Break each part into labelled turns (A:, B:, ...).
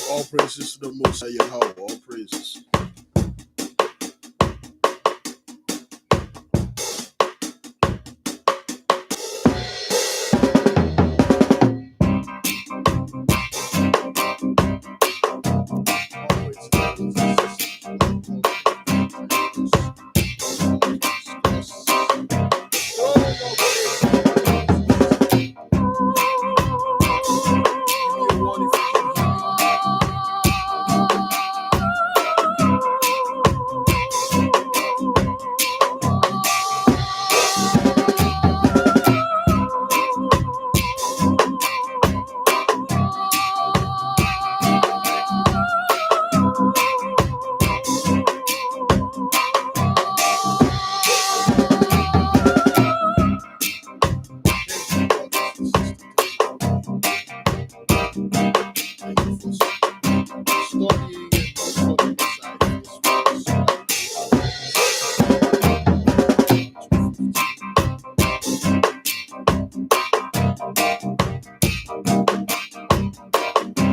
A: All praises to the Most High Yahweh. All praises.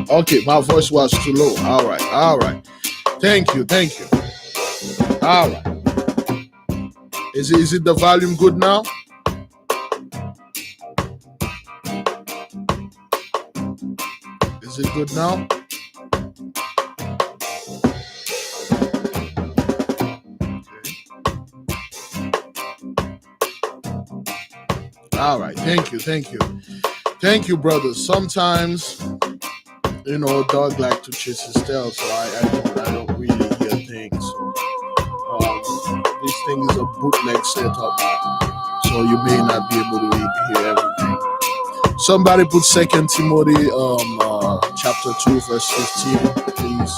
A: Okay, my voice was too low. All right. Thank you. All right. Is it the volume good now? Is it good now? Okay. All right. Thank you, brothers. Sometimes, dog like to chase his tail, so I don't really hear things. So this thing is a bootleg setup, so you may not be able to hear everything. Somebody put 2 Timothy chapter 2 verse 15, please.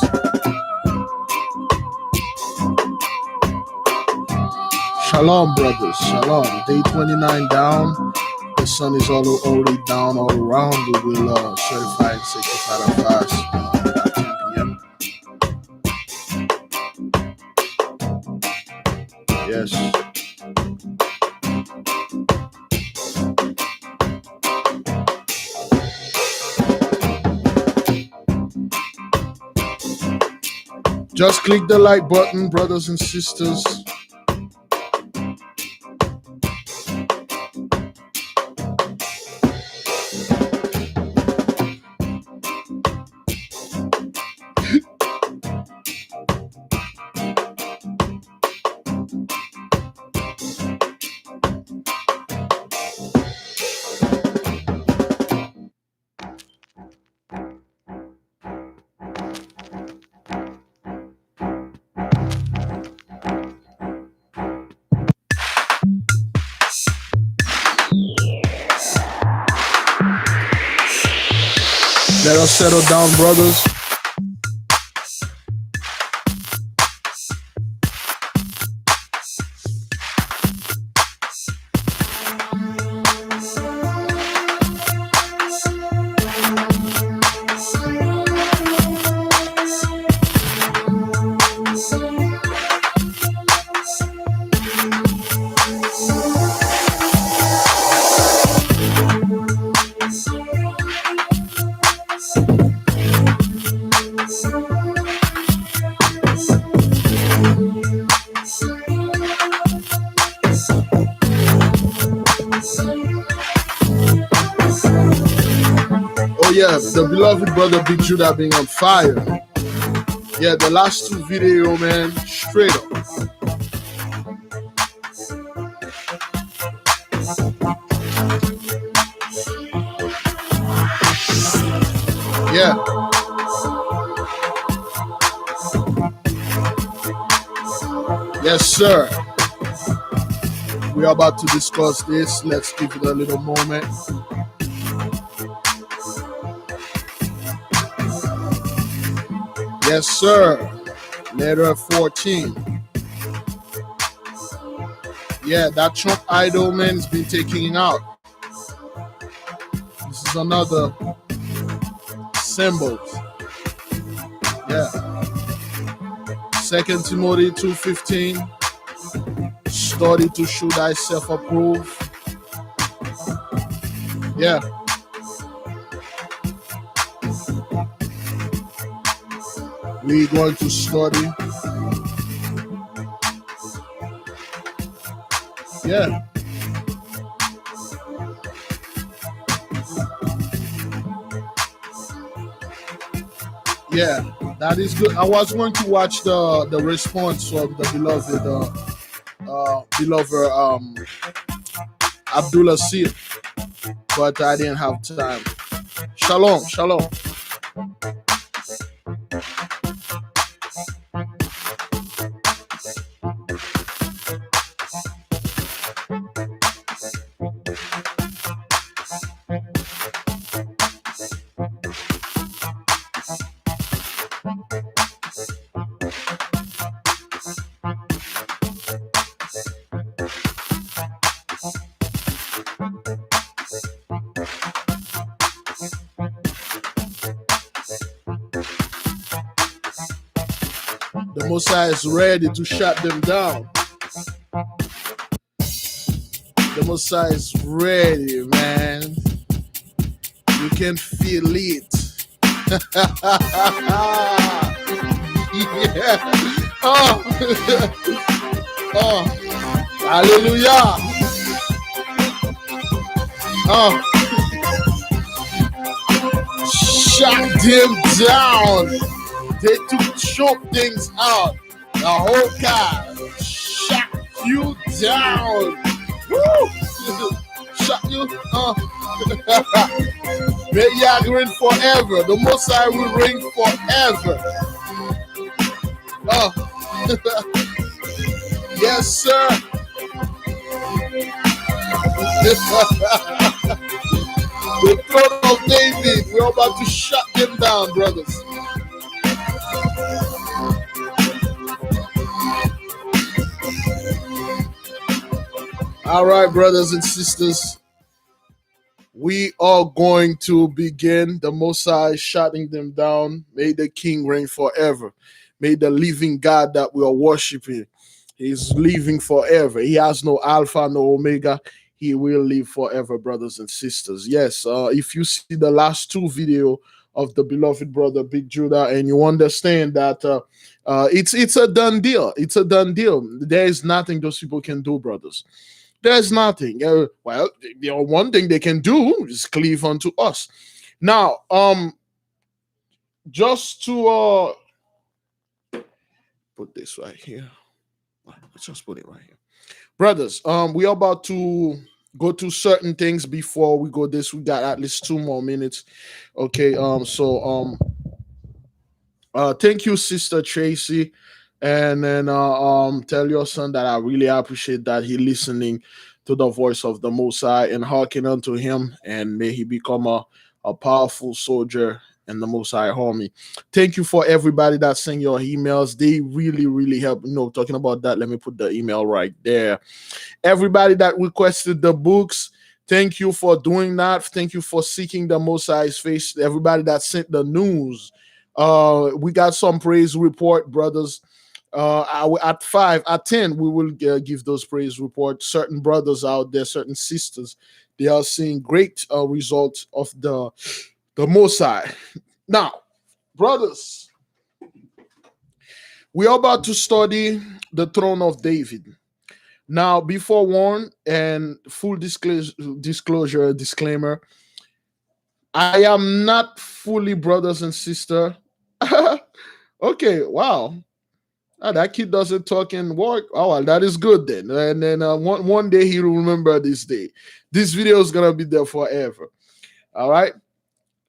A: Shalom, brothers. Shalom. Day 29 down. The sun is already down all around. We will certify and sanctify the fast at 10 p.m. Yes. Just click the like button, brothers and sisters. Let us settle down, brothers. Yeah, the beloved brother Big Judah being on fire. Yeah, the last two video, man, straight up. Yeah. Yes, sir. We are about to discuss this. Let's give it a little moment. Yes, sir. Letter 14. Yeah, that Trump idol man's been taken out. This is another symbol. Yeah. 2 Timothy 2:15. Study to show thyself approved. Yeah. We're going to study. Yeah. Yeah, that is good. I was going to watch the response of the beloved Abdullah Sid, but I didn't have time. Shalom, shalom. The Messiah is ready to shut them down. The Messiah is ready, man. You can feel it. Yeah. Oh. Oh. Hallelujah. Oh. Shut them down. They took choke things out. The whole car. Shut you down. Woo. Shut you. May Yah reign forever. The Messiah will reign forever. Oh. Yes, sir. The throne of David. We're about to shut them down, brothers. All right, brothers and sisters. We are going to begin. The Messiah shutting them down. May the King reign forever. May the living God that we are worshiping, He's living forever. He has no Alpha, no Omega. He will live forever, brothers and sisters. Yes, if you see the last two videos of the beloved brother Big Judah, and you understand that it's a done deal. It's a done deal. There is nothing those people can do, brothers. There's nothing. Well, one thing they can do is cleave unto us. Now, just to put this right here. Let's just put it right here. Brothers, we are about to go to certain things before we go this. We got at least 2 more minutes. Okay, thank you, Sister Tracy. And then tell your son that I really appreciate that he listening to the voice of the Most High and hearken unto him, and may he become a powerful soldier in the Most High army. Thank you for everybody that sent your emails. They really, really help. Talking about that, let me put the email right there. Everybody that requested the books, thank you for doing that. Thank you for seeking the Most High's face. Everybody that sent the news, we got some praise report, brothers. At 5, at 10, we will give those praise reports. Certain brothers out there, certain sisters, they are seeing great results of the Most High. Now, brothers, we are about to study the throne of David. Now, before warn and full disclosure, disclaimer, I am not fully brothers and sister. Okay, wow. That kid doesn't talk and walk. Oh, well, that is good then. And then one day he will remember this day. This video is going to be there forever. All right?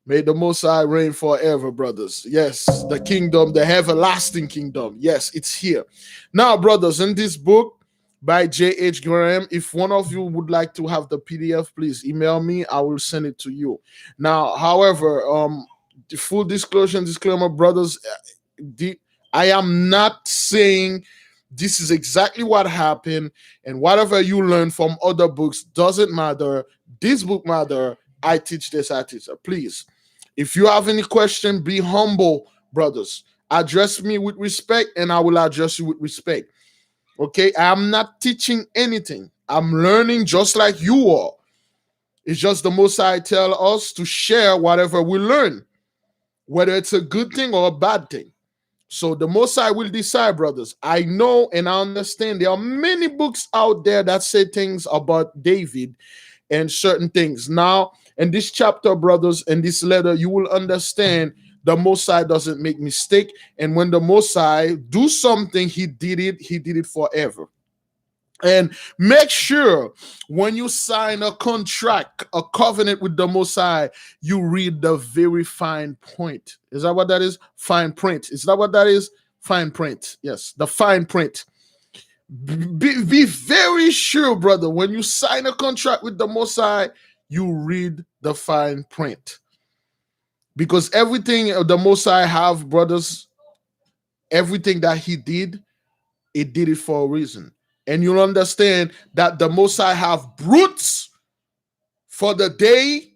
A: May the Most High reign forever, brothers. Yes, the kingdom, the everlasting kingdom. Yes, it's here. Now, brothers, in this book by J.H. Graham, if one of you would like to have the PDF, please email me. I will send it to you. Now, however, the full disclaimer, brothers, I am not saying this is exactly what happened, and whatever you learn from other books doesn't matter. This book matter. I teach this, I teach that. Please, if you have any question, be humble, brothers. Address me with respect, and I will address you with respect. Okay? I am not teaching anything. I'm learning just like you are. It's just the Most High tell us to share whatever we learn, whether it's a good thing or a bad thing. So the Most High will decide, brothers. I know and I understand there are many books out there that say things about David and certain things. Now, in this chapter, brothers, in this letter, you will understand the Most High doesn't make mistake. And when the Most High do something, he did it forever. And make sure when you sign a contract, a covenant with the Most High, you read the very fine point. Is that what that is? Fine print. Is that what that is? Fine print. Yes, the fine print. Be very sure, brother, when you sign a contract with the Most High, you read the fine print. Because everything the Most High have, brothers, everything that he did, it did it for a reason. And you'll understand that the Most High have brutes for the day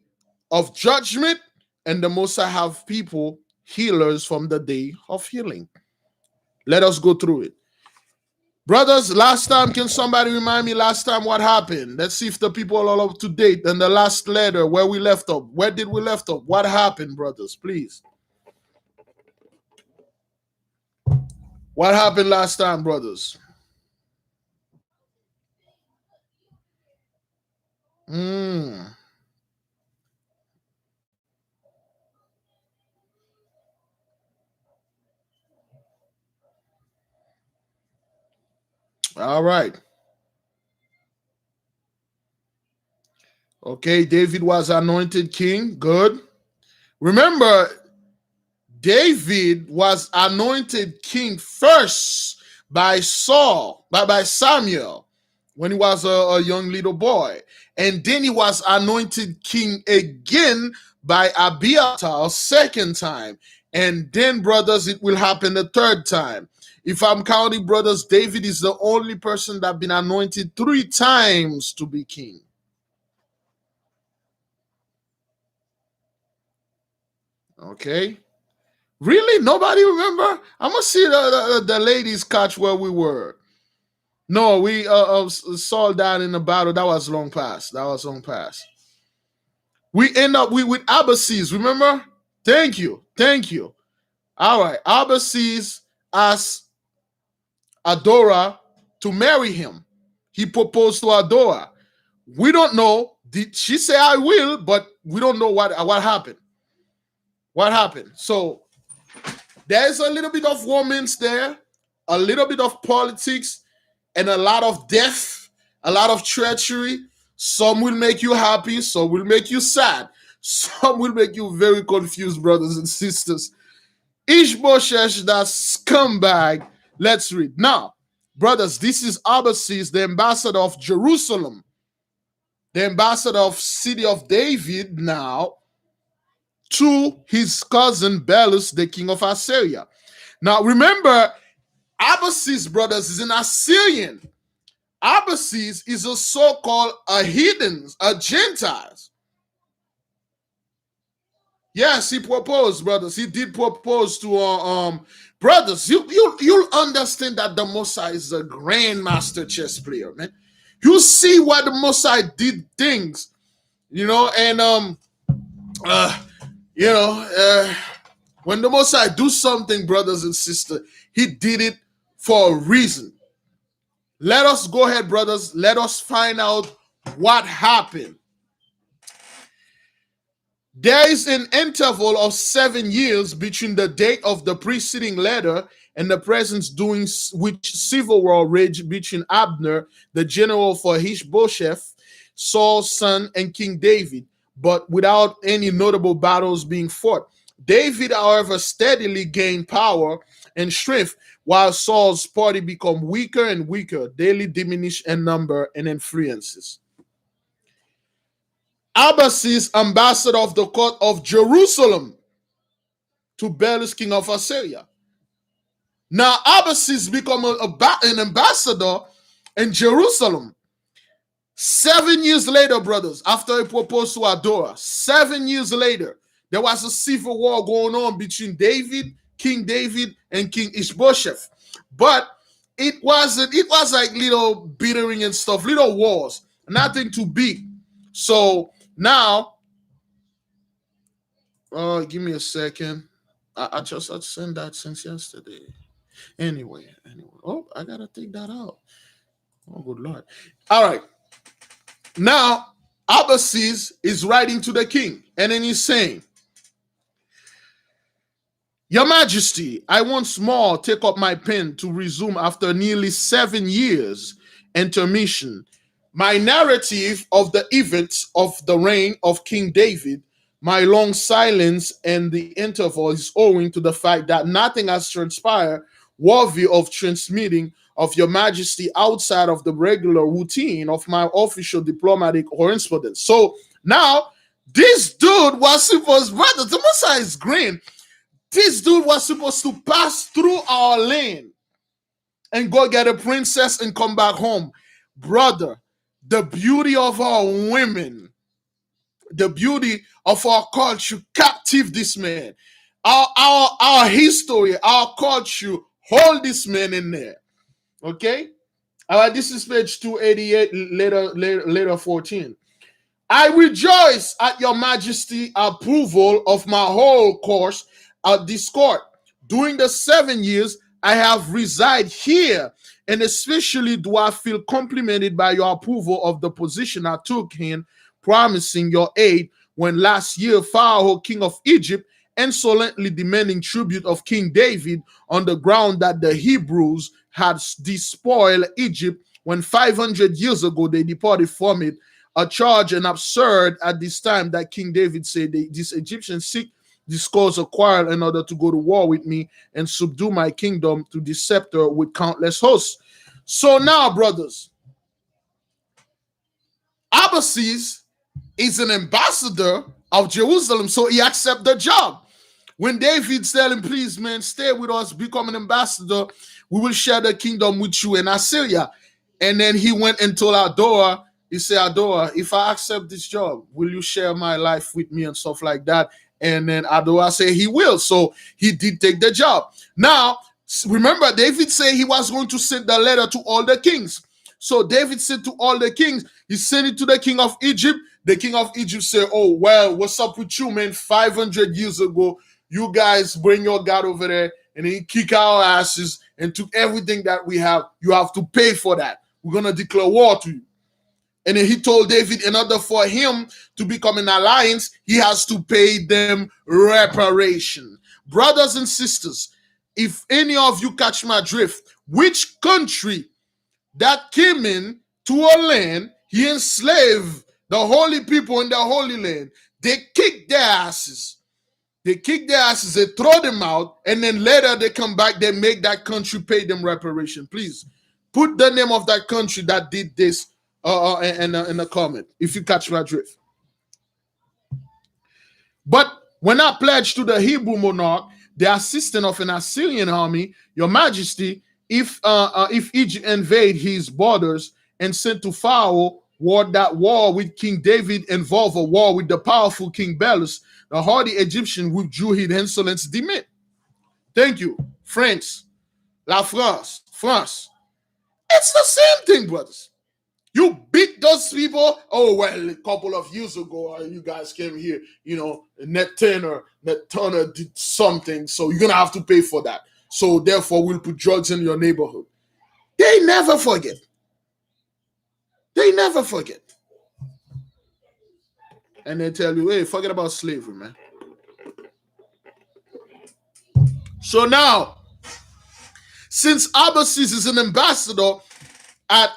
A: of judgment, and the Most High have people, healers from the day of healing. Let us go through it. Brothers, last time, can somebody remind me last time what happened? Let's see if the people are all up to date. And the last letter, where we left off. Where did we left off? What happened, brothers? Please. What happened last time, brothers? All right. Okay, David was anointed king. Good. Remember, David was anointed king first by Samuel, when he was a young little boy. And then he was anointed king again by Abiathar second time. And then, brothers, it will happen the third time. If I'm counting, brothers, David is the only person that been anointed 3 times to be king. Okay. Really? Nobody remember? I'm gonna see the ladies catch where we were. No, we saw that in the battle. That was long past. We end up with Abbasis. Remember? Thank you. All right. Abbasis asked Adora to marry him. He proposed to Adora. We don't know. Did she say I will? But we don't know what happened. What happened? So there's a little bit of romance there, a little bit of politics, and a lot of death, a lot of treachery. Some will make you happy, some will make you sad, some will make you very confused, brothers and sisters. Ishbosheth, that scumbag. Let's read. Now, brothers, this is Abbasis, the ambassador of Jerusalem, the ambassador of city of David now, to his cousin Belus, the king of Assyria. Now, remember, Abbasis, brothers, is an Assyrian. Abbasis is a so-called a heathens, a Gentiles. Yes, he proposed, brothers. He did propose to brothers. You'll understand that the Mosai is a grandmaster chess player, man. You see why the Mosai did things, and when the Mosai do something, brothers and sisters, he did it for a reason. Let us go ahead, brothers. Let us find out what happened. There is an interval of 7 years between the date of the preceding letter and the present during which civil war raged between Abner, the general for Ishbosheth, Saul's son, and King David, but without any notable battles being fought. David, however, steadily gained power and strength, while Saul's party became weaker and weaker, daily diminished in number and influences. Abbasis, ambassador of the court of Jerusalem, to Belus, king of Assyria. Now, Abbasis become an ambassador in Jerusalem. 7 years later, brothers, after he proposed to Adora, 7 years later, there was a civil war going on between King David, and King Ishbosheth. But it was like little bittering and stuff, little wars, nothing too big. So now, give me a second. I sent that since yesterday. Anyway. Oh, I gotta take that out. Oh, good Lord. All right. Now, Abbasis is writing to the king, and then he's saying, Your Majesty, I once more take up my pen to resume after nearly 7 years intermission my narrative of the events of the reign of King David. My long silence and the interval is owing to the fact that nothing has transpired worthy of transmitting of Your Majesty outside of the regular routine of my official diplomatic correspondence. So now, this dude was supposed, brother, the Messiah is green. This dude was supposed to pass through our land and go get a princess and come back home. Brother, the beauty of our women, the beauty of our culture captive this man. Our history, our culture, hold this man in there. Okay? All right, this is page 288, later 14. I rejoice at Your Majesty approval of my whole course at this court. During the 7 years I have resided here, and especially do I feel complimented by your approval of the position I took in promising your aid when last year Pharaoh, king of Egypt, insolently demanding tribute of King David on the ground that the Hebrews had despoiled Egypt when 500 years ago they departed from it, a charge and absurd at this time that King David said, These Egyptians seek this cause a quarrel in order to go to war with me and subdue my kingdom to the scepter with countless hosts. So now, brothers, Abbasis is an ambassador of Jerusalem, so he accepts the job. When David tell him, please, man, stay with us, become an ambassador, we will share the kingdom with you in Assyria. And then he went and told Adora, he said, Adora, if I accept this job, will you share my life with me and stuff like that? And then Adora said he will. So he did take the job. Now, remember, David said he was going to send the letter to all the kings. So David said to all the kings, he sent it to the king of Egypt. The king of Egypt said, oh, well, what's up with you, man? 500 years ago, you guys bring your God over there and he kick our asses and took everything that we have. You have to pay for that. We're going to declare war to you. And then he told David, in order for him to become an alliance, he has to pay them reparation. Brothers and sisters, if any of you catch my drift, which country that came in to a land, he enslaved the holy people in the holy land, they kicked their asses. They kick their asses, they throw them out, and then later they come back, they make that country pay them reparation. Please put the name of that country that did this in the comment, if you catch my drift. But when I pledged to the Hebrew monarch, the assistant of an Assyrian army, Your Majesty, if Egypt invade his borders and sent to Pharaoh, that war with King David involve a war with the powerful King Belus, the hardy Egyptian withdrew his insolence demand. Thank you. France. France. It's the same thing, brothers. You beat those people. Oh, well, a couple of years ago, you guys came here, Net Turner did something, so you're going to have to pay for that. So therefore, we'll put drugs in your neighborhood. They never forget. They never forget. And they tell you, hey, forget about slavery, man. So now, since Abbasis is an ambassador at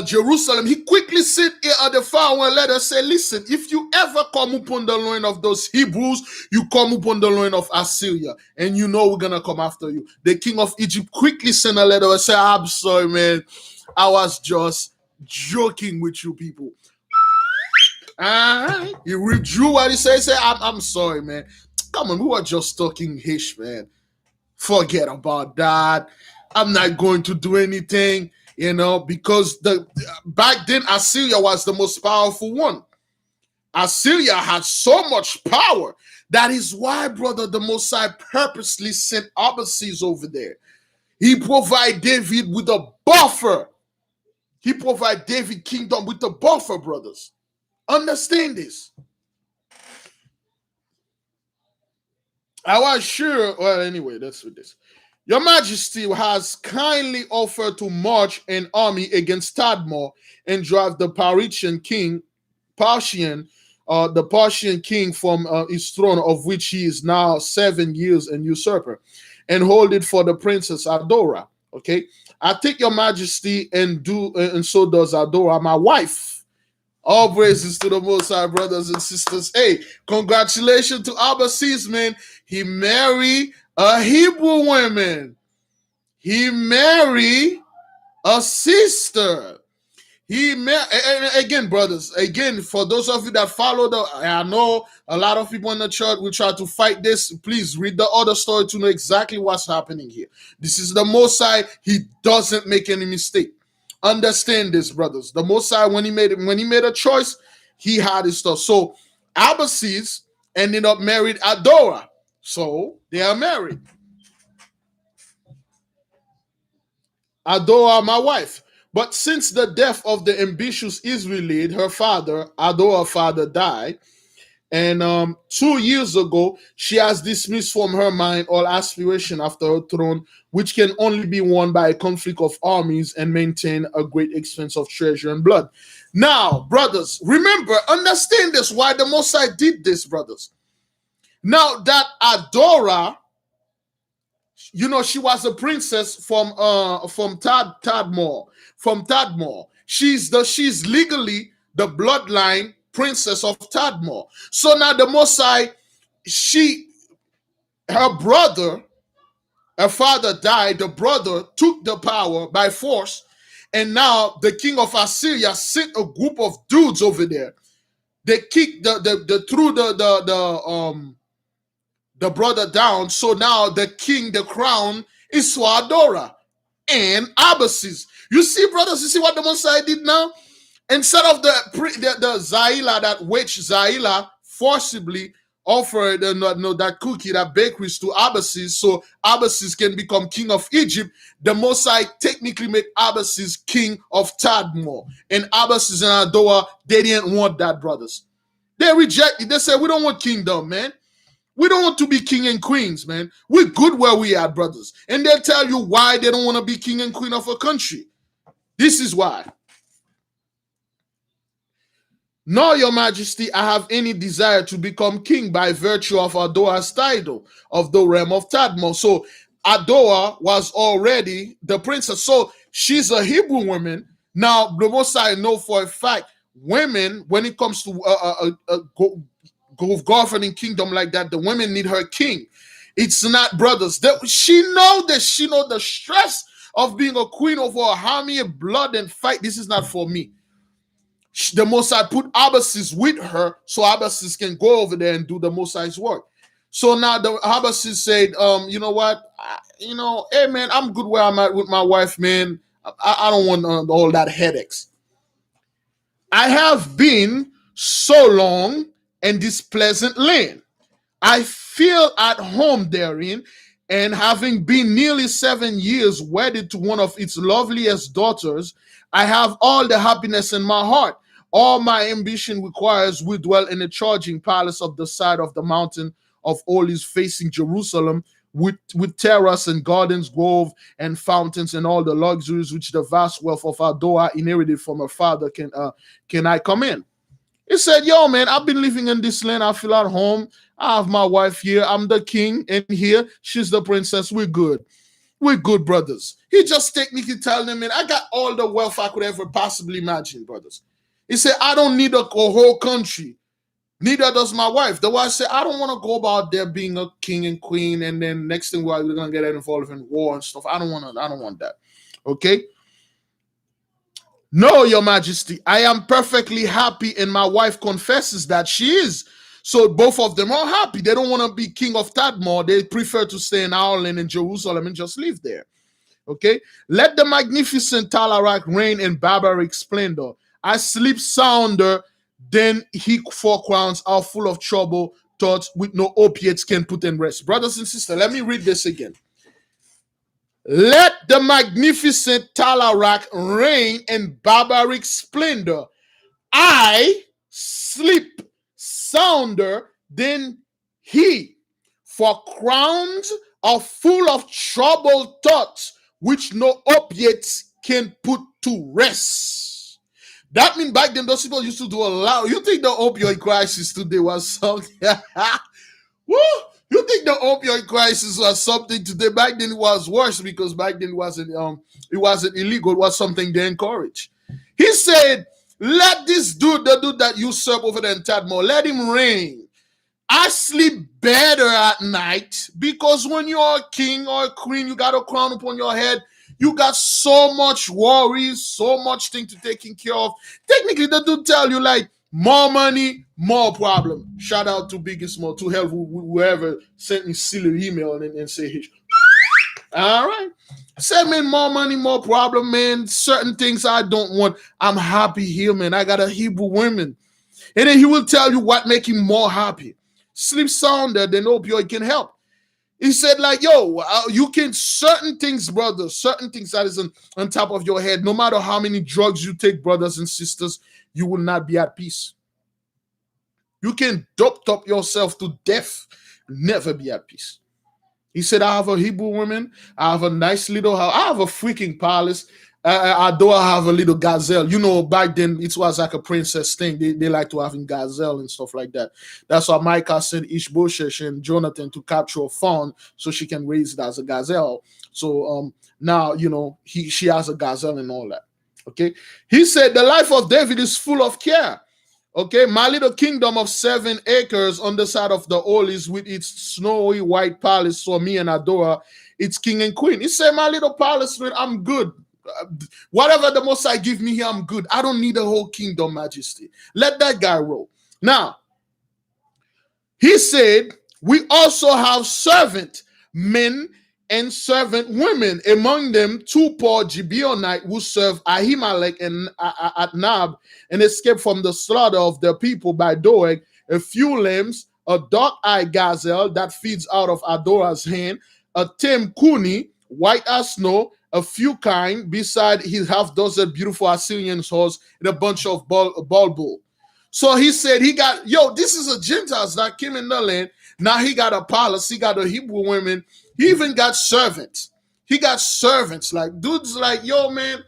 A: Jerusalem, he quickly sent the Pharaoh a letter, say, listen, if you ever come upon the loin of those Hebrews, you come upon the loin of Assyria, and you know we're going to come after you. The king of Egypt quickly sent a letter and said, I'm sorry, man. I was just joking with you people. He withdrew what he said. He said, I'm sorry, man. Come on, we were just talking hish, man. Forget about that. I'm not going to do anything, because back then Assyria was the most powerful one. Assyria had so much power. That is why, brother, the Most High purposely sent Abbasis over there. He provided David with a buffer. He provided David kingdom with a buffer, brothers. Understand this. I was sure. Well, anyway, that's with this. Your Majesty has kindly offered to march an army against Tadmor and drive the the Parthian king from his throne, of which he is now 7 years an usurper, and hold it for the princess Adora. Okay, I take your Majesty and so does Adora, my wife. All praises to the Most High, brothers and sisters. Hey, congratulations to Abba man. He married a Hebrew woman. He married a sister. And again, brothers, again, for those of you that follow I know a lot of people in the church will try to fight this. Please read the other story to know exactly what's happening here. This is the Most High. He doesn't make any mistake. Understand this, brothers. The Most High, when he made a choice, he had his stuff. So Abbasis ended up married Adora. So they are married. Adora, my wife. But since the death of the ambitious Israelite, her father, Adora's father, died, and 2 years ago, she has dismissed from her mind all aspiration after her throne, which can only be won by a conflict of armies and maintain a great expense of treasure and blood. Now, brothers, remember, understand this, why the Most High did this, brothers. Now that Adora, she was a princess from Tadmor. From Tadmor. She's legally the bloodline princess of Tadmor. So now the Most High, her father died, the brother took the power by force, and now the king of Assyria sent a group of dudes over there. They kicked the brother down. So now the crown is for Adora and Abbasis. You see, brothers, you see what the Messiah did now? Instead of the Zahila, that witch Zahila forcibly offered that cookie, that bakeries to Abbasis, so Abbasis can become king of Egypt, the Messiah technically made Abbasis king of Tadmor. And Abbasis and Adora, they didn't want that, brothers. They rejected. They said, we don't want kingdom, man. We don't want to be king and queens, man. We're good where we are, brothers. And they'll tell you why they don't want to be king and queen of a country. This is why. Nor, your Majesty, I have any desire to become king by virtue of Adora's title of the realm of Tadmor. So Adora was already the princess. So she's a Hebrew woman. Now, the most I know for a fact, women, when it comes to governing kingdom like that, the women need her king. It's not, brothers. She know that she know the stress of being a queen over a army of blood and fight. This is not for me. The Mosai put Abbasis with her so Abbasis can go over there and do the Mosai's work. So now the Abbasis said, you know what? Hey man, I'm good where I'm at with my wife, man. I don't want all that headaches. I have been so long in this pleasant land. I feel at home therein, and having been nearly 7 years wedded to one of its loveliest daughters, I have all the happiness in my heart. All my ambition requires we dwell in a charging palace of the side of the mountain of Olives facing Jerusalem, with terrace and gardens, grove and fountains, and all the luxuries which the vast wealth of Adora inherited from her father. Can I come in? He said, yo, man, I've been living in this land. I feel at home. I have my wife here. I'm the king, and here she's the princess. We're good. We're good, brothers. He just technically telling them, man, I got all the wealth I could ever possibly imagine, brothers. He said, I don't need a whole country. Neither does my wife. The wife said, I don't want to go about there being a king and queen, and then next thing we're going to get involved in war and stuff. I don't want that. Okay? No, your Majesty, I am perfectly happy, and my wife confesses that she is. So both of them are happy. They don't want to be king of Tadmor. They prefer to stay in Ireland and Jerusalem and just live there. Okay? Let the magnificent Talarak reign in barbaric splendor. I sleep sounder than he 4 crowns are full of trouble, thoughts with no opiates can put in rest. Brothers and sisters, let me read this again. Let the magnificent Talarak reign in barbaric splendor. I sleep sounder than he for crowns are full of troubled thoughts, which no opiates can put to rest. That means back then, those people used to do a lot. You think the opioid crisis today was something? Woo! You think the opioid crisis was something today? Back then it was worse, because back then it wasn't illegal. It was something they encouraged. He said, "Let this dude, the dude that you serve over there in Tadmore, let him reign. I sleep better at night, because when you're a king or a queen, you got a crown upon your head. You got so much worries, so much thing to taking care of. Technically, the dude tell you like more money, more problem." Shout out to Biggie Small, to hell whoever sent me silly email and say, hey, all right. Say, man, more money, more problem, man. Certain things I don't want. I'm happy here, man. I got a Hebrew woman. And then he will tell you what make him more happy. Sleep sounder than opioid can help. He said, like, yo, you can, certain things, brothers, certain things that is on top of your head, no matter how many drugs you take, brothers and sisters, you will not be at peace. You can dope up yourself to death, never be at peace. He said, I have a Hebrew woman, I have a nice little house, I have a freaking palace. I do have a little gazelle. You know, back then it was like a princess thing. They like to have in gazelle and stuff like that. That's why Micah sent Ishbosheth and Jonathan to capture a fawn so she can raise it as a gazelle. So now, you know, she has a gazelle and all that. Okay. He said, the life of David is full of care. Okay, my little kingdom of 7 acres on the side of the Olives with its snowy white palace for me and Adora, its king and queen. He said, my little palace, I'm good. Whatever the Most High give me here, I'm good. I don't need a whole kingdom, Majesty. Let that guy roll. Now, he said, we also have servant men and servant women, among them 2 poor Gibeonites who serve Ahimelech and Atnab and escaped from the slaughter of their people by Doeg, a few lambs, a dark-eyed gazelle that feeds out of Adora's hand, a tame kuni, white as snow, a few kind, beside his half-dozen beautiful Assyrian horse, and a bunch of bulbul. So he said he got, this is a Gentiles that came in the land. Now he got a palace, he got a Hebrew women, he even got servants. He got servants. Like, dudes like, yo, man,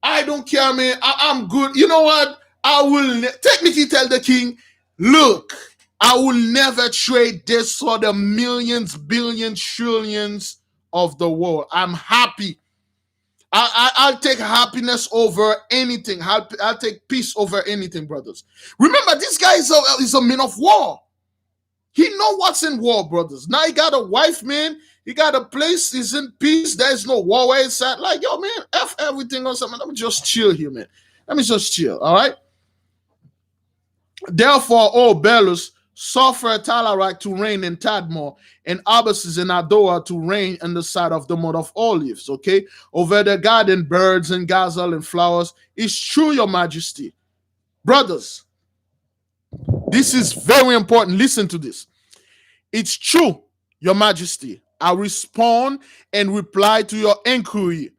A: I don't care, man. I'm good. You know what? I will technically tell the king, look, I will never trade this for the millions, billions, trillions of the world. I'm happy. I'll take happiness over anything. I'll take peace over anything, brothers. Remember, this guy is a man of war. He know what's in war, brothers. Now he got a wife, man. He got a place. He's in peace. There's no war where it's at. Like, yo, man, F everything or something. Let me just chill here, man. Let me just chill, all right? Therefore, O Belus, suffer Talarak to reign in Tadmor, and Abbasis and Adoa to reign in the side of the Mount of Olives, okay? Over the garden, birds and gazelle and flowers. It's true, your majesty. Brothers, this is very important. Listen to this. It's true, your majesty. I respond and reply to your inquiry.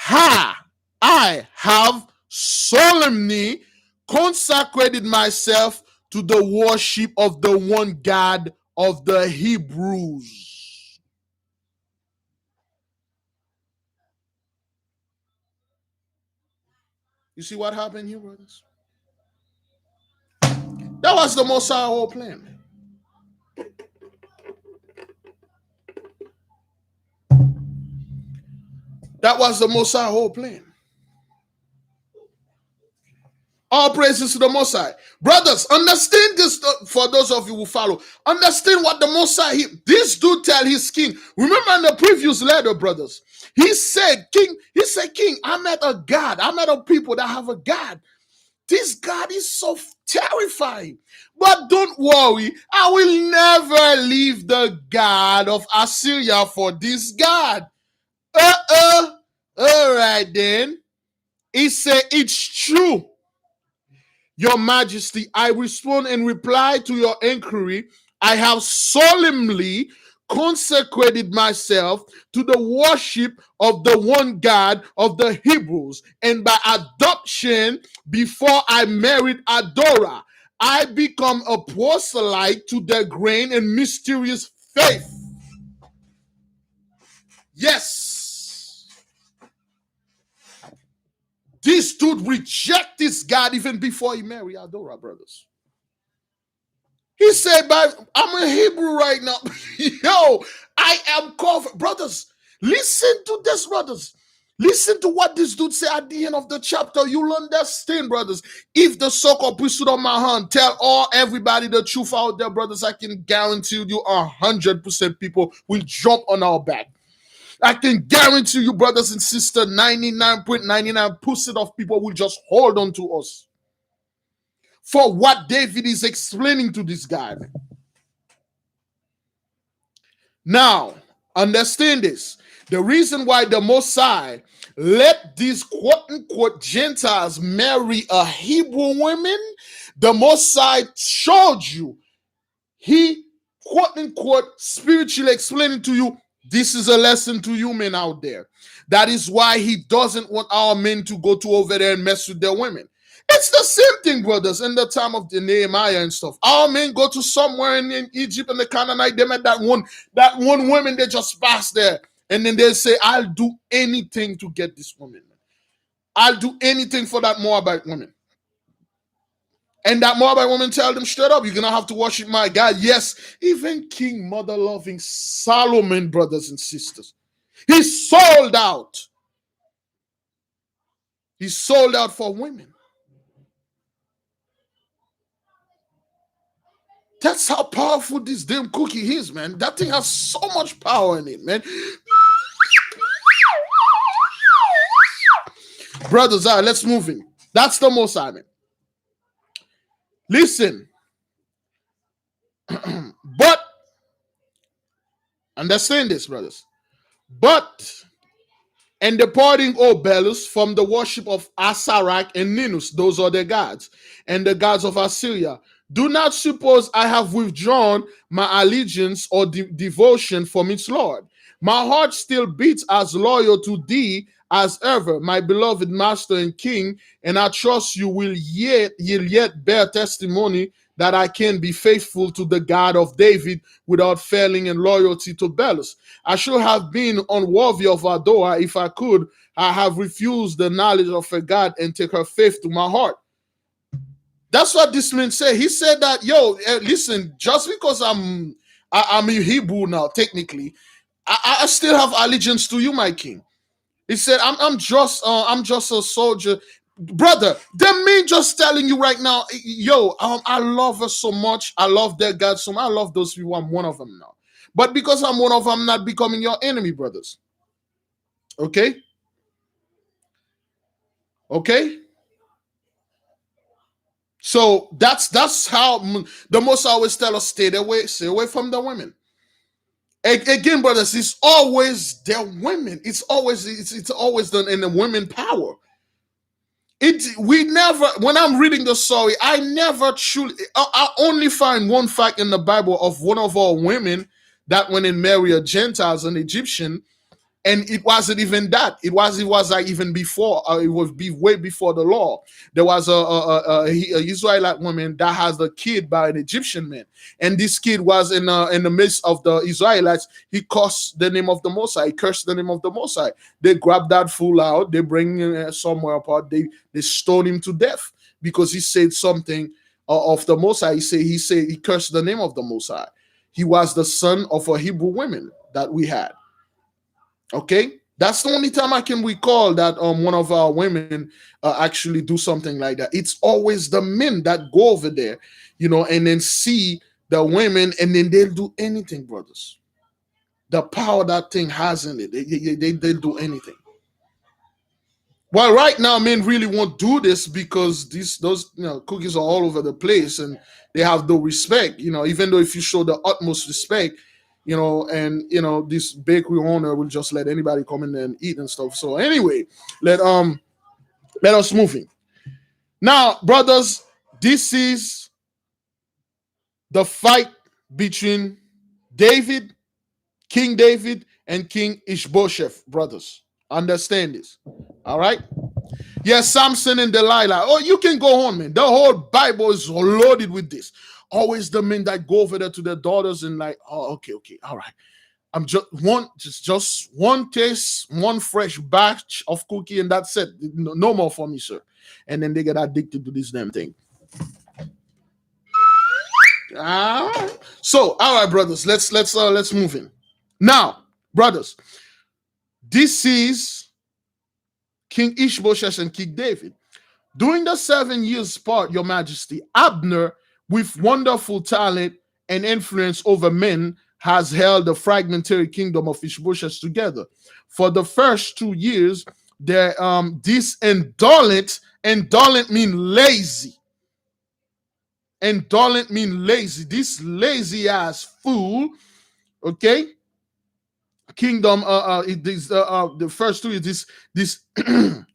A: I have solemnly consecrated myself to the worship of the one God of the Hebrews. You see what happened here, brothers? That was the Messiah whole plan. That was the Messiah whole plan. All praises to the Most High. Brothers, understand this for those of you who follow. Understand what the Most High, this dude tell his king. Remember in the previous letter, brothers, he said, King, I met a God. I met a people that have a God. This God is so terrifying. But don't worry, I will never leave the God of Assyria for this God. All right then. He said, it's true. Your Majesty, I respond and reply to your inquiry. I have solemnly consecrated myself to the worship of the one God of the Hebrews, and by adoption, before I married Adora, I become a proselyte to the great and mysterious faith. Yes. This dude rejected God even before he married Adora, brothers. He said, I'm a Hebrew right now. Yo, I am covered. Brothers, listen to this, brothers. Listen to what this dude said at the end of the chapter. You'll understand, brothers. If the so-called priesthood on my hand tell everybody the truth out there, brothers, I can guarantee you 100% people will jump on our back. I can guarantee you, brothers and sisters, 99.99% of people will just hold on to us for what David is explaining to this guy. Now, understand this. The reason why the Mosai let these quote-unquote Gentiles marry a Hebrew woman, the Mosai showed you. He, quote-unquote, spiritually explaining to you, this is a lesson to you men out there. That is why he doesn't want our men to go to over there and mess with their women. It's the same thing, brothers, in the time of the Nehemiah and stuff. Our men go to somewhere in Egypt and the Canaanite, they met that one woman, they just pass there. And then they say, I'll do anything to get this woman. I'll do anything for that Moabite woman. And that Moabite woman tell them straight up, you're going to have to worship my God. Yes, even King Mother-loving Solomon, brothers and sisters, he sold out. He sold out for women. That's how powerful this damn cookie is, man. That thing has so much power in it, man. Brothers, all right, let's move in. That's the most I mean. Listen. But, understand this, brothers. But, and departing, O Belus, from the worship of Asarak and Ninus, those are the gods, and the gods of Assyria, do not suppose I have withdrawn my allegiance or devotion from its Lord. My heart still beats as loyal to thee as ever, my beloved master and king, and I trust you will yet bear testimony that I can be faithful to the God of David without failing in loyalty to Belus. I should have been unworthy of Adora if I could. I have refused the knowledge of her God and take her faith to my heart. That's what this man said. He said that, yo, listen, just because I'm in Hebrew now, technically, I still have allegiance to you, my king. He said, I'm just a soldier. Brother, the man just telling you right now, yo, I love her so much. I love their God so much. I love those people. I'm one of them now. But because I'm one of them, I'm not becoming your enemy, brothers. Okay? Okay? So that's how the most always tell us, stay away from the women. Again, brothers, it's always the women. It's always in the women power. When I'm reading the story, I only find one fact in the Bible of one of our women that went and married a Gentiles, an Egyptian, and it wasn't even that. It was like even before. It was way before the law. There was a Israelite woman that has a kid by an Egyptian man, and this kid was in the midst of the Israelites. He cursed the name of the Mosai. He cursed the name of the Mosai. They grab that fool out. They bring him somewhere apart. They stone him to death because he said something of the Mosai. He cursed the name of the Mosai. He was the son of a Hebrew woman that we had. Okay, that's the only time I can recall that one of our women actually do something like that. It's always the men that go over there, and then see the women, and then they'll do anything, brothers. The power that thing has in it, they'll do anything. Well, right now, men really won't do this because those cookies are all over the place and they have no respect. Even though if you show the utmost respect, and this bakery owner will just let anybody come in there and eat and stuff. So anyway, let us move in. Now, brothers, this is the fight between King David, and King Ishbosheth, brothers. Understand this. All right? Yes, Samson and Delilah. Oh, you can go on, man. The whole Bible is loaded with this. always the men that go over there to their daughters and like, oh, okay, all right. I'm just one taste, one fresh batch of cookie, and that's it. No more for me, sir. And then they get addicted to this damn thing. So, all right, brothers, let's move in. Now, brothers, this is King Ishbosheth and King David. During the 7 years part, Your Majesty, Abner, with wonderful talent and influence over men, has held the fragmentary kingdom of Ishbosheth together. For the first 2 years, this indolent mean lazy. Indolent mean lazy. This lazy ass fool, okay? Kingdom, the first 2 years, this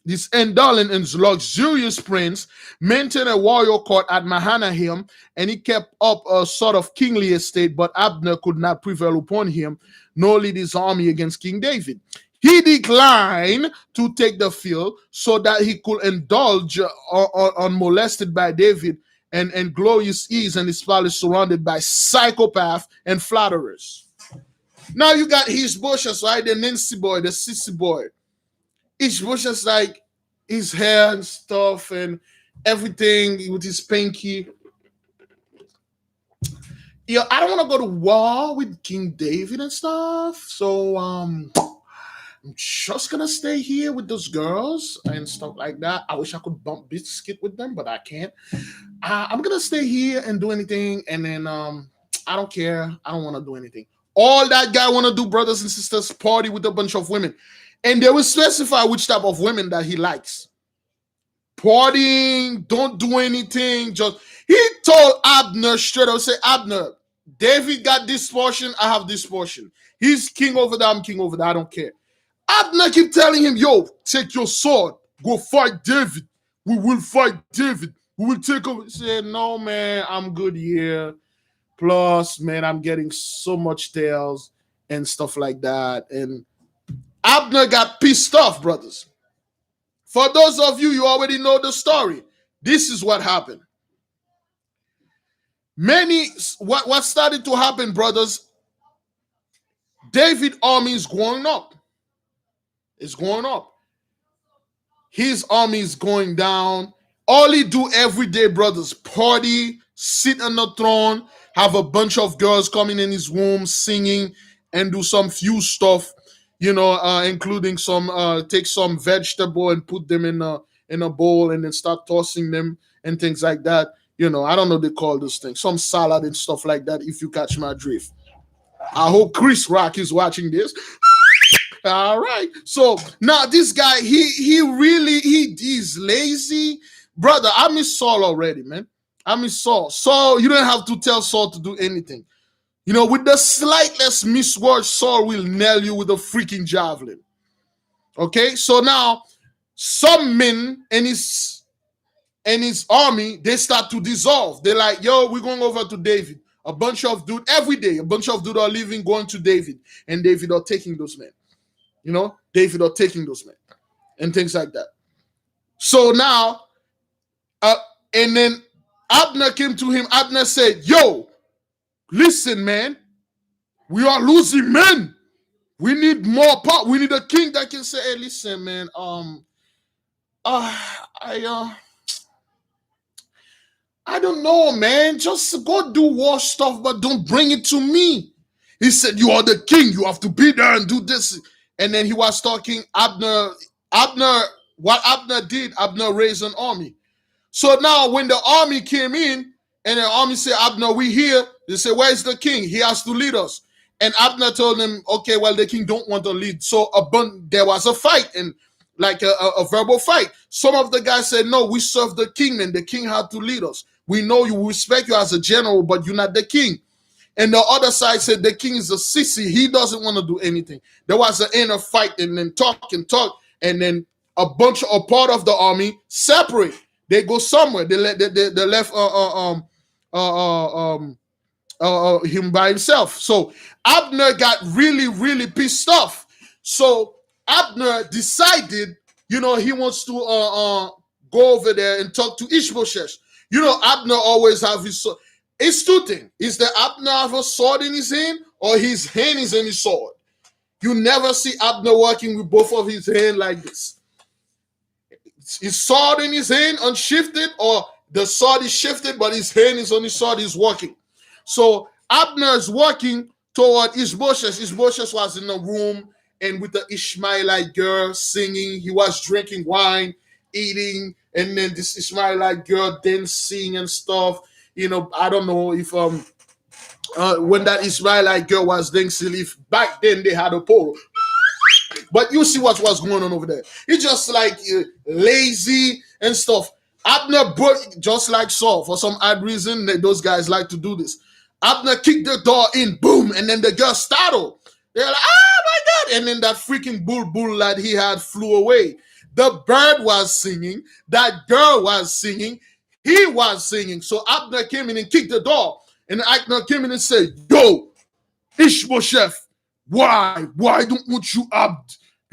A: this indolent and luxurious prince maintained a royal court at Mahanaim, and he kept up a sort of kingly estate, but Abner could not prevail upon him, nor lead his army against King David. He declined to take the field so that he could indulge unmolested by David and glorious ease and his palace surrounded by psychopaths and flatterers. Now you got Ishbosheth, right? The Nancy boy, the sissy boy. Ishbosheth, like his hair and stuff and everything with his pinky. Yeah, I don't want to go to war with King David and stuff. So I'm just gonna stay here with those girls and stuff like that. I wish I could bump biscuit with them, but I can't. I'm gonna stay here and do anything, and then I don't care. I don't want to do anything. All that guy want to do, brothers and sisters, party with a bunch of women. And they will specify which type of women that he likes. Partying, don't do anything. He told Abner straight up, say, Abner, David got this portion, I have this portion. He's king over there, I'm king over there, I don't care. Abner keep telling him, yo, take your sword, go fight David. We will fight David. We will take over. He said, no, man, I'm good here. Plus, man, I'm getting so much tails and stuff like that. And Abner got pissed off, brothers. For those of you already know the story. This is what happened. What started to happen, brothers? David's army is going up. It's going up. His army is going down. All he do every day, brothers, party, sit on the throne, have a bunch of girls coming in his womb singing, and do some few stuff, including take some vegetable and put them in a bowl and then start tossing them and things like that. I don't know they call this thing, some salad and stuff like that, if you catch my drift. I hope Chris Rock is watching this. All right. So now this guy, he's lazy. Brother, I miss Saul already, man. I miss Saul. Saul, you don't have to tell Saul to do anything. With the slightest misword, Saul will nail you with a freaking javelin. Okay? So now, some men and his army, they start to dissolve. They're like, yo, we're going over to David. A bunch of dudes, every day, a bunch of dudes are leaving, going to David. And David are taking those men. David are taking those men. And things like that. So now, and then Abner came to him. Abner said, yo, listen, man, we are losing men. We need more power. We need a king that can say, hey, listen, man, I don't know, man. Just go do war stuff, but don't bring it to me. He said, you are the king. You have to be there and do this. And then he was talking, what Abner did, Abner raised an army. So now when the army came in, and the army said, Abner, we here. They said, where's the king? He has to lead us. And Abner told them, okay, well, the king don't want to lead. So there was a fight, and like a verbal fight. Some of the guys said, no, we serve the king, and the king had to lead us. We know you, we respect you as a general, but you're not the king. And the other side said the king is a sissy. He doesn't want to do anything. There was an inner fight, and then talk, and then a part of the army separate. They go somewhere. They left him by himself. So Abner got really, really pissed off. So Abner decided, he wants to go over there and talk to Ishbosheth. Abner always have his. It's two things. Is the Abner have a sword in his hand, or his hand is in his sword? You never see Abner working with both of his hands like this. His sword in his hand unshifted, or the sword is shifted, but his hand is on his sword, he's working. So Abner is working toward Ishbosheth. Ishbosheth was in a room and with the Ishmaelite girl singing. He was drinking wine, eating, and then this Ishmaelite girl dancing and stuff. I don't know if when that Ishmaelite girl was dancing, if back then they had a pole. But you see what was going on over there. It's just like lazy and stuff. Abner broke, just like Saul. For some odd reason, those guys like to do this. Abner kicked the door in, boom, and then the girl startled. They're like, oh my God. And then that freaking bull that he had flew away. The bird was singing. That girl was singing. He was singing. So Abner came in and kicked the door. And Abner came in and said, yo, Ishbosheth, why don't you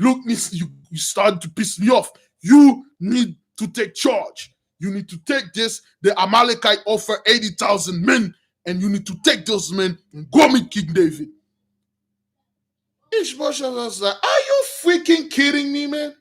A: look, you started to piss me off. You need to take charge. You need to take this. The Amalekite offer 80,000 men, and you need to take those men and go meet King David. Ishbosheth was like, are you freaking kidding me, man?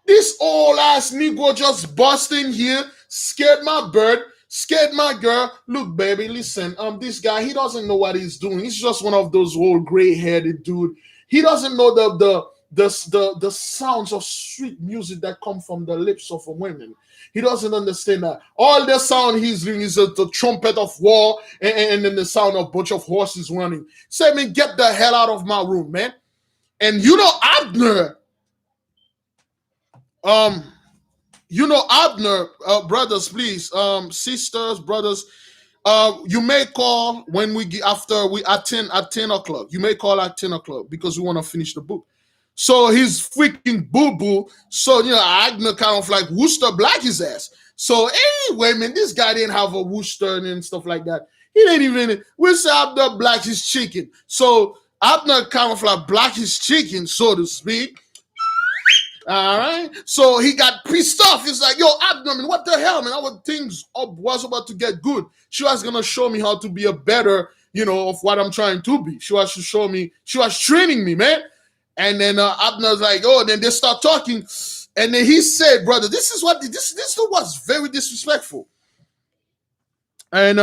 A: This old ass Negro just bust in here, scared my bird, scared my girl. Look, baby, listen, this guy, he doesn't know what he's doing. He's just one of those old gray-headed dude. He doesn't know the sounds of sweet music that come from the lips of a woman. He doesn't understand that. All the sound he's doing is the trumpet of war and then the sound of a bunch of horses running. Say, man, get the hell out of my room, man. And Abner, Abner, brothers, please, sisters, brothers, you may call when after we at 10 o'clock. You may call at 10 o'clock because we want to finish the book. So he's freaking boo-boo. So, Abner kind of like Worcester black his ass. So anyway, man, this guy didn't have a Worcester and stuff like that. He didn't even, we say Abner black his chicken. So Abner kind of like black his chicken, so to speak. All right. So he got pissed off. He's like, yo, Abner, man, what the hell, man? Our things was about to get good. She was going to show me how to be a better, of what I'm trying to be. She was to show me, she was training me, man. And then Abner's like, oh, then they start talking. And then he said, brother, this dude was very disrespectful. And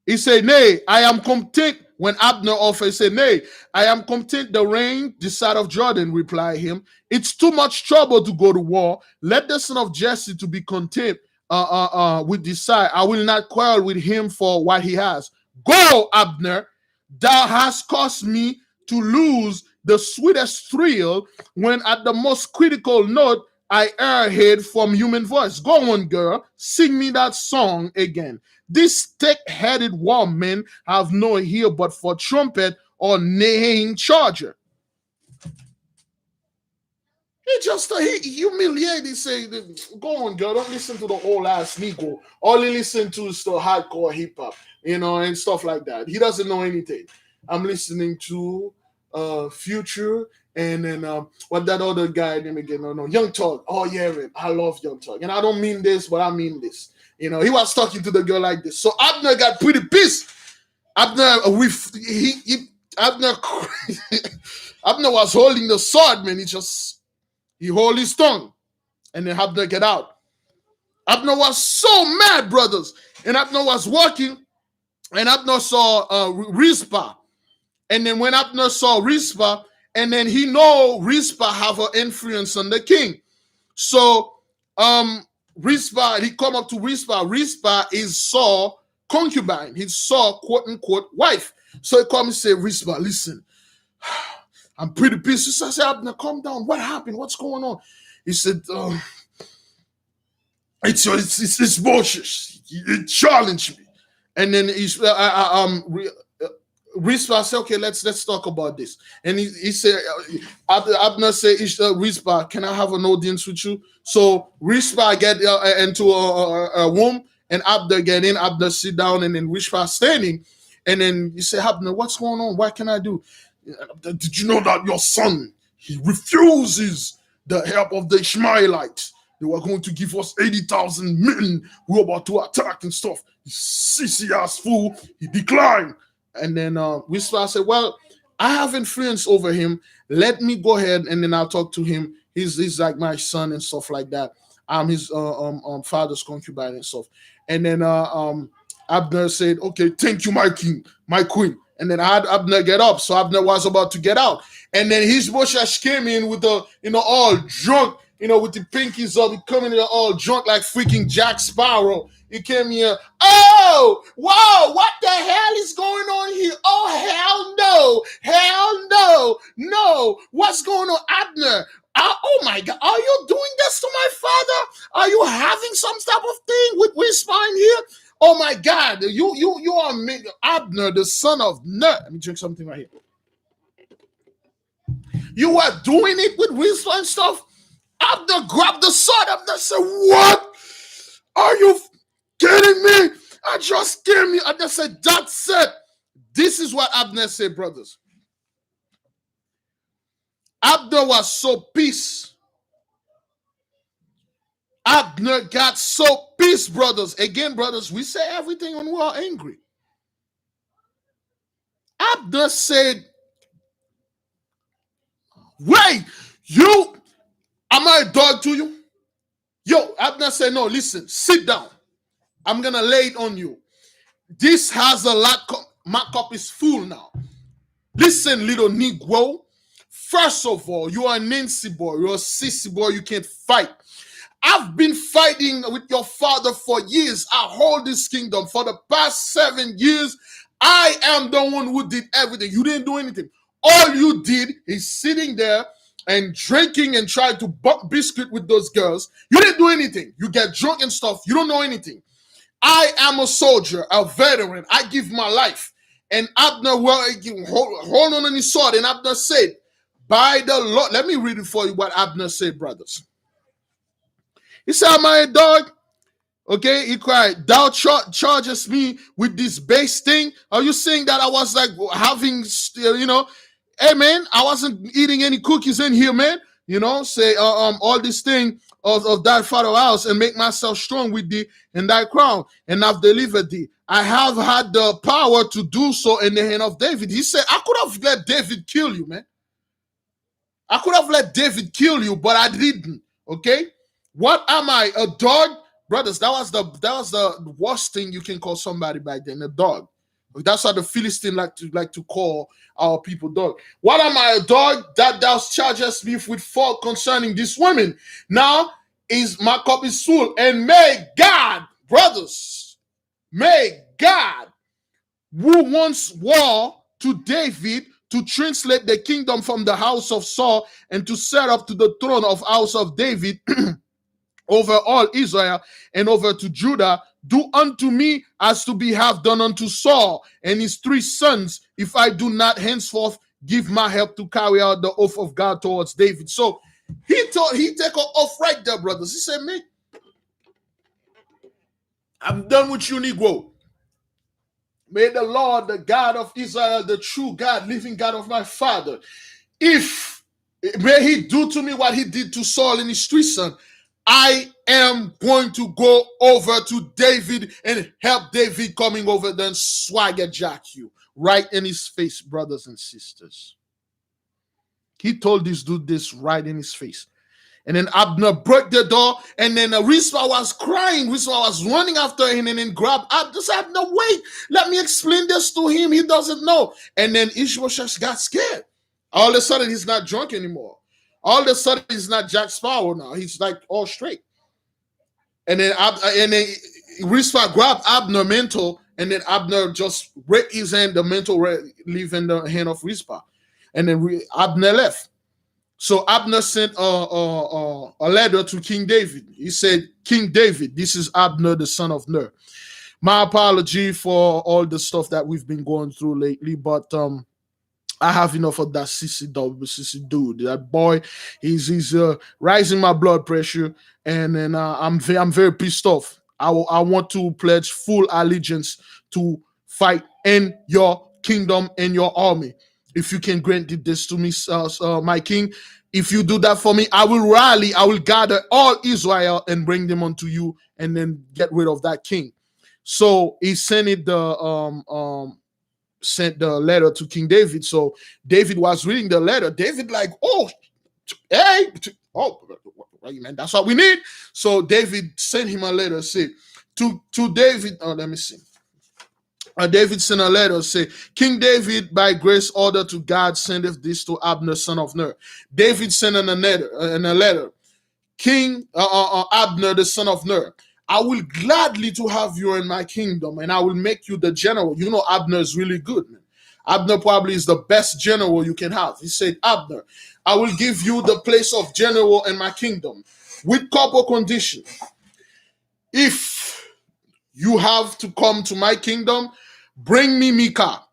A: he said, nay, I am content. When Abner offered, he said, nay, I am content the rain this side of Jordan, replied him. It's too much trouble to go to war. Let the son of Jesse to be content with this side. I will not quarrel with him for what he has. Go, Abner. Thou hast caused me to lose the sweetest thrill when at the most critical note I heard from human voice. Go on, girl. Sing me that song again. These thick-headed women have no ear but for trumpet or neighing charger. He humiliated. He said, go on, girl. Don't listen to the old ass Negro. All he listen to is the hardcore hip-hop, and stuff like that. He doesn't know anything. I'm listening to Future and then what that other guy name again? No, Young Thug. Oh yeah, man. I love Young Thug. And I don't mean this, but I mean this. He was talking to the girl like this. So Abner got pretty pissed. Abner Abner was holding the sword, man. He hold his tongue. And then Abner get out. Abner was so mad, brothers. And Abner was walking. And Abner saw Rizpah. And then when Abner saw Rizpah, and then he know Rizpah have an influence on the king. So Rizpah, he come up to Rizpah. Rizpah is Saul's concubine. He's Saul's quote-unquote wife. So he come and say, Rizpah, listen, I'm pretty pissed. So I said, Abner, calm down. What happened? What's going on? He said, it's bullshit. It challenged me. And then Rizpah said, okay, let's talk about this. And he said, Abner said, Rizpah, can I have an audience with you? So Rizpah get into a room, and Abner get in. Abner sit down, and then Rizpah standing. And then he said, Abner, what's going on? What can I do? Did you know that your son, he refuses the help of the Ishmaelites? They were going to give us 80,000 men. We were about to attack and stuff. Sissy ass fool. He declined. And then Whisper said, well, I have influence over him. Let me go ahead and then I'll talk to him. He's like my son and stuff like that. I'm his father's concubine and stuff. And then Abner said, okay, thank you, my king, my queen. And then I had Abner get up. So Abner was about to get out. And then Ishbosheth came in with the, all drunk, with the pinkies up. He coming in all drunk like freaking Jack Sparrow. He came here. Oh, whoa, what the hell is going on here? Oh, hell no. No. What's going on, Abner? Oh my God, are you doing this to my father? Are you having some type of thing with Whisper here? Oh my God, you are Abner, the son of Ner. Let me drink something right here. You are doing it with Whisper and stuff. Abner grabbed the sword. Abner said, what? Are you kidding me? I just came here. Abner said, that's it. This is what Abner said, brothers. Abner was so pissed. Abner got so pissed, brothers. Again, brothers, we say everything when we are angry. Abner said, wait, am I a dog to you? Abner said, no, listen, sit down. I'm going to lay it on you. This has a lot, my cup is full now. Listen, little Negro. First of all, you are a Nancy boy, you're a sissy boy, you can't fight. I've been fighting with your father for years. I hold this kingdom for the past 7 years. I am the one who did everything. You didn't do anything. All you did is sitting there and drinking and trying to buck biscuit with those girls. You didn't do anything. You get drunk and stuff. You don't know anything. I am a soldier, a veteran. I give my life. And Abner hold on his sword. And Abner said, by the Lord, let me read it for you what Abner said, brothers. He said, am I a dog? Okay, he cried, thou chargest me with this base thing. Are you saying that I was like having, hey man, I wasn't eating any cookies in here, man. Say all this thing of thy father house and make myself strong with thee and thy crown, and I've delivered thee. I have had the power to do so in the hand of David. He said, I could have let David kill you, man. I could have let David kill you, but I didn't. Okay? What am I? A dog? Brothers, that was the worst thing you can call somebody back then, a dog. That's what the Philistine like to call our people dog. What am I, a dog? That thou chargest me with fault concerning these women. Now my cup is full. And may God, brothers, may God, who once war to David, to translate the kingdom from the house of Saul and to set up to the throne of house of David over all Israel and over to Judah, do unto me as to be have done unto Saul and his 3 sons, if I do not henceforth give my help to carry out the oath of God towards David. So he take an oath right there, brothers. He said, me, I'm done with you, Negro. May the Lord, the God of Israel, the true God, living God of my father, may he do to me what he did to Saul and his 3 sons. I am going to go over to David and help David coming over there and swagger jack you right in his face, brothers and sisters. He told this dude this right in his face. And then Abner broke the door, and then Rizpah was crying. Rizpah was running after him and then grabbed Abner. Said, no, wait, let me explain this to him. He doesn't know. And then Ishbosheth got scared. All of a sudden, he's not drunk anymore. All of a sudden, he's not Jack Sparrow now. He's like all straight. And then Rizpah grabbed Abner mental, and then Abner just raised his hand, the mental leave in the hand of Rizpah. And then Abner left. So Abner sent a letter to King David. He said, King David, this is Abner, the son of Ner. My apology for all the stuff that we've been going through lately, but I have enough of that sissy dude. That boy, he's rising my blood pressure, and then I'm very pissed off. I want to pledge full allegiance to fight in your kingdom and your army. If you can grant this to me, my king, if you do that for me, I will gather all Israel and bring them unto you, and then get rid of that king. So he sent the letter to King David. So David was reading the letter. David like, oh, hey, oh, right, man, that's what we need. So David sent him a letter, say to David. Oh, let me see. David sent a letter, say, King David, by grace order to God, sendeth this to Abner, son of Ner. David sent in a letter, King Abner, the son of Ner, I will gladly to have you in my kingdom, and I will make you the general. You know, Abner is really good, man. Abner probably is the best general you can have. He said, Abner, I will give you the place of general in my kingdom with couple conditions. If you have to come to my kingdom, bring me Michal,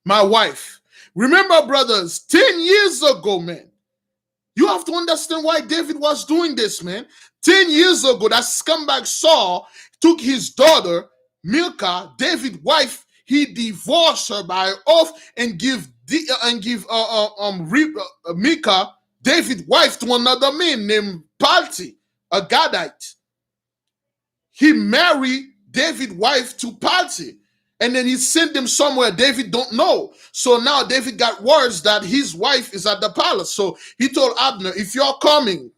A: my wife. Remember, brothers, 10 years ago, man, you have to understand why David was doing this, man. 10 years ago, that scumbag Saul took his daughter, Michal, David's wife. He divorced her by oath and give Michal, David's wife, to another man named Palti, a Gadite. He married David's wife to Palti, and then he sent them somewhere David don't know. So now David got words that his wife is at the palace. So he told Abner, if you're coming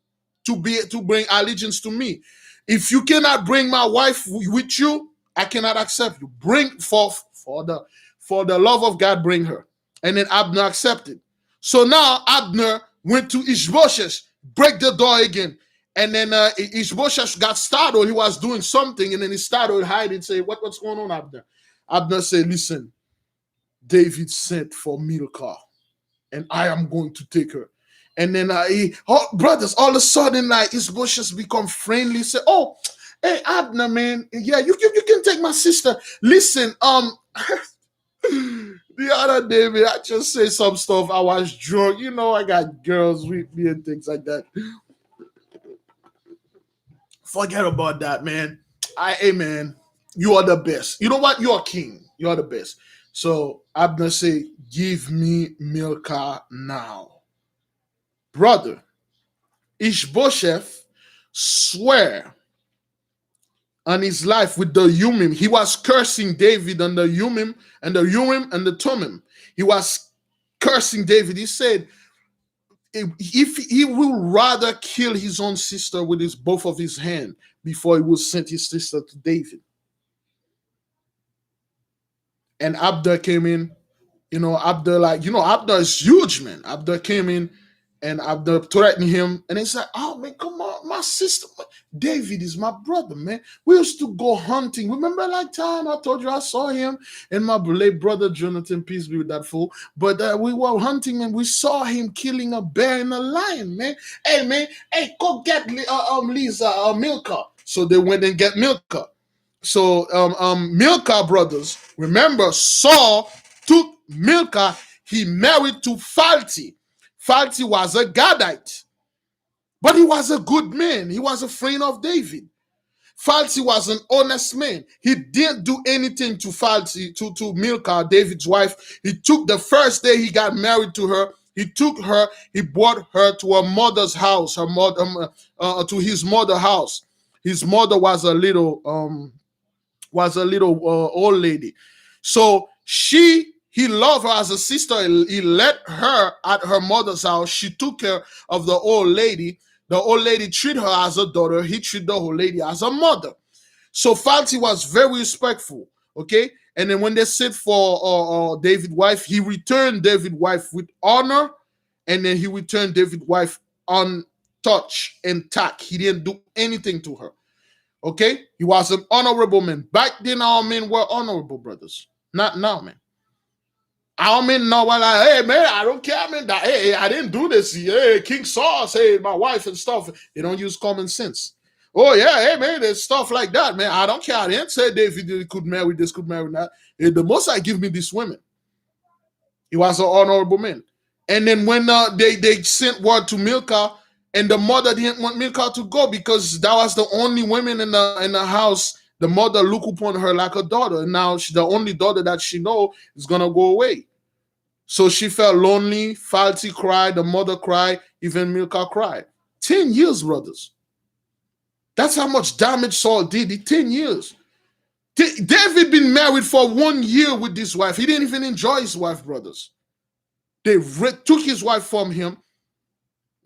A: to bring allegiance to me, if you cannot bring my wife with you, I cannot accept you. Bring forth for the love of God, bring her. And then Abner accepted. So now Abner went to Ishbosheth, break the door again. And then Ishbosheth got startled. He was doing something, and then he started hiding, say, what's going on, Abner? Abner said, listen, David sent for Michal, and I am going to take her. And then brothers, all of a sudden, like, Ishbosheth become friendly. Say, oh, hey, Abner, man, yeah, you can take my sister. Listen, the other day, man, I just say some stuff. I was drunk. You know, I got girls with me and things like that. Forget about that, man. Hey, man, you are the best. You know what? You're king. You are the best. So Abner say, give me Michal now. Brother, Ishbosheth swear on his life with the Urim. He was cursing David on the Urim and the Thummim. He was cursing David. He said, if he will rather kill his own sister with both of his hands before he will send his sister to David. And Abner came in, Abner is huge, man. Abner came in and Abner threatened him, and he said, oh, man, come on, my sister, David is my brother, man. We used to go hunting. Remember that time I told you I saw him and my late brother Jonathan, peace be with that fool. But we were hunting and we saw him killing a bear and a lion, man. Hey, man, go get Lisa Michal. So they went and get Michal. So Michal, brothers, remember Saul took Michal. He married to Falti. Falti was a Gadite, but he was a good man. He was a friend of David. Falti was an honest man. He didn't do anything to Falti, to Michal, David's wife. He took the first day he got married to her. He took her. He brought her to her mother's house. Her mother, to his mother's house. His mother was a little old lady. So he loved her as a sister. He let her at her mother's house. She took care of the old lady. The old lady treated her as a daughter. He treated the old lady as a mother. So Falti was very respectful. Okay. And then when they said for David's wife, he returned David's wife with honor. And then he returned David's wife untouched, intact. He didn't do anything to her. Okay, he was an honorable man. Back then, our men were honorable, brothers. Not now, man. Our men now were like, hey, man, I don't care, man. Hey, I didn't do this. Hey, King Saul, hey, my wife and stuff. They don't use common sense. Oh, yeah, hey, man, there's stuff like that, man. I don't care. I didn't say David could marry this, could marry that. The Most High give me these women. He was an honorable man. And then when they sent word to Michal, and the mother didn't want Michal to go because that was the only woman in the house. The mother looked upon her like a daughter, and now the only daughter that she know is gonna go away. So she felt lonely. Falti cried. The mother cried. Even Milcah cried. 10 years, brothers. That's how much damage Saul did. 10 years. David been married for 1 year with this wife. He didn't even enjoy his wife, brothers. They took his wife from him,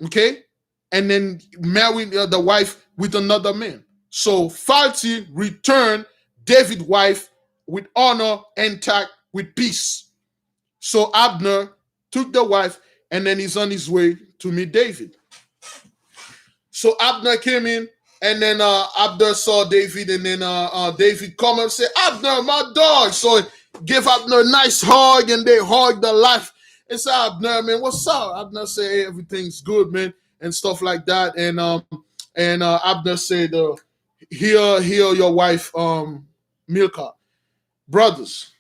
A: okay, and then married the wife with another man. So Falti returned David's wife with honor, intact, with peace. So Abner took the wife, and then he's on his way to meet David. So Abner came in, and then Abner saw David, and then David come and said, "Abner, my dog." So give Abner a nice hug, and they hugged the life. And said, "Abner, man, what's up?" Abner said, "Hey, everything's good, man," and stuff like that. And Abner said, "Here, your wife, Milcah." Brothers,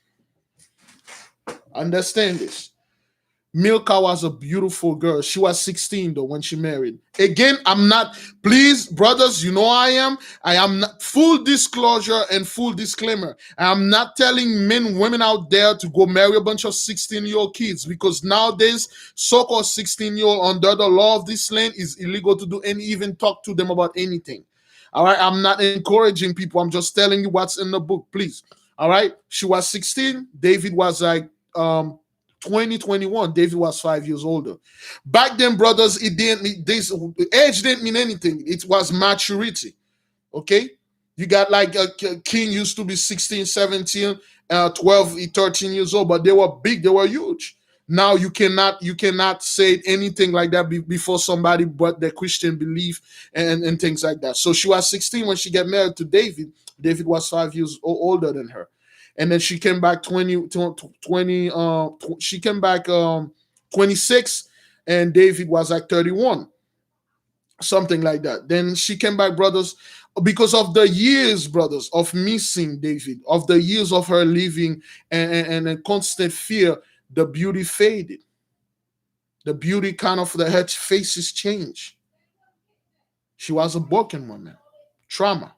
A: understand this. Milcah was a beautiful girl. She was 16 though when she married. Again, I'm not, please, brothers, you know I am not, full disclosure and full disclaimer. I'm not telling men, women out there to go marry a bunch of 16-year-old kids, because nowadays, so-called 16-year-old under the law of this land is illegal to do and even talk to them about anything. All right, I'm not encouraging people. I'm just telling you what's in the book, please. All right, she was 16. David was like 2021. David was 5 years older. Back then, brothers, it didn't mean this. Age didn't mean anything. It was maturity. Okay, you got like a king used to be 16, 17, 12, 13 years old, but they were big, they were huge. Now you cannot say anything like that before somebody but their Christian belief and things like that. So she was 16 when she got married to David. David was 5 years older than her. And then she came back 20, she came back 26, and David was like 31, something like that. Then she came back, brothers, because of the years, brothers, of missing David, of the years of her living and constant fear. The beauty faded. The beauty kind of, her faces changed. She was a broken woman. Trauma.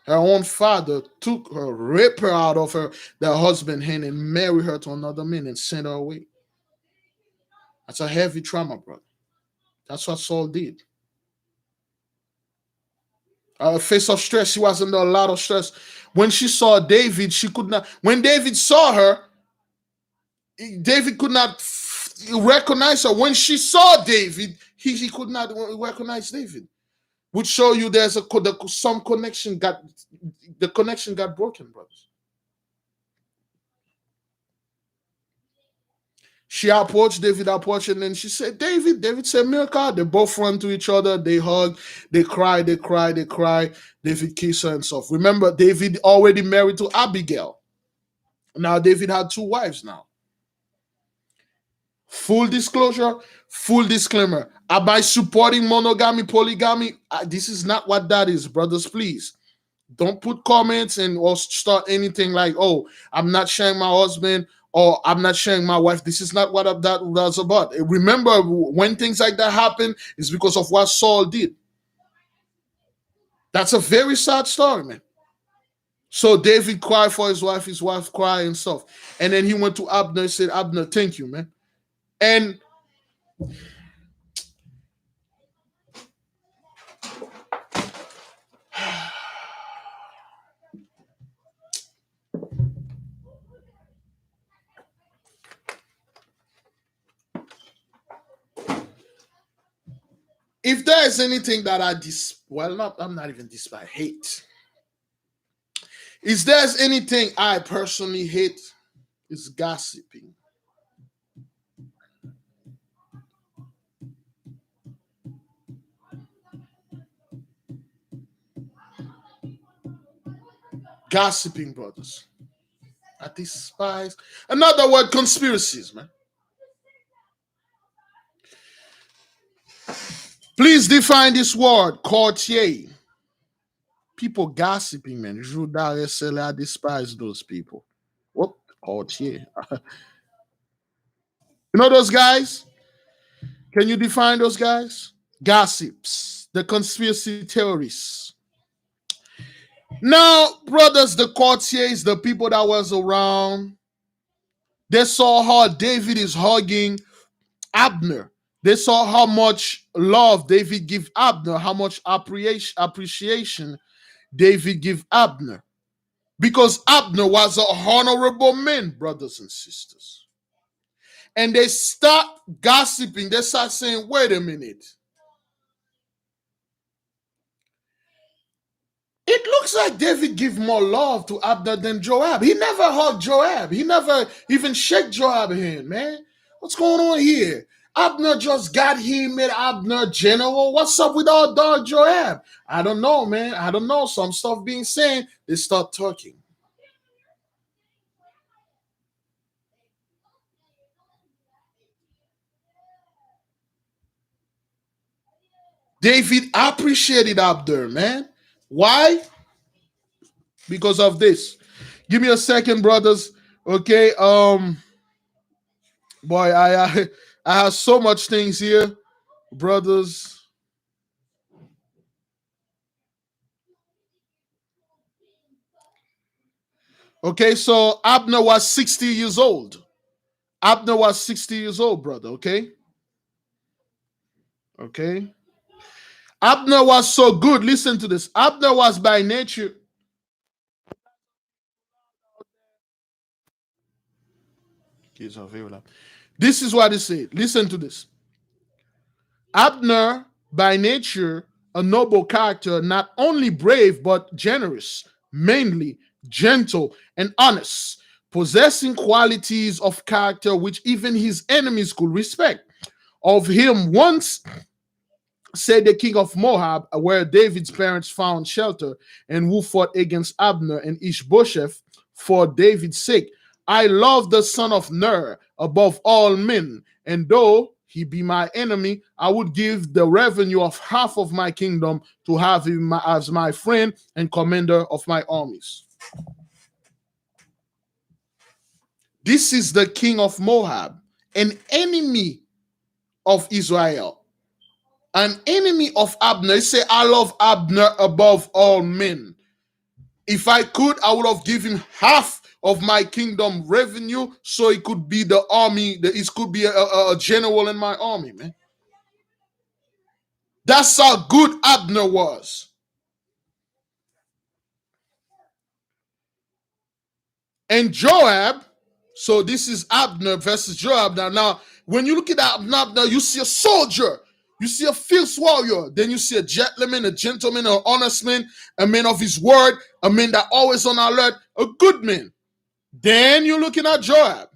A: Her own father took her, ripped her out of her husband's hand, and married her to another man and sent her away. That's a heavy trauma, brother. That's what Saul did. Face of stress. She was under a lot of stress. When she saw David, she could not. When David saw her, David could not recognize her. When she saw David, he could not recognize David. Would show you there's some connection the connection got broken, brothers. She approached David, and then she said, "David." David said, "Milcah." They both run to each other. They hug. They cry. David kissed her and stuff. Remember, David already married to Abigail. Now David had 2 wives now. Full disclosure, full disclaimer. Am I supporting monogamy, polygamy? This is not what that is, brothers. Please don't put comments or start anything like, "Oh, I'm not sharing my husband," or "I'm not sharing my wife." This is not what that was about. Remember, when things like that happen, it's because of what Saul did. That's a very sad story, man. So David cried for his wife cried and stuff. And then he went to Abner and said, "Abner, thank you, man." And if there is anything that I'm not even despise, hate. If there's anything I personally hate, it's gossiping. Gossiping, brothers. I despise. Another word, conspiracies, man. Please define this word, courtier. People gossiping, man. I despise those people. What? Courtier. You know those guys? Can you define those guys? Gossips, the conspiracy theorists. Now, brothers, the courtiers, the people that was around, They saw how David is hugging Abner. They saw how much love David give Abner, how much appreciation David give Abner. Because Abner was an honorable man, brothers and sisters. And they start gossiping. They start saying, wait a minute. It looks like David give more love to Abner than Joab. He never hugged Joab. He never even shook Joab's hand, man. What's going on here? Abner just got him, made Abner general. What's up with our dog Joab? I don't know, man. I don't know. Some stuff being said. They start talking. David appreciated Abner, man. Why? Because of this. Give me a second, brothers. Okay. Boy, I have so much things here, brothers. Okay, so Abner was 60 years old. Abner was 60 years old, brother. Okay. Okay. Abner was so good. Listen to this. Abner was by nature. This is what he said. Listen to this. Abner, by nature, a noble character, not only brave but generous, mainly gentle and honest, possessing qualities of character which even his enemies could respect. Of him once said the king of Moab, where David's parents found shelter, and who fought against Abner and Ishbosheth for David's sake. I love the son of Ner above all men, and though he be my enemy, I would give the revenue of half of my kingdom to have him as my friend and commander of my armies. This is the king of Moab, an enemy of Israel, an enemy of Abner. He said, I love Abner above all men. If I could, I would have given half of my kingdom revenue so it could be the army, it could be a general in my army, man. That's how good Abner was. And Joab, so this is Abner versus Joab. Now, when you look at Abner, you see a soldier. You see a fierce warrior. Then you see a gentleman, an honest man, a man of his word, a man that always on alert, a good man. Then you're looking at Joab.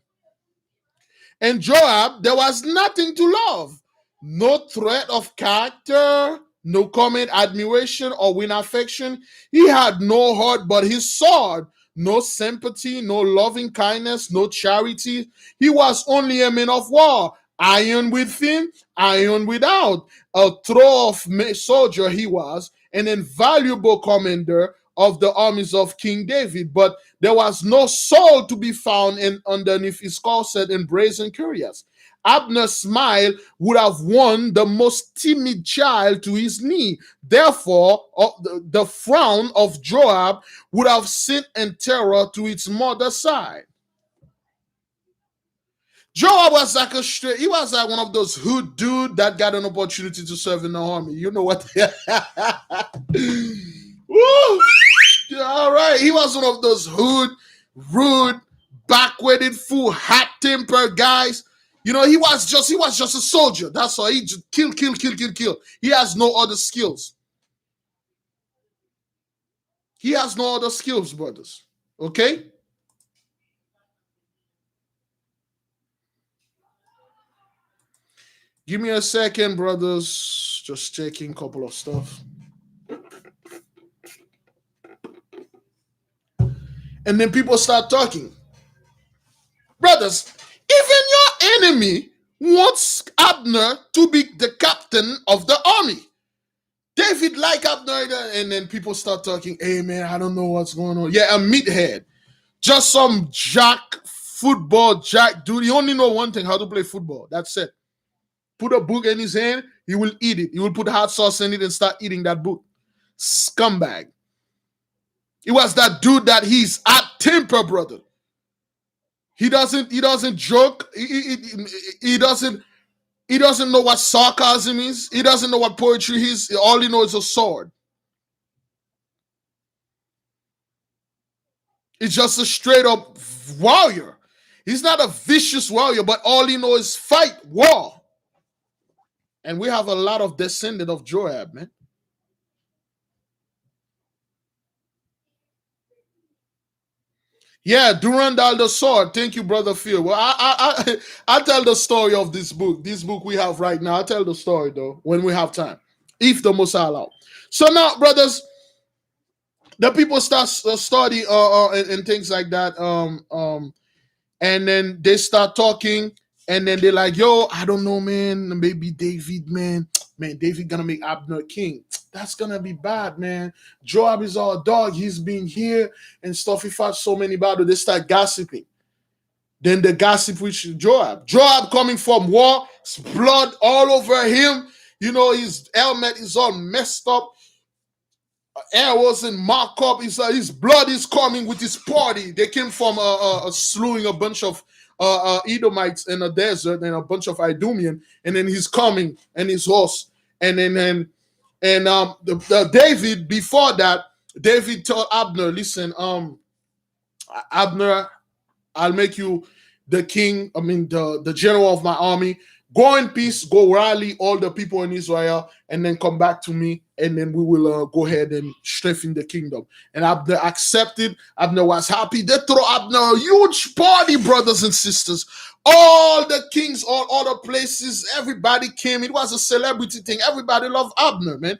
A: And Joab, there was nothing to love. No threat of character, no comment, admiration, or win affection. He had no heart but his sword. No sympathy, no loving kindness, no charity. He was only a man of war. Iron within, iron without. A throw of soldier he was, an invaluable commander of the armies of King David. But there was no soul to be found underneath his corset and brazen cuirass. Abner's smile would have won the most timid child to his knee. Therefore, the frown of Joab would have sent in terror to its mother's side. Joab was like he was like one of those hood dude that got an opportunity to serve in the army. You know what? Woo! All right, he was one of those hood, rude, backwarded, fool, hot tempered guys. You know, he was just a soldier. That's all. He just kill. He has no other skills. He has no other skills, brothers. Okay? Give me a second, brothers. Just checking a couple of stuff. And then people start talking. Brothers, even your enemy wants Abner to be the captain of the army. David like Abner, and then people start talking, hey man, I don't know what's going on. Yeah, a meathead. Just some football dude. He only know one thing, how to play football. That's it. Put a book in his hand, he will eat it. He will put hot sauce in it and start eating that book. Scumbag. It was that dude that he's at temper, brother. He doesn't joke. He doesn't know what sarcasm is. He doesn't know what poetry is. All he knows is a sword. He's just a straight up warrior. He's not a vicious warrior, but all he knows is fight, war. And we have a lot of descendant of Joab, man. Yeah, Durandal the sword. Thank you, brother Phil. Well, I tell the story of this book. This book we have right now. I tell the story though when we have time, if the Most allow. So now, brothers, the people start study and things like that. And then they start talking, and then they're like, "Yo, I don't know, man. Maybe David, man. David gonna make Abner king. That's gonna be bad, man. Joab is our dog. He's been here and stuff. He fought so many battles. They start gossiping. Then the gossip with Joab. Joab coming from war, blood all over him. You know, his helmet is all messed up. Arrows and mark up. His blood is coming with his party. They came from slewing a bunch of Edomites in the desert and a bunch of Idumean, and then he's coming and his horse, and then the David before that, David told Abner, listen, Abner, I'll make you the king. I mean, the general of my army. Go in peace. Go rally all the people in Israel, and then come back to me, and then we will go ahead and strengthen the kingdom. And Abner accepted. Abner was happy. They throw Abner a huge party, brothers and sisters. All the kings, all other places, everybody came. It was a celebrity thing. Everybody loved Abner, man.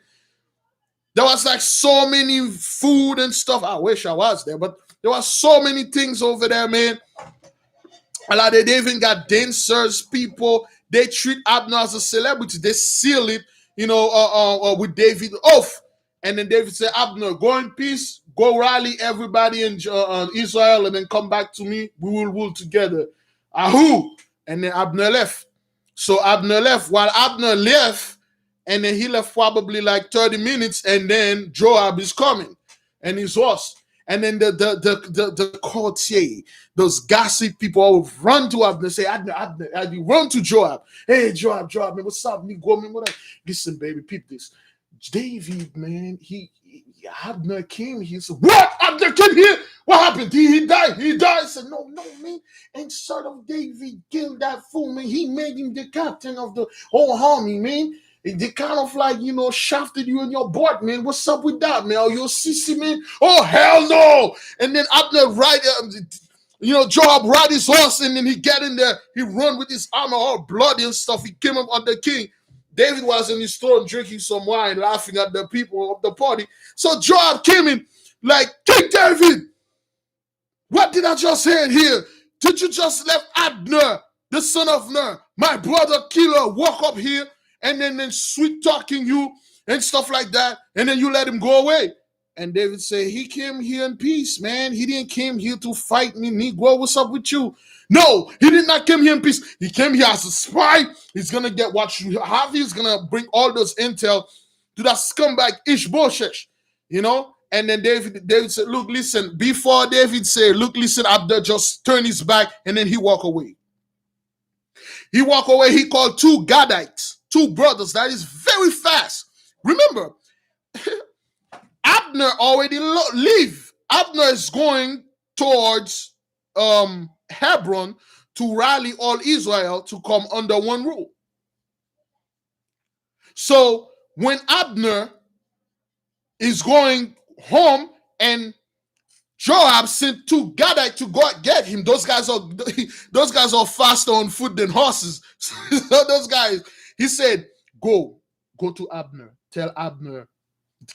A: There was like so many food and stuff. I wish I was there, but there was so many things over there, man. Like they even got dancers, people. They treat Abner as a celebrity. They seal it, with David oath. And then David said, Abner, go in peace. Go rally everybody in Israel and then come back to me. We will rule together. Ahoo! And then Abner left. So Abner left. While Abner left, and then he left probably like 30 minutes, and then Joab is coming and his horse. And then the courtier, those gossip people all run to Abner and say, Abner, you run to Joab. Hey, Joab, man, what's up? Me go, man, what up? Listen, baby, peep this. David, man, Abner came here. So, what? Abner came here? What happened? He died. He died. I said, no, man. And son of David killed that fool, man. He made him the captain of the whole army, man. They kind of like, shafted you in your butt, man. What's up with that, man? Are you a sissy, man? Oh, hell no. And then Abner Joab ride his horse, and then he get in there. He run with his armor all bloody and stuff. He came up on the king. David was in his throne drinking some wine, laughing at the people of the party. So Joab came in like, King David, what did I just hear here? Did you just let Abner, the son of Ner, my brother killer, walk up here and then sweet talking you and stuff like that, and then you let him go away? And David said, he came here in peace, man. He didn't came here to fight me, Negro. What's up with you? No, he did not come here in peace. He came here as a spy. He's going to get what you have. He's going to bring all those intel to that scumbag Ishbosheth, And then David said, look, listen. Before David said, look, listen, Abner just turned his back, and then he walked away. He walked away. He called two Gadites, two brothers. That is very fast. Remember, Abner already leave. Abner is going towards Hebron to rally all Israel to come under one rule. So when Abner is going home and Joab sent two Gadites to go get him, those guys are faster on foot than horses. So those guys, he said, go to Abner. Tell Abner,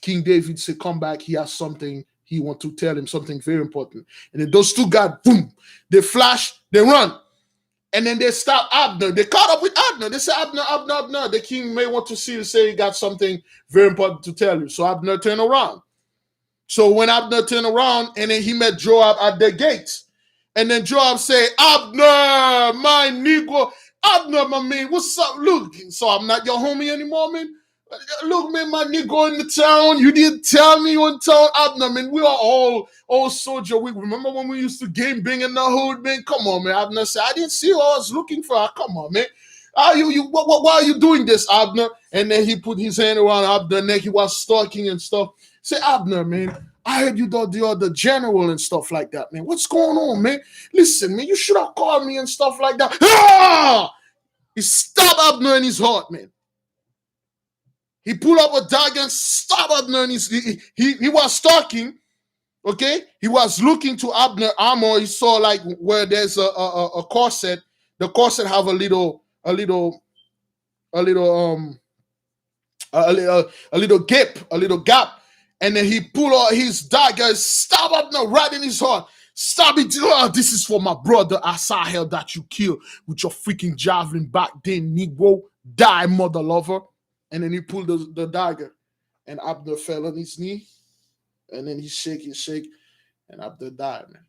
A: King David said, come back. He has something he want to tell him, something very important. And then those two guys, boom, they flash, they run. And then they stop Abner. They caught up with Abner. They say, Abner. The king may want to see you, say he got something very important to tell you. So Abner turned around. So when Abner turned around, and then he met Joab at the gates. And then Joab said, Abner, my Negro. Abner, my man, what's up? Look, so I'm not your homie anymore, man. Look, man, my nigga in the town. You didn't tell me you in town, Abner, man. We are all soldier. We remember when we used to game bing in the hood, man. Come on, man. Abner said, I didn't see you. I was looking for her. Come on, man. Why are you doing this, Abner? And then he put his hand around Abner's neck. He was stalking and stuff. Say, Abner, man, I heard you the general and stuff like that, man. What's going on, man? Listen, man, you should have called me and stuff like that. Ah! He stabbed Abner in his heart, man. He pulled up a dagger and stabbed Abner in his. He was stalking. Okay, he was looking to Abner armor. He saw like where there's a corset. The corset have a little gap, and then he pulled out his dagger, stabbed Abner right in his heart. Stab it. Oh, this is for my brother Asahel that you killed with your freaking javelin back then, Negro. Die, mother lover. And then he pulled the dagger, and Abner fell on his knee, and then he shake, and Abner died, man.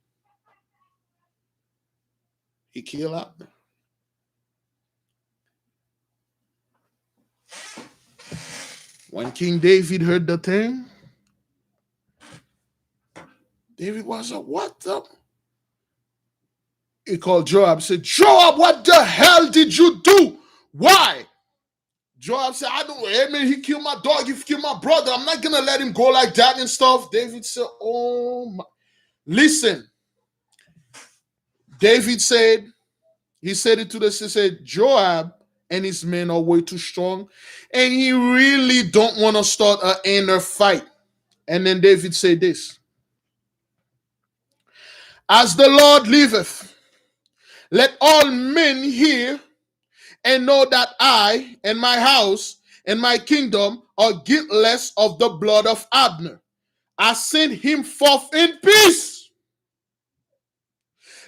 A: He killed Abner. When King David heard the thing, David was like, what the? He called Joab, said, Joab, what the hell did you do? Why? Joab said, I don't know. Hey, man, he killed my dog. He killed my brother. I'm not going to let him go like that and stuff. David said, oh, my. Listen. David said, he said it to this, he said, Joab and his men are way too strong, and he really don't want to start an inner fight. And then David said this, as the Lord liveth, let all men hear and know that I and my house and my kingdom are guiltless of the blood of Abner. I send him forth in peace.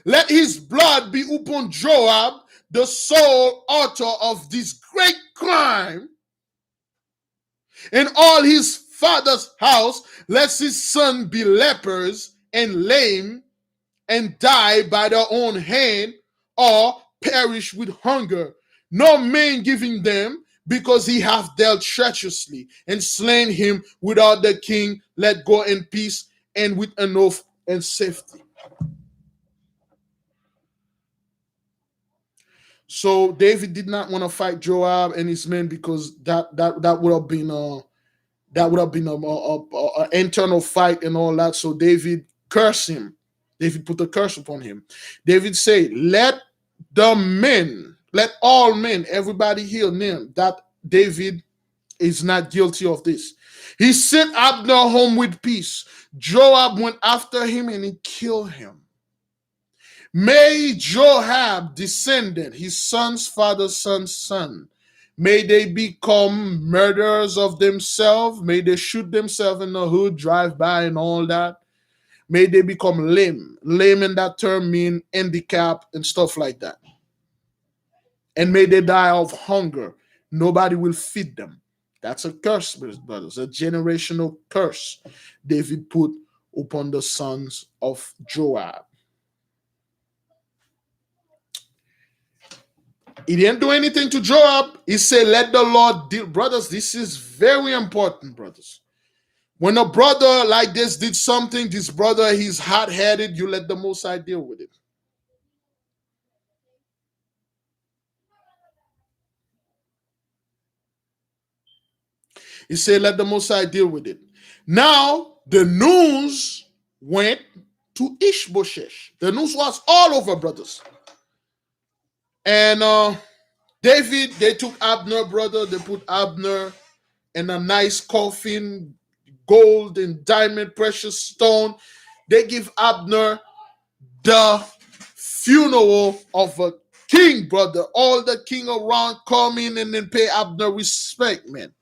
A: Let his blood be upon Joab, the sole author of this great crime, and all his father's house, lest his son be lepers and lame and die by their own hand or perish with hunger. No man giving them, because he hath dealt treacherously and slain him without the king, let go in peace and with an oath and safety. So David did not want to fight Joab and his men because that would have been an internal fight and all that. So David cursed him. David put a curse upon him. David said, let all men, everybody hear him, that David is not guilty of this. He sent Abner home with peace. Joab went after him and he killed him. May Joab descendant, his son's father's son's son, may they become murderers of themselves. May they shoot themselves in the hood, drive by and all that. May they become lame. Lame in that term mean handicap and stuff like that. And may they die of hunger. Nobody will feed them. That's a curse, brothers, a generational curse David put upon the sons of Joab. He didn't do anything to Joab. He said, let the Lord deal. Brothers, this is very important, brothers. When a brother like this did something, this brother, he's hot-headed, you let the Most High deal with it. He said, let the Most High deal with it. Now, the news went to Ishbosheth. The news was all over, brothers. And David, they took Abner, brother. They put Abner in a nice coffin, gold and diamond, precious stone. They give Abner the funeral of a king, brother. All the king around come in and then pay Abner respect, man.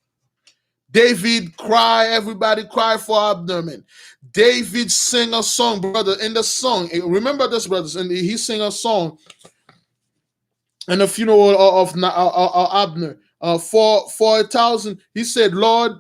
A: David cry, everybody cry for Abner, man. David sing a song, brother. In the song, remember this, brothers, and he sing a song in the funeral of Abner. For 1,000, he said, Lord,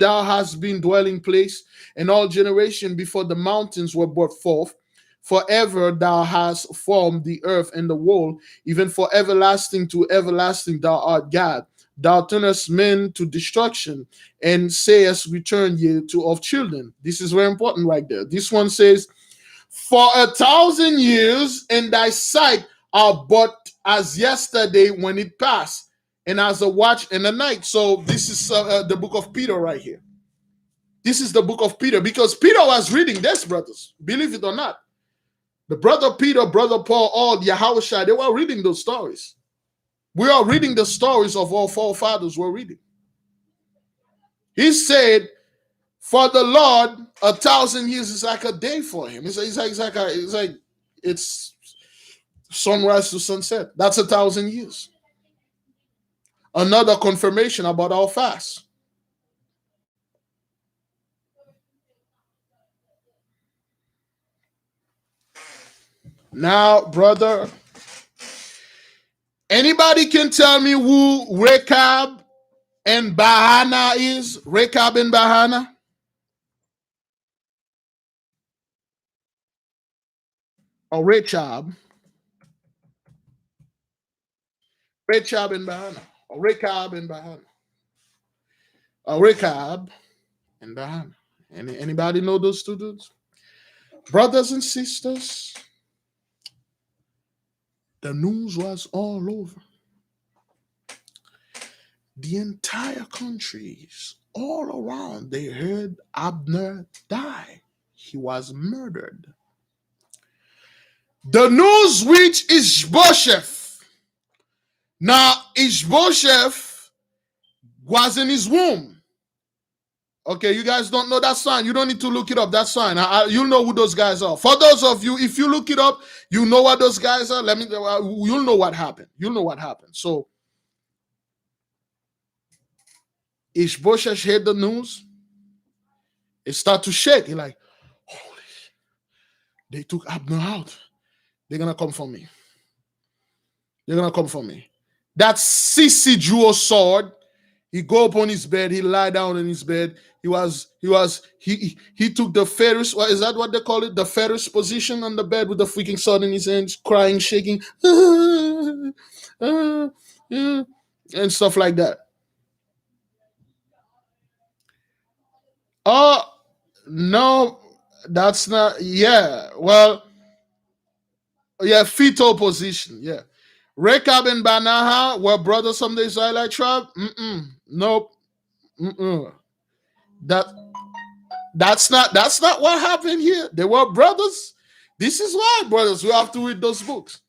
A: thou hast been dwelling place in all generation before the mountains were brought forth. Forever thou hast formed the earth and the world, even for everlasting to everlasting thou art God. thou turnest men to destruction, and sayest, return ye to of children. This is very important right there. This one says, for 1,000 years in thy sight are but as yesterday when it passed, and as a watch in the night. So this is the book of Peter right here. This is the book of Peter, because Peter was reading this, brothers, believe it or not. The brother Peter, brother Paul, all YAHAWAH, they were reading those stories. We are reading the stories of our forefathers. We're reading. He said, for the Lord, 1,000 years is like a day for him. It's like it's sunrise to sunset. That's 1,000 years. Another confirmation about our fast. Now, brother, anybody can tell me who Rechab and Bahana is? Rechab and Bahana? Or Rechab? Rechab and Bahana. Or Rechab and Bahana. Or Rechab and Bahana. Anybody know those two dudes? Brothers and sisters, the news was all over. The entire countries all around, they heard Abner die. He was murdered. The news reached Ishbosheth. Now, Ishbosheth was in his womb. Okay, you guys don't know that sign. You don't need to look it up. That sign. You'll know who those guys are. For those of you, if you look it up, you know what those guys are. You'll know what happened. You'll know what happened. So, Ishbosheth heard the news. It started to shake. He's like, holy, they took Abner out. They're going to come for me. They're going to come for me. That Sissy drew a sword. He go up on his bed. He lie down in his bed. He took the Ferris. What is that? What they call it? The Ferris position on the bed with the freaking sword in his hands, crying, shaking, and stuff like that. Oh no, that's not. Yeah, well, yeah, fetal position. Yeah, Rechab and Banaha were brothers from the Israelite tribe. Nope. That's not what happened here. They were brothers. This is why, brothers, we have to read those books.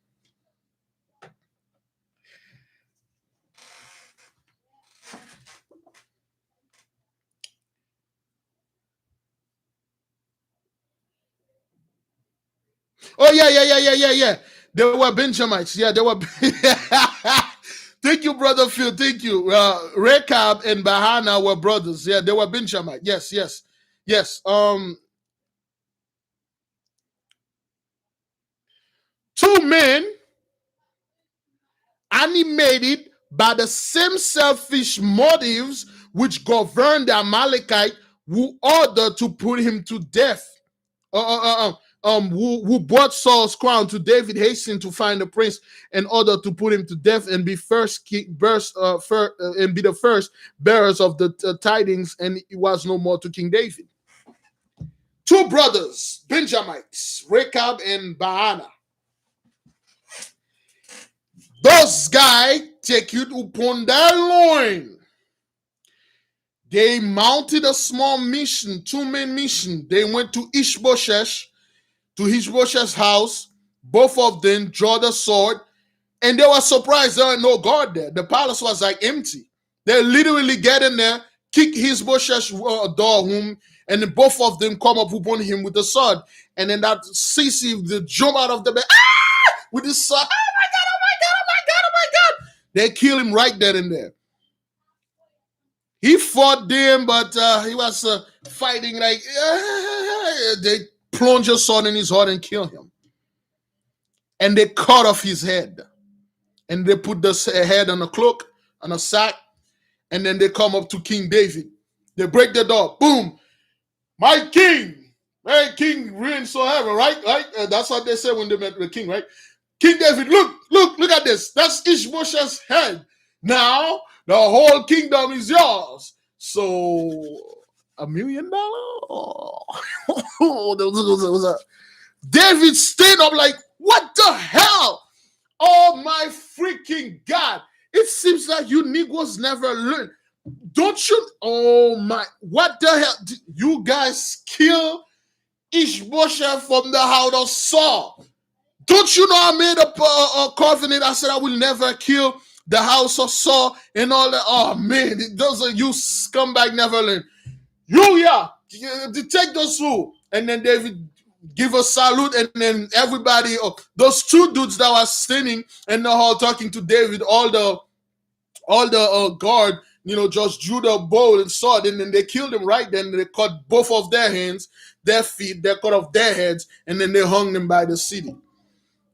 A: Oh yeah. They were Benjamites. Yeah, they were. Thank you, brother Phil. Thank you. Rechab and Bahana were brothers. Yeah, they were Benjamites. Yes. Two men animated by the same selfish motives which governed the Amalekite, who ordered to put him to death. Who brought Saul's crown to David, hastened to find the prince in order to put him to death and be and be the first bearers of the tidings, and it was no more to King David. Two brothers, Benjamites, Rechab and Baana. Those guys take it upon their loin. They mounted a small mission, two-man mission. They went to Ishbosheth's house. Both of them drew the sword, and they were surprised there was no guard there. The palace was like empty. They literally get in there, kick Ishbosheth's door home, and then both of them come up upon him with the sword. And then that Sissy, they jump out of the bed, with the sword. Oh my God. They kill him right there and there. He fought them, but he was fighting like, they plunge a sword in his heart and kill him. And they cut off his head. And they put the head on a cloak, on a sack, and then they come up to King David. They break the door. Boom. My king. Hey, king reigns forever, right? That's what they say when they met the king, right? King David, look at this. That's Ishbosheth's head. Now, The whole kingdom is yours. So $1 million? Oh, David stayed up like, what the hell? Oh my freaking God. It seems like you Negroes never learn. Don't you? Oh my, what the hell? You guys kill Ishbosheth from the house of Saul. Don't you know I made a covenant? I said I will never kill the house of Saul and all that. Oh man, those are you scumbag never learn. Take those two. And then David give a salute, and then everybody, those two dudes that was standing in the hall talking to David, all the guard, just drew the bow and sword, and then they killed him right then. They cut both of their hands, their feet, they cut off their heads, and then they hung them by the city.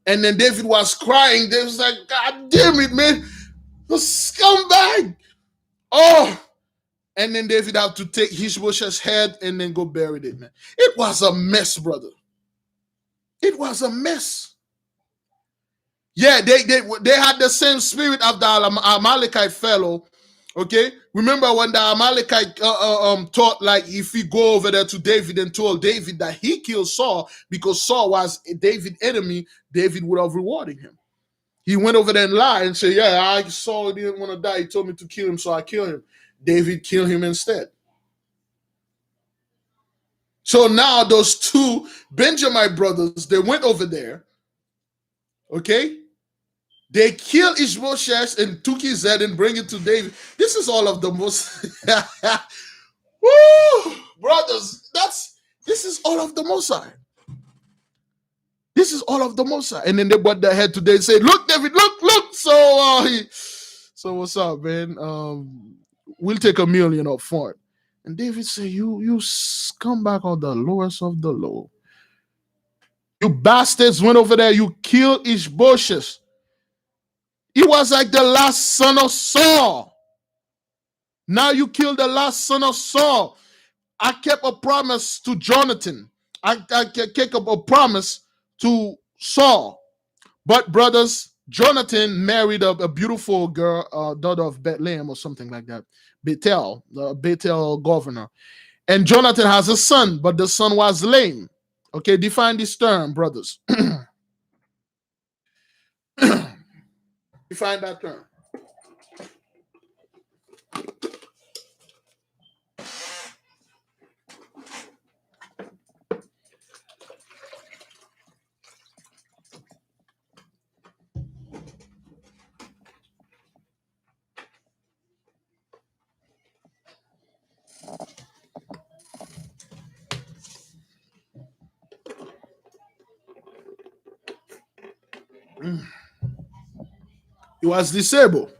A: And then David was crying. David was like, God damn it, man. The scumbag. Oh. And then David had to take Ishbosheth's head and then go bury it, man. It was a mess, brother. It was a mess. Yeah, they had the same spirit of the Amalekite fellow. Okay, remember when the Amalekite thought like if he go over there to David and told David that he killed Saul because Saul was David's enemy, David would have rewarded him. He went over there and lied and said, "Yeah, I saw he didn't want to die. He told me to kill him, so I killed him." David killed him instead. So now those two Benjamin brothers, they went over there. Okay. They killed Ishbosheth and took his head and bring it to David. This is all of the most woo, brothers. This is all of the Mosai. This is all of the Mosai. And then they brought their head to David and said, "Look, David, look. So what's up, man? We'll take $1 million up front." And David said, "You scumbag of the lowest of the low. You bastards went over there. You killed Ishbosheth. He was like the last son of Saul. Now you killed the last son of Saul. I kept a promise to Jonathan. I kept a promise to Saul. But brothers, Jonathan married a beautiful girl, daughter of Bethlehem or something like that. Bethel, the Bethel governor. And Jonathan has a son, but the son was lame. Okay, define this term, brothers. Define that term. He was disabled.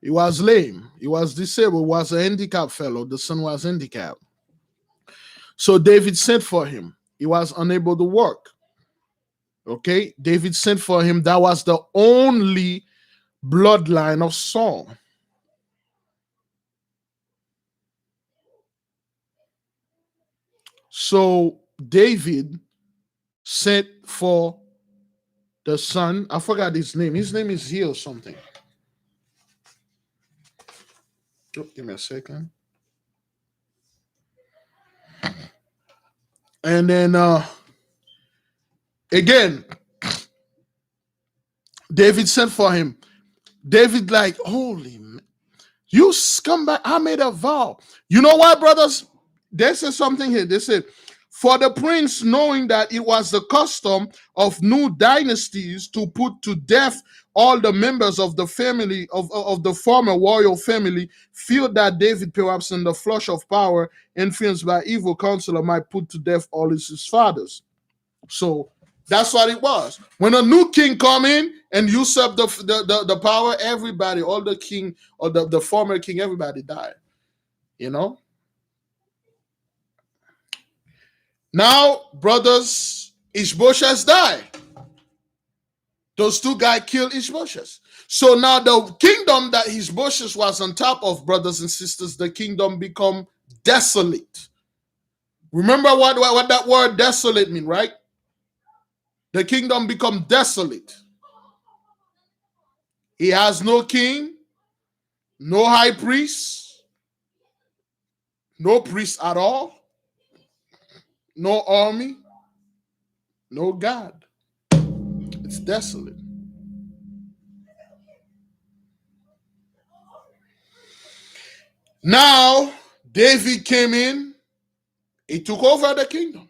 A: He was lame. He was disabled. He was a handicapped fellow. The son was handicapped. So David sent for him. He was unable to work. Okay? David sent for him. That was the only bloodline of Saul. So David sent for the son. I forgot his name. His name is here or something. Oh, give me a second. And then again, David sent for him. David like, holy man, you scumbag, I made a vow. You know why, brothers? They said something here. They said, for the prince, knowing that it was the custom of new dynasties to put to death all the members of the family of the former royal family, feel that David, perhaps in the flush of power, influenced by evil counselor, might put to death all his fathers. So that's what it was. When a new king come in and usurp the power, everybody, all the king or the former king, everybody died. You know? Now, brothers, Ishbosheth died. Those two guys killed Ishbosheth. So now the kingdom that Ishbosheth was on top of, brothers and sisters, the kingdom become desolate. Remember what that word desolate mean, right? The kingdom become desolate. He has no king. no high priest, no priest at all, no army, no God. It's desolate. Now, David came in, he took over the kingdom.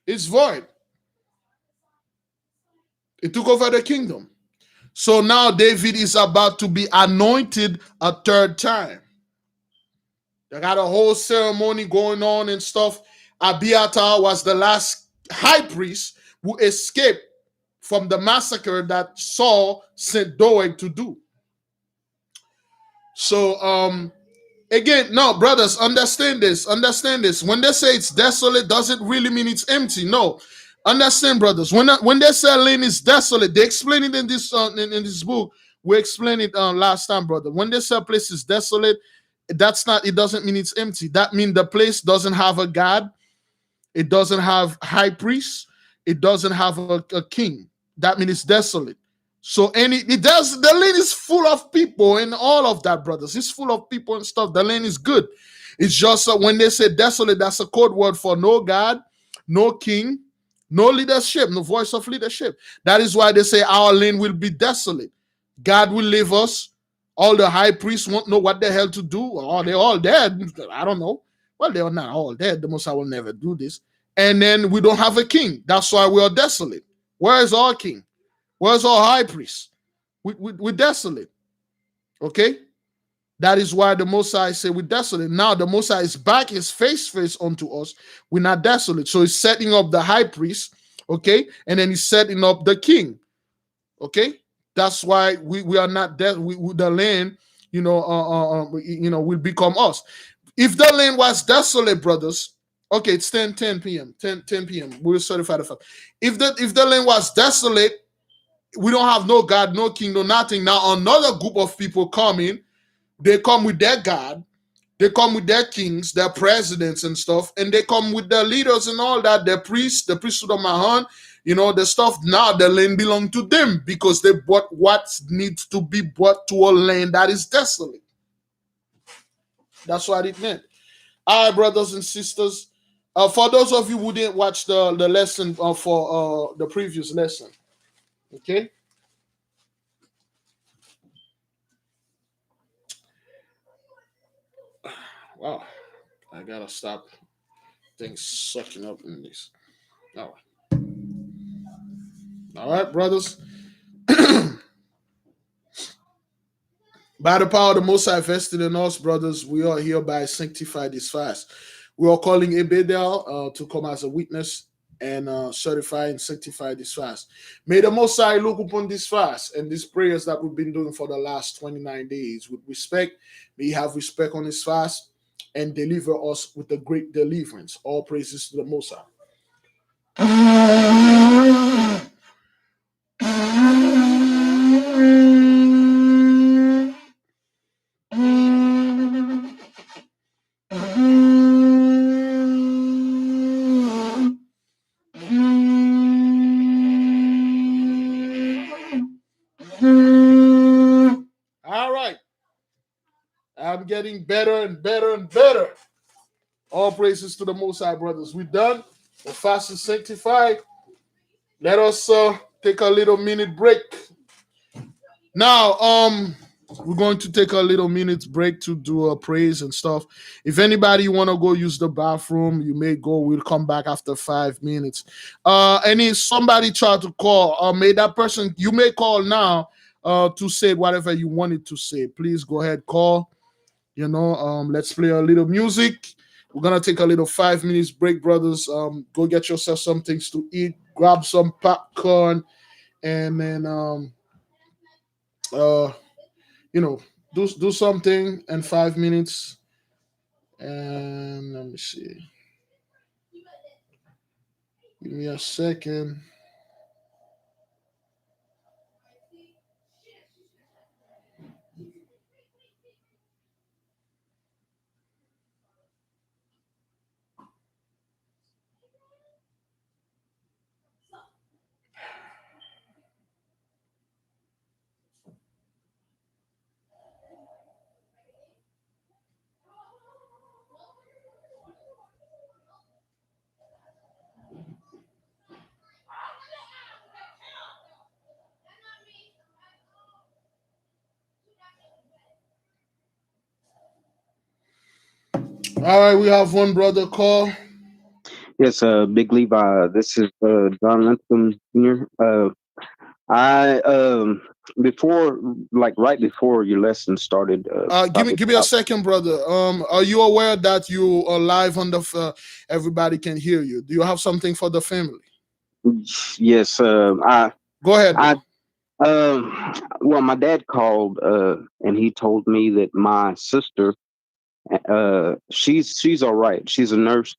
A: It's void. He took over the kingdom. So now David is about to be anointed a third time. They got a whole ceremony going on and stuff. Abiathar was the last high priest who escaped from the massacre that Saul sent Doeg to do. So again, no, brothers, understand this. Understand this. When they say it's desolate, doesn't really mean it's empty. No. Understand, brothers. When they say land is desolate, they explain it in this book. We explained it last time, brother. When they say a place is desolate, that's not. It doesn't mean it's empty. That means the place doesn't have a god. It doesn't have high priest. It doesn't have a king. That means it's desolate. So it does. The land is full of people and all of that, brothers. It's full of people and stuff. The land is good. It's just when they say desolate, that's a code word for no God, no king, no leadership, no voice of leadership. That is why they say our land will be desolate. God will leave us. All the high priests won't know what the hell to do. Or they're all dead. I don't know. Well, they are not all dead. The Most High will never do this. And then we don't have a king. That's why we are desolate. Where is our king? Where's our high priest? We're desolate. Okay? That is why the Most High say we're desolate. Now the Most High is back his face unto us. We're not desolate. So he's setting up the high priest. Okay? And then he's setting up the king. Okay? That's why we are not dead. The land, will become us. If the land was desolate, brothers, okay, it's 10 p.m. 10 p.m. We're certified. If the land was desolate, we don't have no God, no king, no nothing. Now another group of people come in. They come with their God. They come with their kings, their presidents and stuff. And they come with their leaders and all that, their priests, the priesthood of Mahan, the stuff. Now the land belongs to them because they bought what needs to be brought to a land that is desolate. That's what it meant. All right, brothers and sisters. For those of you who didn't watch the lesson for the previous lesson, okay? Wow, I gotta stop things sucking up in this. All right, brothers. By the power of the Most High vested in us, brothers, we are hereby sanctify this fast. We are calling Abedel to come as a witness and certify and sanctify this fast. May the Most High look upon this fast and these prayers that we've been doing for the last 29 days with respect. May He have respect on this fast and deliver us with a great deliverance. All praises to the Most High. All right. I'm getting better and better and better. All praises to the Most High, brothers. We're done. The fast is sanctified. Let us take a little minute break. Now, we're going to take a little minute break to do a praise and stuff. If anybody want to go use the bathroom, you may go. We'll come back after 5 minutes. And if somebody try to call, may that person, you may call now to say whatever you wanted to say. Please go ahead, call. Let's play a little music. We're gonna take a little 5 minutes break, brothers. Go get yourself some things to eat, grab some popcorn, and then do something in 5 minutes. And let me see. Give me a second. All right, we have one brother call.
B: Yes, Big Levi. This is John Lincoln Jr. I before, like right before your lesson started,
A: Give me
B: probably
A: give me a second, brother. Are you aware that you are live on the? Everybody can hear you. Do you have something for the family?
B: yes,
A: Go ahead,
B: I
A: bro.
B: well, my dad called and he told me that my sister, she's all right. She's a nurse,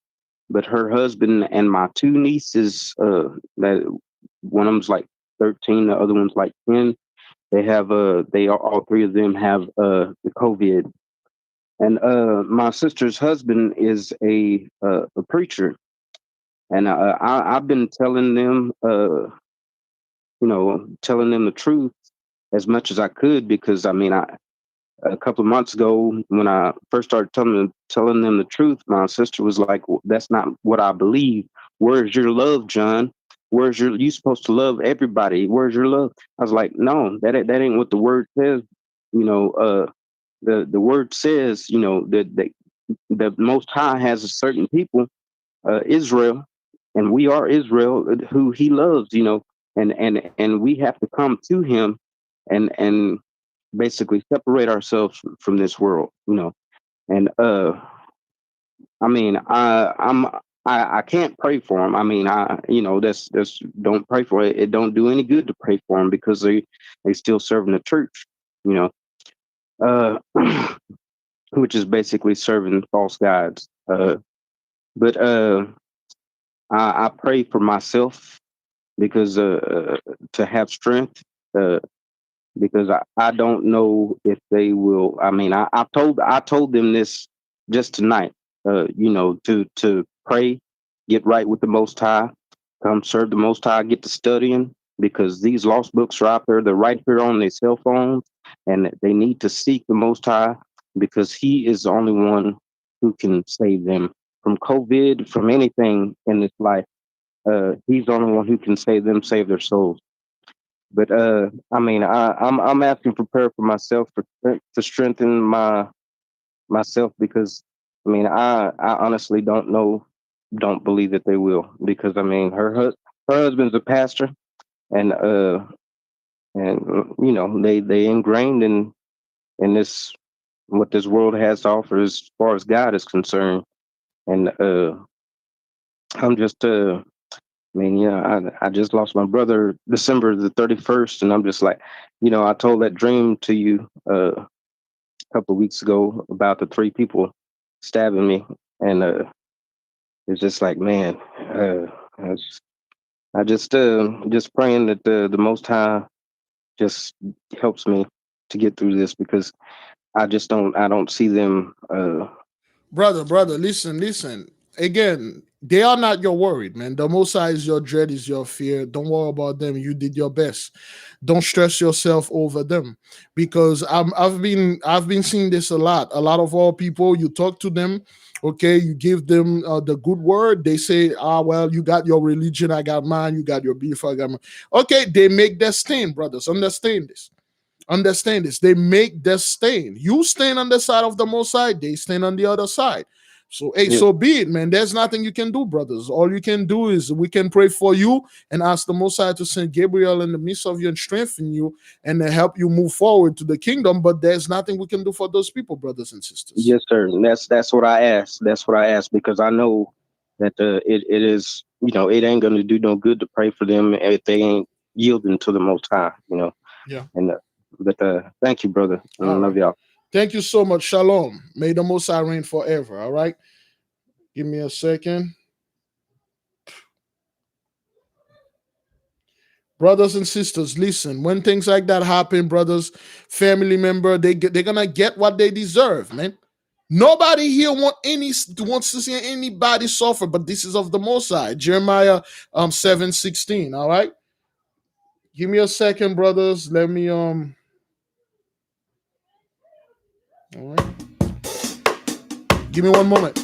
B: but her husband and my two nieces, that one of them's like 13, the other one's like 10. They have they all three of them have the COVID, and my sister's husband is a preacher, and I've been telling them, telling them the truth as much as I could, because I mean, a couple of months ago when I first started telling them the truth, my sister was like, "Well, that's not what I believe. Where's your love, John? You supposed to love everybody? Where's your love?" I was like, "No, that ain't what the word says. You know, the word says, that the Most High has a certain people, Israel, and we are Israel, who He loves. And we have to come to Him, and basically separate ourselves from this world. And I mean, I can't pray for them. I mean, that's don't pray for it. It don't do any good to pray for them, because they still serving the church. You know, which is basically serving false gods. But I pray for myself, because to have strength, uh, because I don't know if they will. I mean, I told them this just tonight. To pray, get right with the Most High, come serve the Most High, get to studying, because these lost books are out there. They're right here on their cell phones, and they need to seek the Most High, because He is the only one who can save them from COVID, from anything in this life. He's the only one who can save them, save their souls. But I mean, I'm asking for prayer for myself, to strengthen myself, because I mean, I honestly don't believe that they will, because I mean, her husband's a pastor, and they ingrained in this, what this world has to offer as far as God is concerned. And I'm just I mean, I just lost my brother December the 31st, and I'm just like, I told that dream to you a couple of weeks ago about the three people stabbing me, and it's just like, man, I was- I just praying that the Most High just helps me to get through this, because I don't see them.
A: Brother, listen. Again, they are not your worried, man. The Most High is your dread, is your fear. Don't worry about them. You did your best. Don't stress yourself over them, because I've been seeing this a lot. A lot of all people, you talk to them, okay, you give them the good word. They say, well, you got your religion, I got mine. You got your beef, I got mine. Okay, they make their stand, brothers. Understand this. Understand this. They make their stand. You stand on the side of the Most High, they stand on the other side. So, hey,
B: Yeah,
A: so be it, man. There's nothing you can do, brothers. All you can do is we can pray for you and ask the Most High to send Gabriel in the midst of you and strengthen you and help you move forward to the kingdom. But there's nothing we can do for those people, brothers and sisters.
B: yes, sir. And that's what I asked. That's what I asked, because I know that it is, it ain't going to do no good to pray for them if they ain't yielding to the Most High.
A: Yeah.
B: And but thank you, brother, and I
A: All
B: love
A: right.
B: y'all.
A: Thank you so much. Shalom. May the Most High reign forever. All right. Give me a second. Brothers and sisters, listen. When things like that happen, brothers, family member, they're gonna get what they deserve, man. Nobody here wants to see anybody suffer, but this is of the Most High. Jeremiah 7:16. All right, give me a second, brothers. Let me All right, give me one moment.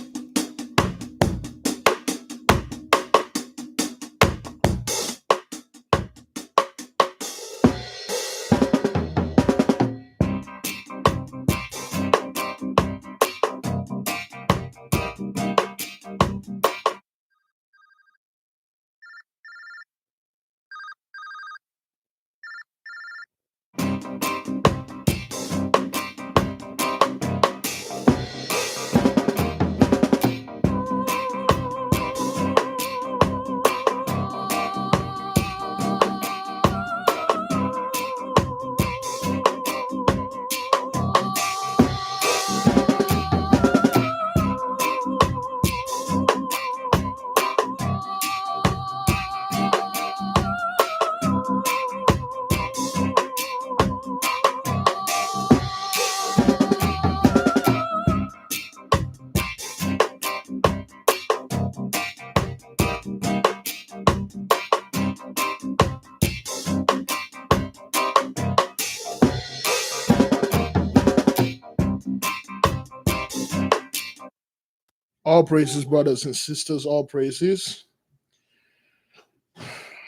A: All praises, brothers and sisters, all praises.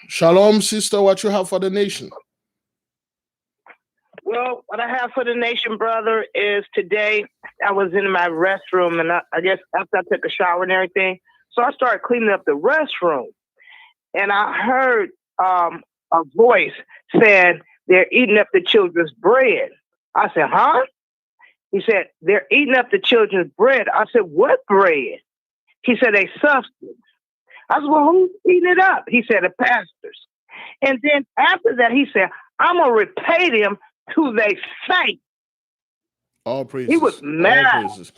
A: Shalom, sister, what you have for the nation?
C: Well, what I have for the nation, brother, is today I was in my restroom, and I guess after I took a shower and everything, so I started cleaning up the restroom, and I heard a voice saying, "They're eating up the children's bread." I said, "Huh?" He said, "They're eating up the children's bread." I said, "What bread?" He said, "A substance." I said, "Well, who's eating it up?" He said, "The pastors." And then after that, he said, "I'm going to repay them to their face."
A: All praises.
C: He was mad.
A: All praises.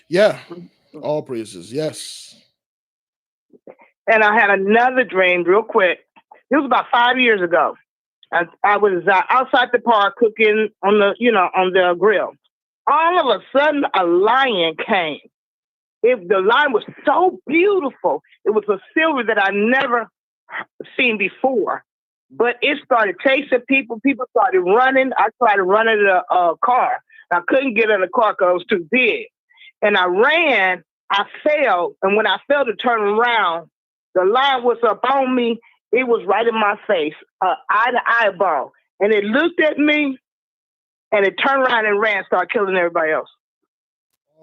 A: Yeah. All praises. Yes.
C: And I had another dream real quick. It was about 5 years ago. I was outside the park cooking on the grill. All of a sudden, a lion came. The lion was so beautiful. It was a silver that I never seen before. But it started chasing people. People started running. I tried to run into a car. I couldn't get in the car because it was too big. And I ran. I fell. And when I fell to turn around, the lion was up on me. It was right in my face, eye to eyeball. And it looked at me, and it turned around and ran, started killing everybody else.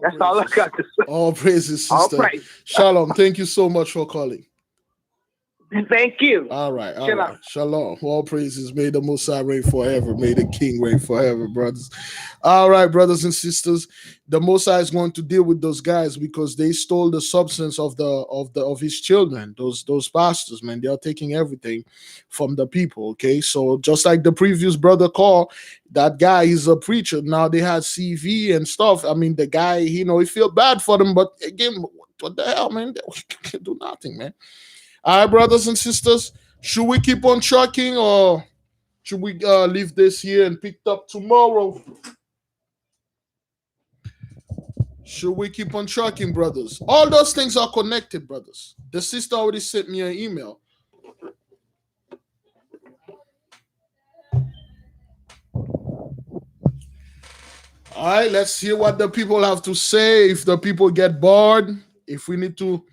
C: That's all I got to say.
A: All praises, sister. All praise. Shalom. Thank you so much for calling.
C: Thank you.
A: All right. Shalom. All praises. May the Most High reign forever. May the King reign forever, brothers. All right, brothers and sisters. The Most High is going to deal with those guys because they stole the substance of his children. Those pastors, man, they are taking everything from the people. Okay, so just like the previous brother called, that guy is a preacher. Now they had CV and stuff. I mean, the guy, he feel bad for them, but again, what the hell, man? They can do nothing, man. All right, brothers and sisters, should we keep on trucking or should we leave this here and pick up tomorrow? Should we keep on trucking, brothers? All those things are connected, brothers. The sister already sent me an email. All right, let's hear what the people have to say. If the people get bored, if we need to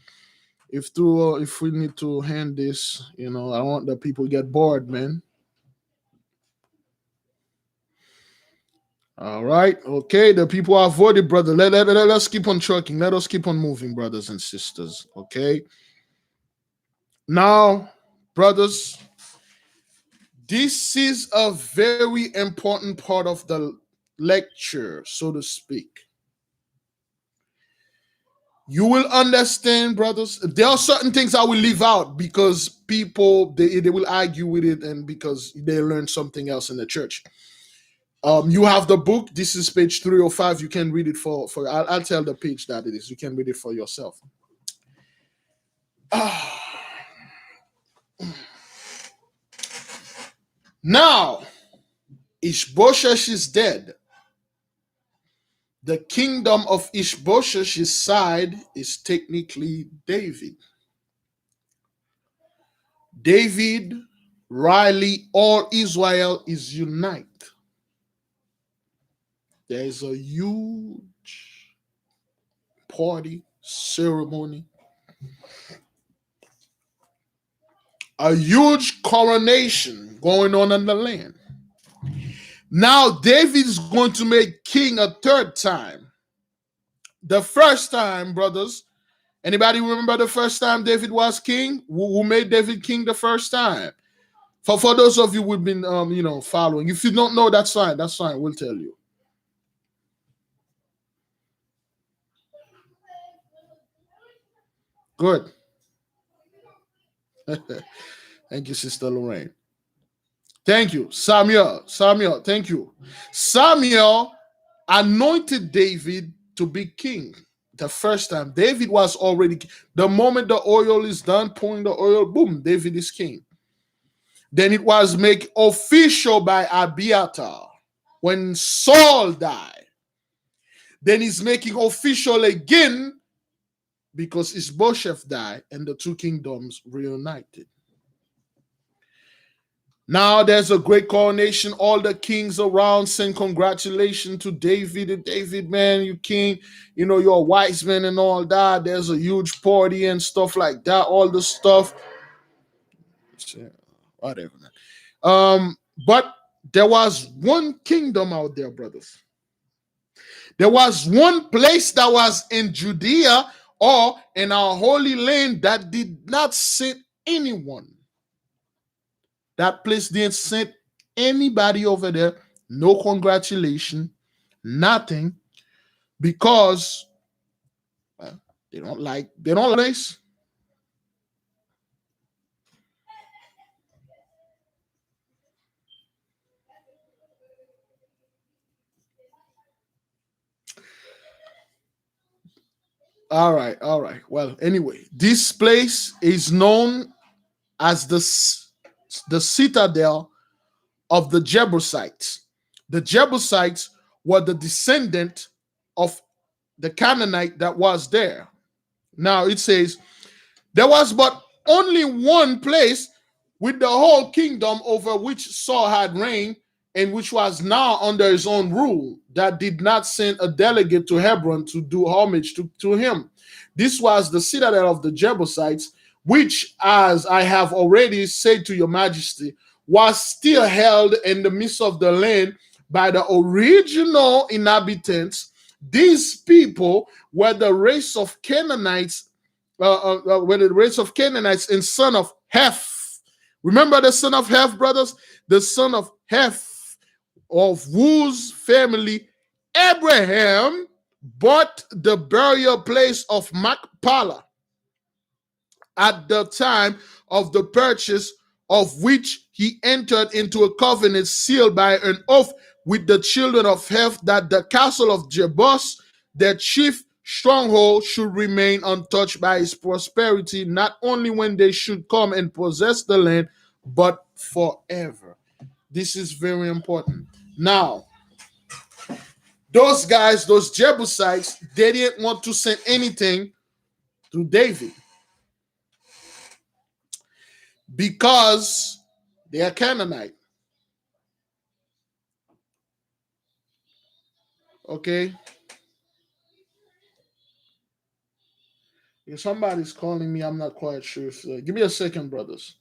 A: hand this, I don't want the people get bored, man. All right. Okay. The people are voted, brother. Let's keep on trucking. Let us keep on moving, brothers and sisters. Okay. Now, brothers, this is a very important part of the lecture, so to speak. You will understand, brothers. There are certain things I will leave out because people they will argue with it and because they learn something else in the church. You have the book. This is page 305. You can read it for I'll tell the page that it is. You can read it for yourself. Now, Ishbosheth is dead. The kingdom of Ishbosheth's side is technically David. David, Riley, all Israel is united. There is a huge party, ceremony, a huge coronation going on in the land. Now David is going to make king a third time. The first time, brothers, anybody remember the first time David was king? Who made David king the first time? For those of you who've been following. If you don't know, that's fine. That's fine. We'll tell you. Good. Thank you, Sister Lorraine. Thank you. Samuel, thank you. Samuel anointed David to be king the first time. David was already, the moment the oil is done, pouring the oil, boom, David is king. Then it was made official by Abiathar when Saul died. Then he's making official again because Ishbosheth died and the two kingdoms reunited. Now there's a great coronation. All the kings around send congratulations to David. David, man, you king. You know, you're a wise man and all that. There's a huge party and stuff like that. All the stuff. Whatever, man. But there was one kingdom out there, brothers. There was one place that was in Judea or in our holy land that did not send anyone. That place didn't send anybody over there. No congratulation, nothing, because they don't like place. All right, all right. Well, anyway, this place is known as the Citadel of the Jebusites. The Jebusites were the descendant of the Canaanite that was there. Now it says there was but only one place with the whole kingdom over which Saul had reigned, and which was now under his own rule, that did not send a delegate to Hebron to do homage to him. This was the citadel of the Jebusites, which, as I have already said to your majesty, was still held in the midst of the land by the original inhabitants. These people were the race of Canaanites, were the race of Canaanites and son of Heth. Remember the son of Heth, brothers? The son of Heth, of whose family Abraham bought the burial place of Machpelah at the time of the purchase, of which he entered into a covenant sealed by an oath with the children of Heth, that the castle of Jebus, their chief stronghold, should remain untouched by his prosperity, not only when they should come and possess the land, but forever. This is very important. Now, those guys, those Jebusites, they didn't want to send anything to David because they are Canaanite. Okay? If somebody's calling me, I'm not quite sure. If, give me a second, brothers.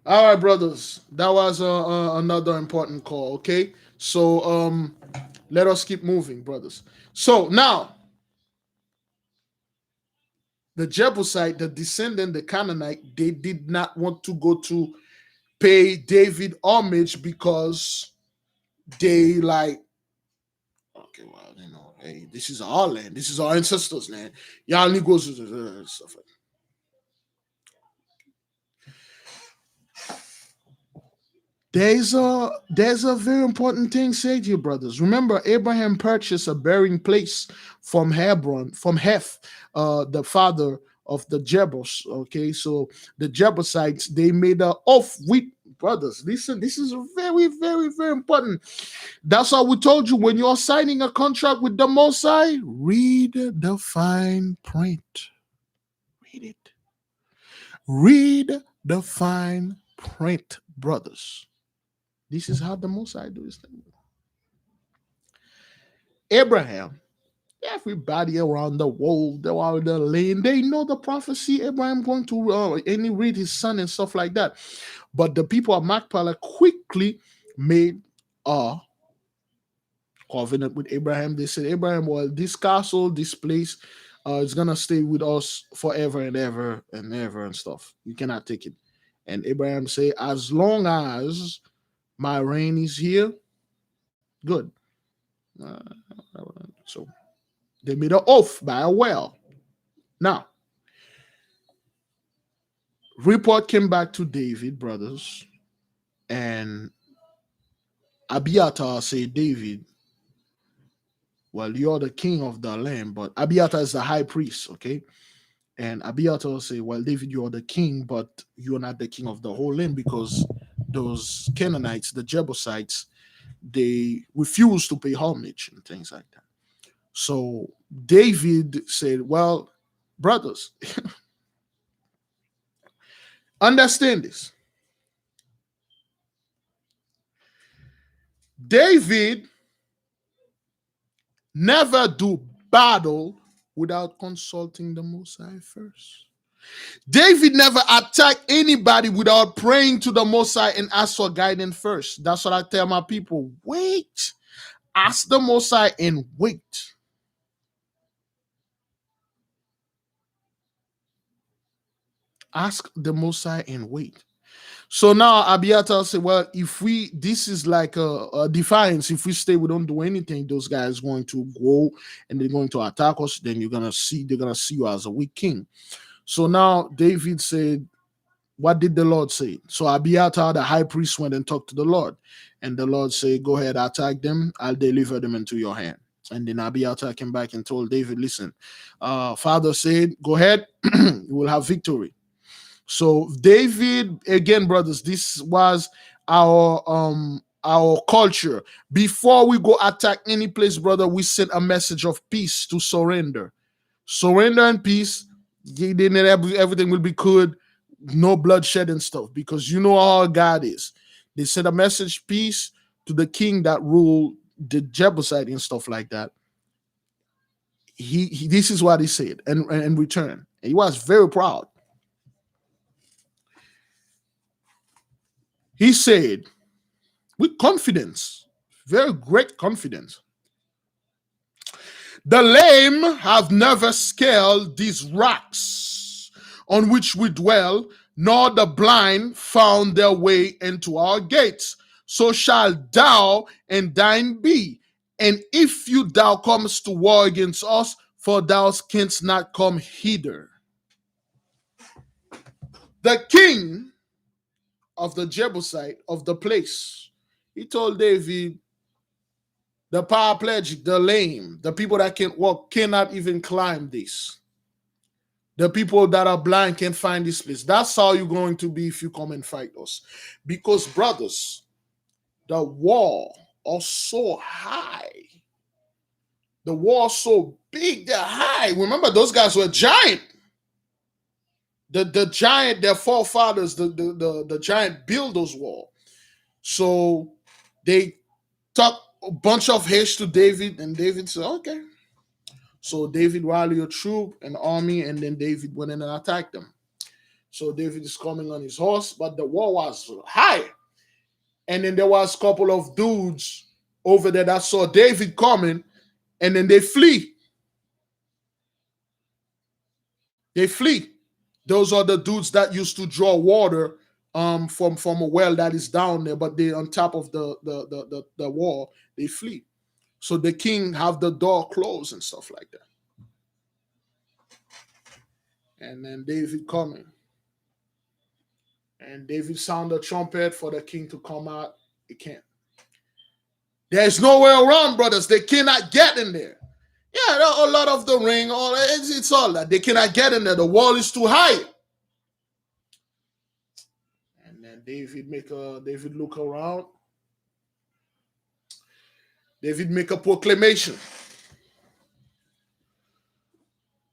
A: All right, brothers. That was another important call. Okay, so let us keep moving, brothers. So now, the Jebusite, the descendant, the Canaanite, they did not want to go to pay David homage because they like, okay, well, hey, this is our land, this is our ancestors' land. Y'all Negroes, stuff like that. There's a very important thing said here, brothers. Remember, Abraham purchased a burying place from Hebron, from Heth, the father of the Jebus. Okay, so the Jebusites, they made an oath with, brothers. Listen, this is very, very, very important. That's why we told you, when you're signing a contract with the Most High, read the fine print. Read it. Read the fine print, brothers. This is how the Most High do his thing. Abraham, everybody around the world, around the land, they know the prophecy. Abraham going to and he read his son and stuff like that. But the people of Machpelah quickly made a covenant with Abraham. They said, Abraham, well, this castle, this place, is gonna stay with us forever and ever and ever and stuff. You cannot take it. And Abraham say, as long as my reign is here, Good. Uh, so they made an oath by a well. Now, report came back to David, brothers, and Abiathar said, David, well, you're the king of the land, but Abiathar is the high priest, okay? And Abiathar said, well, David, you're the king, but you're not the king of the whole land because those Canaanites, the Jebusites, they refuse to pay homage and things like that. So David said, well, brothers, understand this. David never do battle without consulting the Most High first. David never attacked anybody without praying to the Most High and ask for guidance first. That's what I tell my people. Wait. Ask the Most High and wait. Ask the Most High and wait. So now Abiathar said, well, if this is like a defiance. If we stay, we don't do anything, those guys going to go and they're going to attack us. Then they're going to see you as a weak king. So now David said, what did the Lord say? So Abiathar, the high priest, went and talked to the Lord. And the Lord said, go ahead, attack them. I'll deliver them into your hand. And then Abiathar came back and told David, listen, Father said, go ahead, you will have victory. So David, again, brothers, this was our culture. Before we go attack any place, brother, we send a message of peace to surrender. Surrender and peace. Then everything will be good. No bloodshed and stuff, because you know how God is. They sent a message, peace, to the king that ruled the Jebusite and stuff like that. He this is what he said, and in return, he was very proud. He said, with confidence, very great confidence, the lame have never scaled these rocks on which we dwell, nor the blind found their way into our gates. So shall thou and thine be. And if thou comest to war against us, for thou canst not come hither. The king of the Jebusite of the place, he told David, the paraplegic, the lame, the people that can't walk, cannot even climb this. The people that are blind can't find this place. That's how you're going to be if you come and fight us. Because, brothers, the wall are so high. The wall so big, they're high. Remember, those guys were giant. The giant, their forefathers, the giant built those walls. So they talked a bunch of haste to David, and David said, okay. So David rallied a troop, an army, and then David went in and attacked them. So David is coming on his horse, but the wall was high. And then there was a couple of dudes over there that saw David coming, and then they flee. They flee. Those are the dudes that used to draw water from a well that is down there, but they on top of the wall, they flee. So the king have the door closed and stuff like that. And then David coming. And David sound the trumpet for the king to come out. He can't. There's nowhere around, brothers. They cannot get in there. Yeah, a lot of the ring, it's all that. They cannot get in there. The wall is too high. And then David look around. David make a proclamation.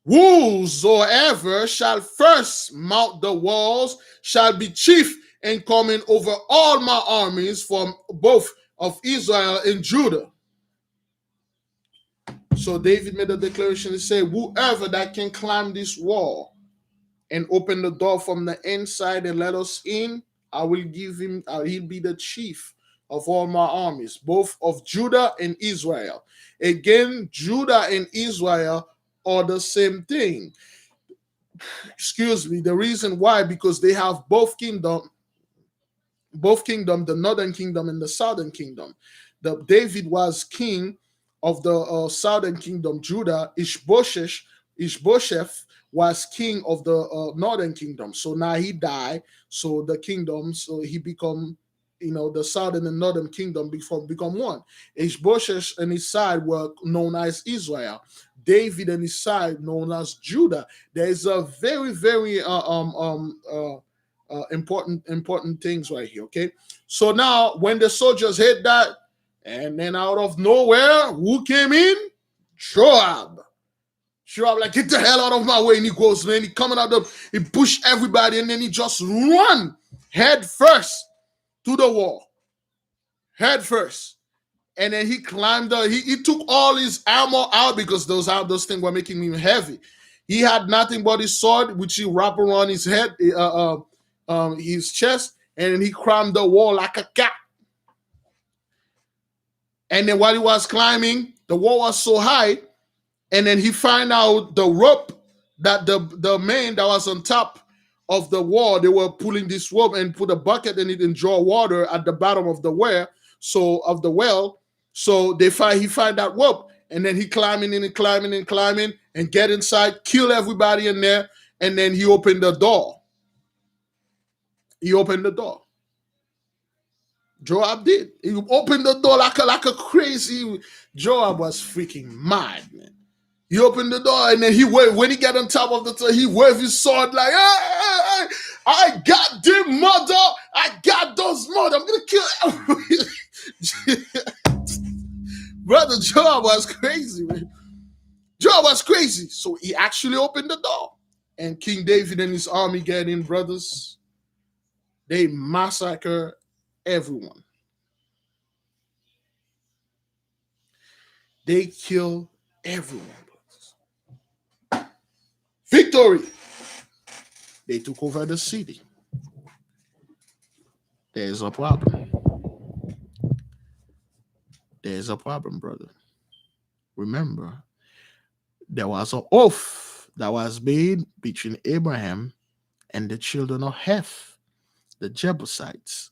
A: Whosoever shall first mount the walls shall be chief and coming over all my armies from both of Israel and Judah. So David made a declaration and said, whoever that can climb this wall and open the door from the inside and let us in, I will give him, he'll be the chief of all my armies, both of Judah and Israel. Again, Judah and Israel are the same thing. Excuse me. The reason why, because they have both kingdom, the northern kingdom and the southern kingdom. David was king of the southern kingdom, Judah. Ishbosheth was king of the northern kingdom. So now he died. So the kingdom, so he become, the southern and northern kingdom become one. Ishbosheth and his side were known as Israel. David and his side known as Judah. There is a very, very important things right here. Okay, so now when the soldiers hit that, and then out of nowhere, who came in? Joab. Joab, like, get the hell out of my way. And he goes, man, he coming out he push everybody, and then he just run head first to the wall. Head first. And then he climbed he took all his armor out, because those things were making him heavy. He had nothing but his sword, which he wrapped around his head, his chest, and then he climbed the wall like a cat. And then while he was climbing, the wall was so high, and then he found out the rope that the man that was on top of the wall, they were pulling this rope and put a bucket in it and draw water at the bottom of the well. So he find that rope, and then he climbing and get inside, kill everybody in there, and then he opened the door. Joab did. He opened the door like a crazy. Joab was freaking mad, man. He opened the door, and then when he got on top of the door, he waved his sword like, hey, I got them mother. I got those mother. I'm going to kill Brother Joab was crazy, man. Joab was crazy. So he actually opened the door. And King David and his army get in, brothers. They massacre everyone. They kill everyone, brothers. Victory! They took over the city. There's a problem. There's a problem, brother. Remember, there was an oath that was made between Abraham and the children of Heth, the Jebusites,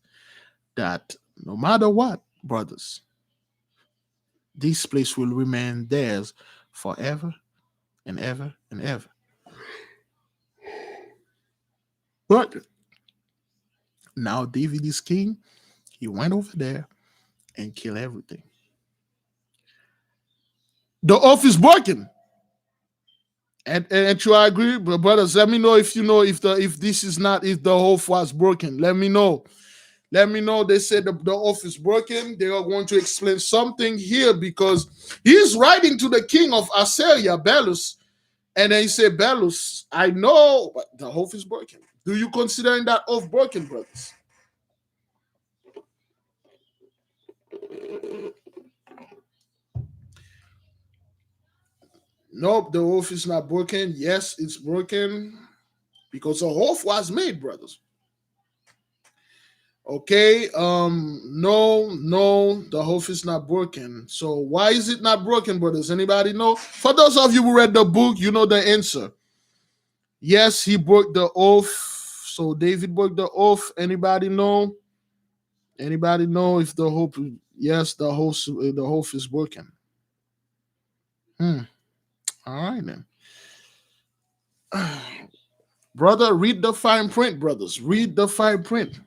A: that no matter what, brothers, this place will remain theirs forever and ever and ever. But now David is king. He went over there and killed everything. The oath is broken. And you agree, brothers? Let me know if the oath was broken. Let me know. They said the oath is broken. They are going to explain something here, because he's writing to the king of Assyria, Belus, and then he said, Belus, I know, but the oath is broken. Do you consider that oath broken, brothers? Nope, the oath is not broken. Yes, it's broken because the oath was made, brothers. Okay, no, the oath is not broken. So why is it not broken, brothers? Anybody know? For those of you who read the book, you know the answer. Yes, he broke the oath. So David broke the oath. Anybody know? Anybody know if the oath? Yes, the oath is broken. All right then. Brother, read the fine print, brothers. Read the fine print.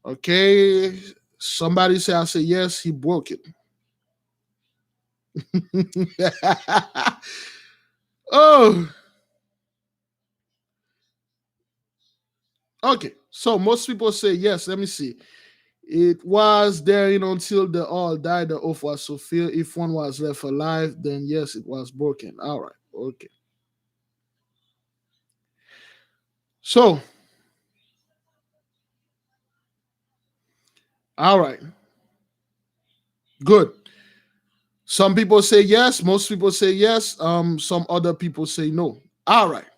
A: Okay. Somebody say, I say, yes, he broke it. Oh. Okay. So most people say, yes, let me see. It was there, until they all died, the oath was fulfilled. If one was left alive, then yes, it was broken. All right. Okay. So, all right. Good. Some people say yes. Most people say yes. Some other people say no. All right.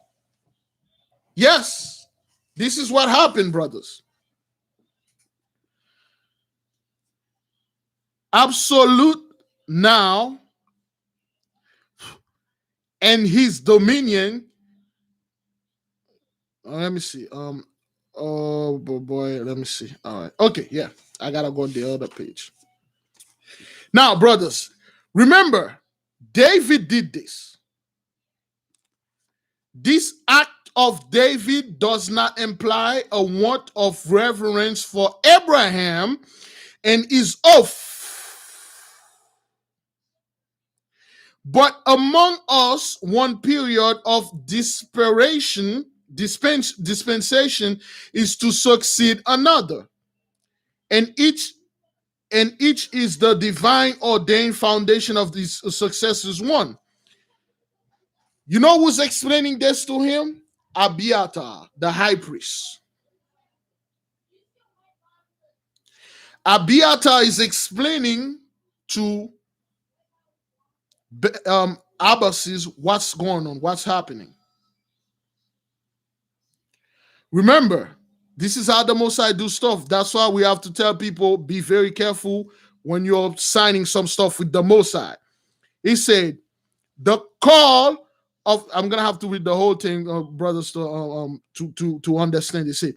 A: Yes. This is what happened, brothers. Absolute now and his dominion. Let me see. Oh boy, let me see. All right. Okay, yeah. I gotta go on the other page. Now, brothers, remember, David did this. This act of David does not imply a want of reverence for Abraham and his oath. But among us, one period of dispensation is to succeed another. And each is the divine ordained foundation of these successors one. You know who's explaining this to him? Abiathar, the high priest. Abiathar is explaining to Abbasis what's going on, what's happening. Remember, this is how the Most High do stuff. That's why we have to tell people, be very careful when you're signing some stuff with the Most High. He said, the call of, I'm going to have to read the whole thing, brothers, to understand. He said,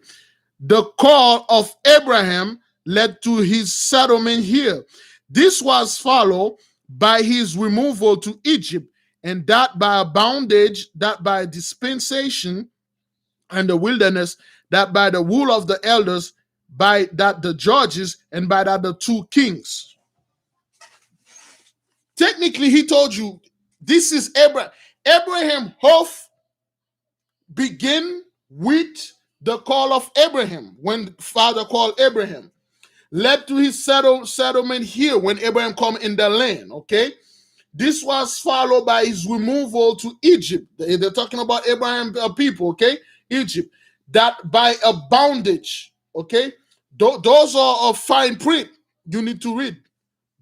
A: the call of Abraham led to his settlement here. This was followed by his removal to Egypt, and that by a bondage, that by dispensation and the wilderness, that by the rule of the elders, by that the judges, and by that the two kings. Technically, he told you, this is Abraham. Abraham oath begin with the call of Abraham, when Father called Abraham. Led to his settlement here when Abraham come in the land, okay? This was followed by his removal to Egypt. They're talking about Abraham people, okay? Egypt. That by a bondage, okay? Those are a fine print you need to read.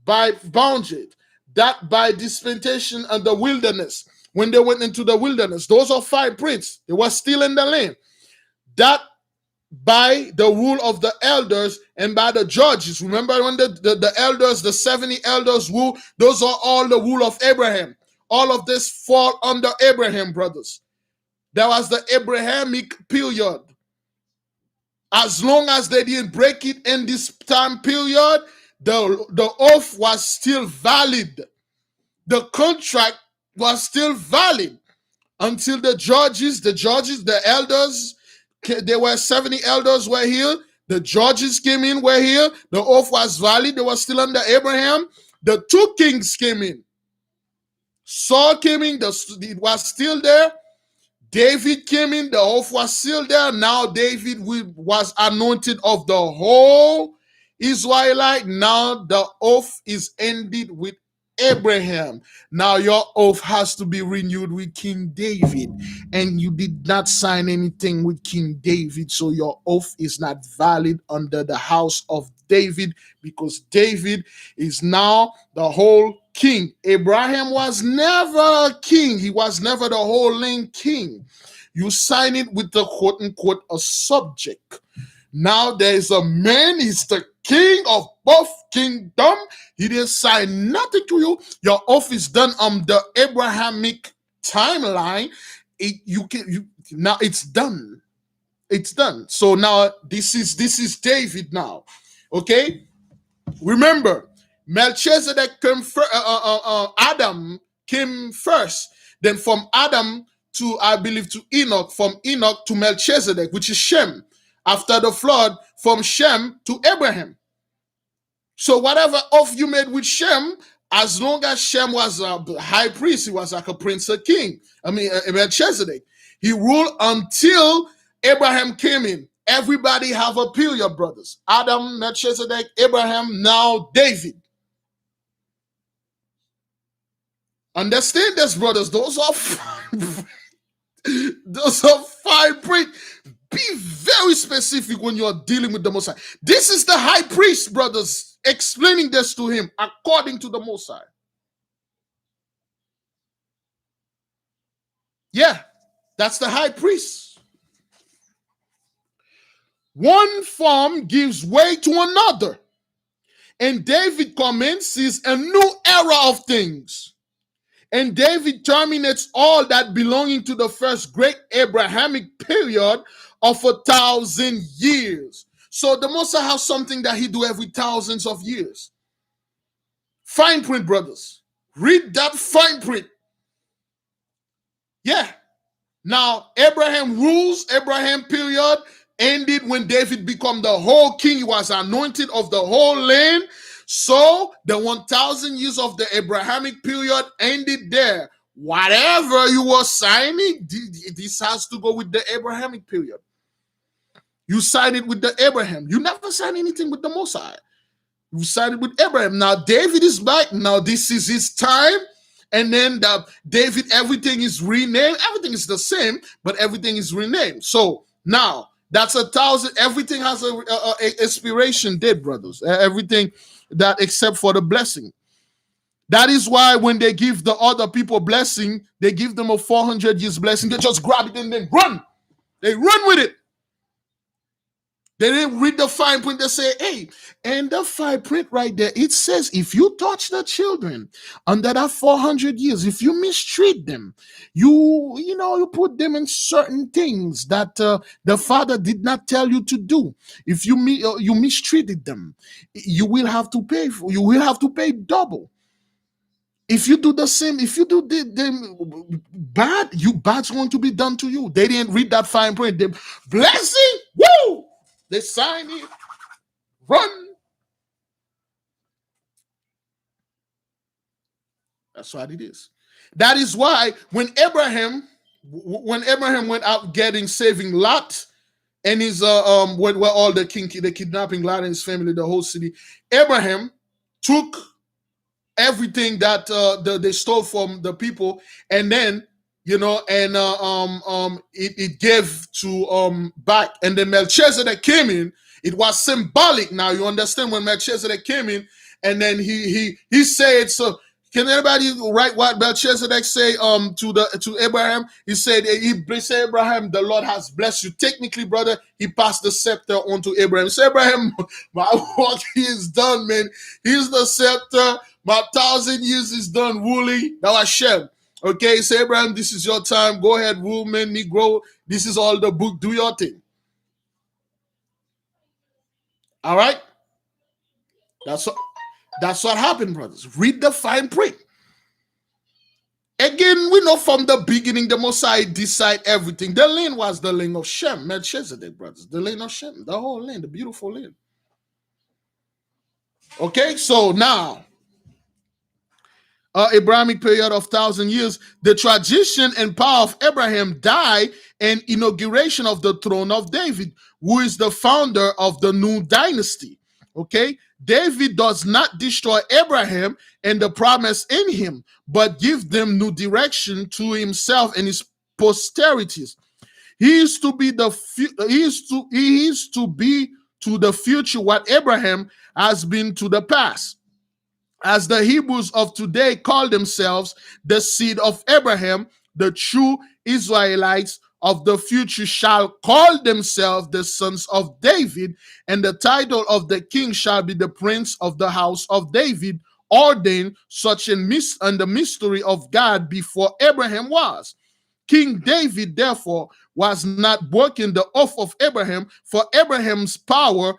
A: By bondage. That by dispensation and the wilderness. When they went into the wilderness, those are fine prints. They were still in the land. That by the rule of the elders and by the judges. Remember when the elders, the 70 elders rule, those are all the rule of Abraham. All of this fall under Abraham, brothers. That was the Abrahamic period. As long as they didn't break it in this time period, the oath was still valid. The contract was still valid until the judges, the elders, there were 70 elders were here. The judges came in, were here. The oath was valid. They were still under Abraham. The two kings came in. Saul came in. It was still there. David came in. The oath was still there. Now David was anointed of the whole Israelite. Now the oath is ended with Abraham. Now your oath has to be renewed with King David, and you did not sign anything with King David, so your oath is not valid under the house of David, because David is now the whole king. Abraham was never a king. He was never the whole land king. You sign it with the quote unquote a subject. Now there is a man, he's the king of both kingdom. He didn't sign nothing to you. Your oath is done on the Abrahamic timeline. Now it's done. It's done. So now this is David now. Okay? Remember, Melchizedek came Adam came first. Then from Adam to, I believe, to Enoch, from Enoch to Melchizedek, which is Shem. After the flood, from Shem to Abraham. So whatever oath you made with Shem, as long as Shem was a high priest, he was like a prince or king. Melchizedek. He ruled until Abraham came in. Everybody have a period, brothers. Adam, Melchizedek, Abraham, now David. Understand this, brothers. Those are fine print. Be very specific when you're dealing with the Most High. This is the high priest, brothers, explaining this to him according to the Most High. Yeah, that's the high priest. One form gives way to another, and David commences a new era of things. And David terminates all that belonging to the first great Abrahamic period of 1,000 years. So the Most High has something that he do every thousands of years. Fine print, brothers. Read that fine print. Yeah. Now, Abraham rules, Abraham period ended when David became the whole king. He was anointed of the whole land. So the 1,000 years of the Abrahamic period ended there. Whatever you were signing, this has to go with the Abrahamic period. You signed it with the Abraham. You never signed anything with the Mosiah. You signed it with Abraham. Now David is back. Now this is his time. And then David, everything is renamed. Everything is the same, but everything is renamed. So now that's 1,000. Everything has a expiration date, brothers. Everything that except for the blessing. That is why when they give the other people blessing, they give them a 400 years blessing. They just grab it and then run. They run with it. They didn't read the fine print. They say, hey, and the fine print right there, it says if you touch the children under that 400 years, if you mistreat them, you put them in certain things that the father did not tell you to do. If you mistreated them, you will have to pay. You will have to pay double. If you do the same, if you do them bad, bad's going to be done to you. They didn't read that fine print. The blessing, woo! They sign it, run. That's what it is. That is why when Abraham went out saving Lot and his where all the kidnapping Lot and his family, the whole city, Abraham took everything that they stole from the people, and then it gave to back, and then Melchizedek came in. It was symbolic. Now you understand when Melchizedek came in, and then he said, so can anybody write what Melchizedek say to Abraham? He said, Abraham, the Lord has blessed you. Technically, brother, he passed the scepter on to Abraham. So Abraham, my work is done, man. He's the scepter. My 1,000 years is done ruling. Now Hashem. Okay, so Abraham, this is your time. Go ahead, rule, man, Negro. This is all the book. Do your thing. All right? That's what happened, brothers. Read the fine print. Again, we know from the beginning the Messiah decide everything. The land was the land of Shem, Melchizedek, brothers. The land of Shem, the whole land, the beautiful land. Okay, so now, Abrahamic period of 1,000 years, the tradition and power of Abraham died and inauguration of the throne of David, who is the founder of the new dynasty. Okay, David does not destroy Abraham and the promise in him, but give them new direction to himself and his posterities. He is to be the to the future what Abraham has been to the past. As the Hebrews of today call themselves the seed of Abraham, the true Israelites of the future shall call themselves the sons of David, and the title of the king shall be the prince of the house of David, ordained such in the mystery of God before Abraham was. King David, therefore, was not breaking the oath of Abraham, for Abraham's power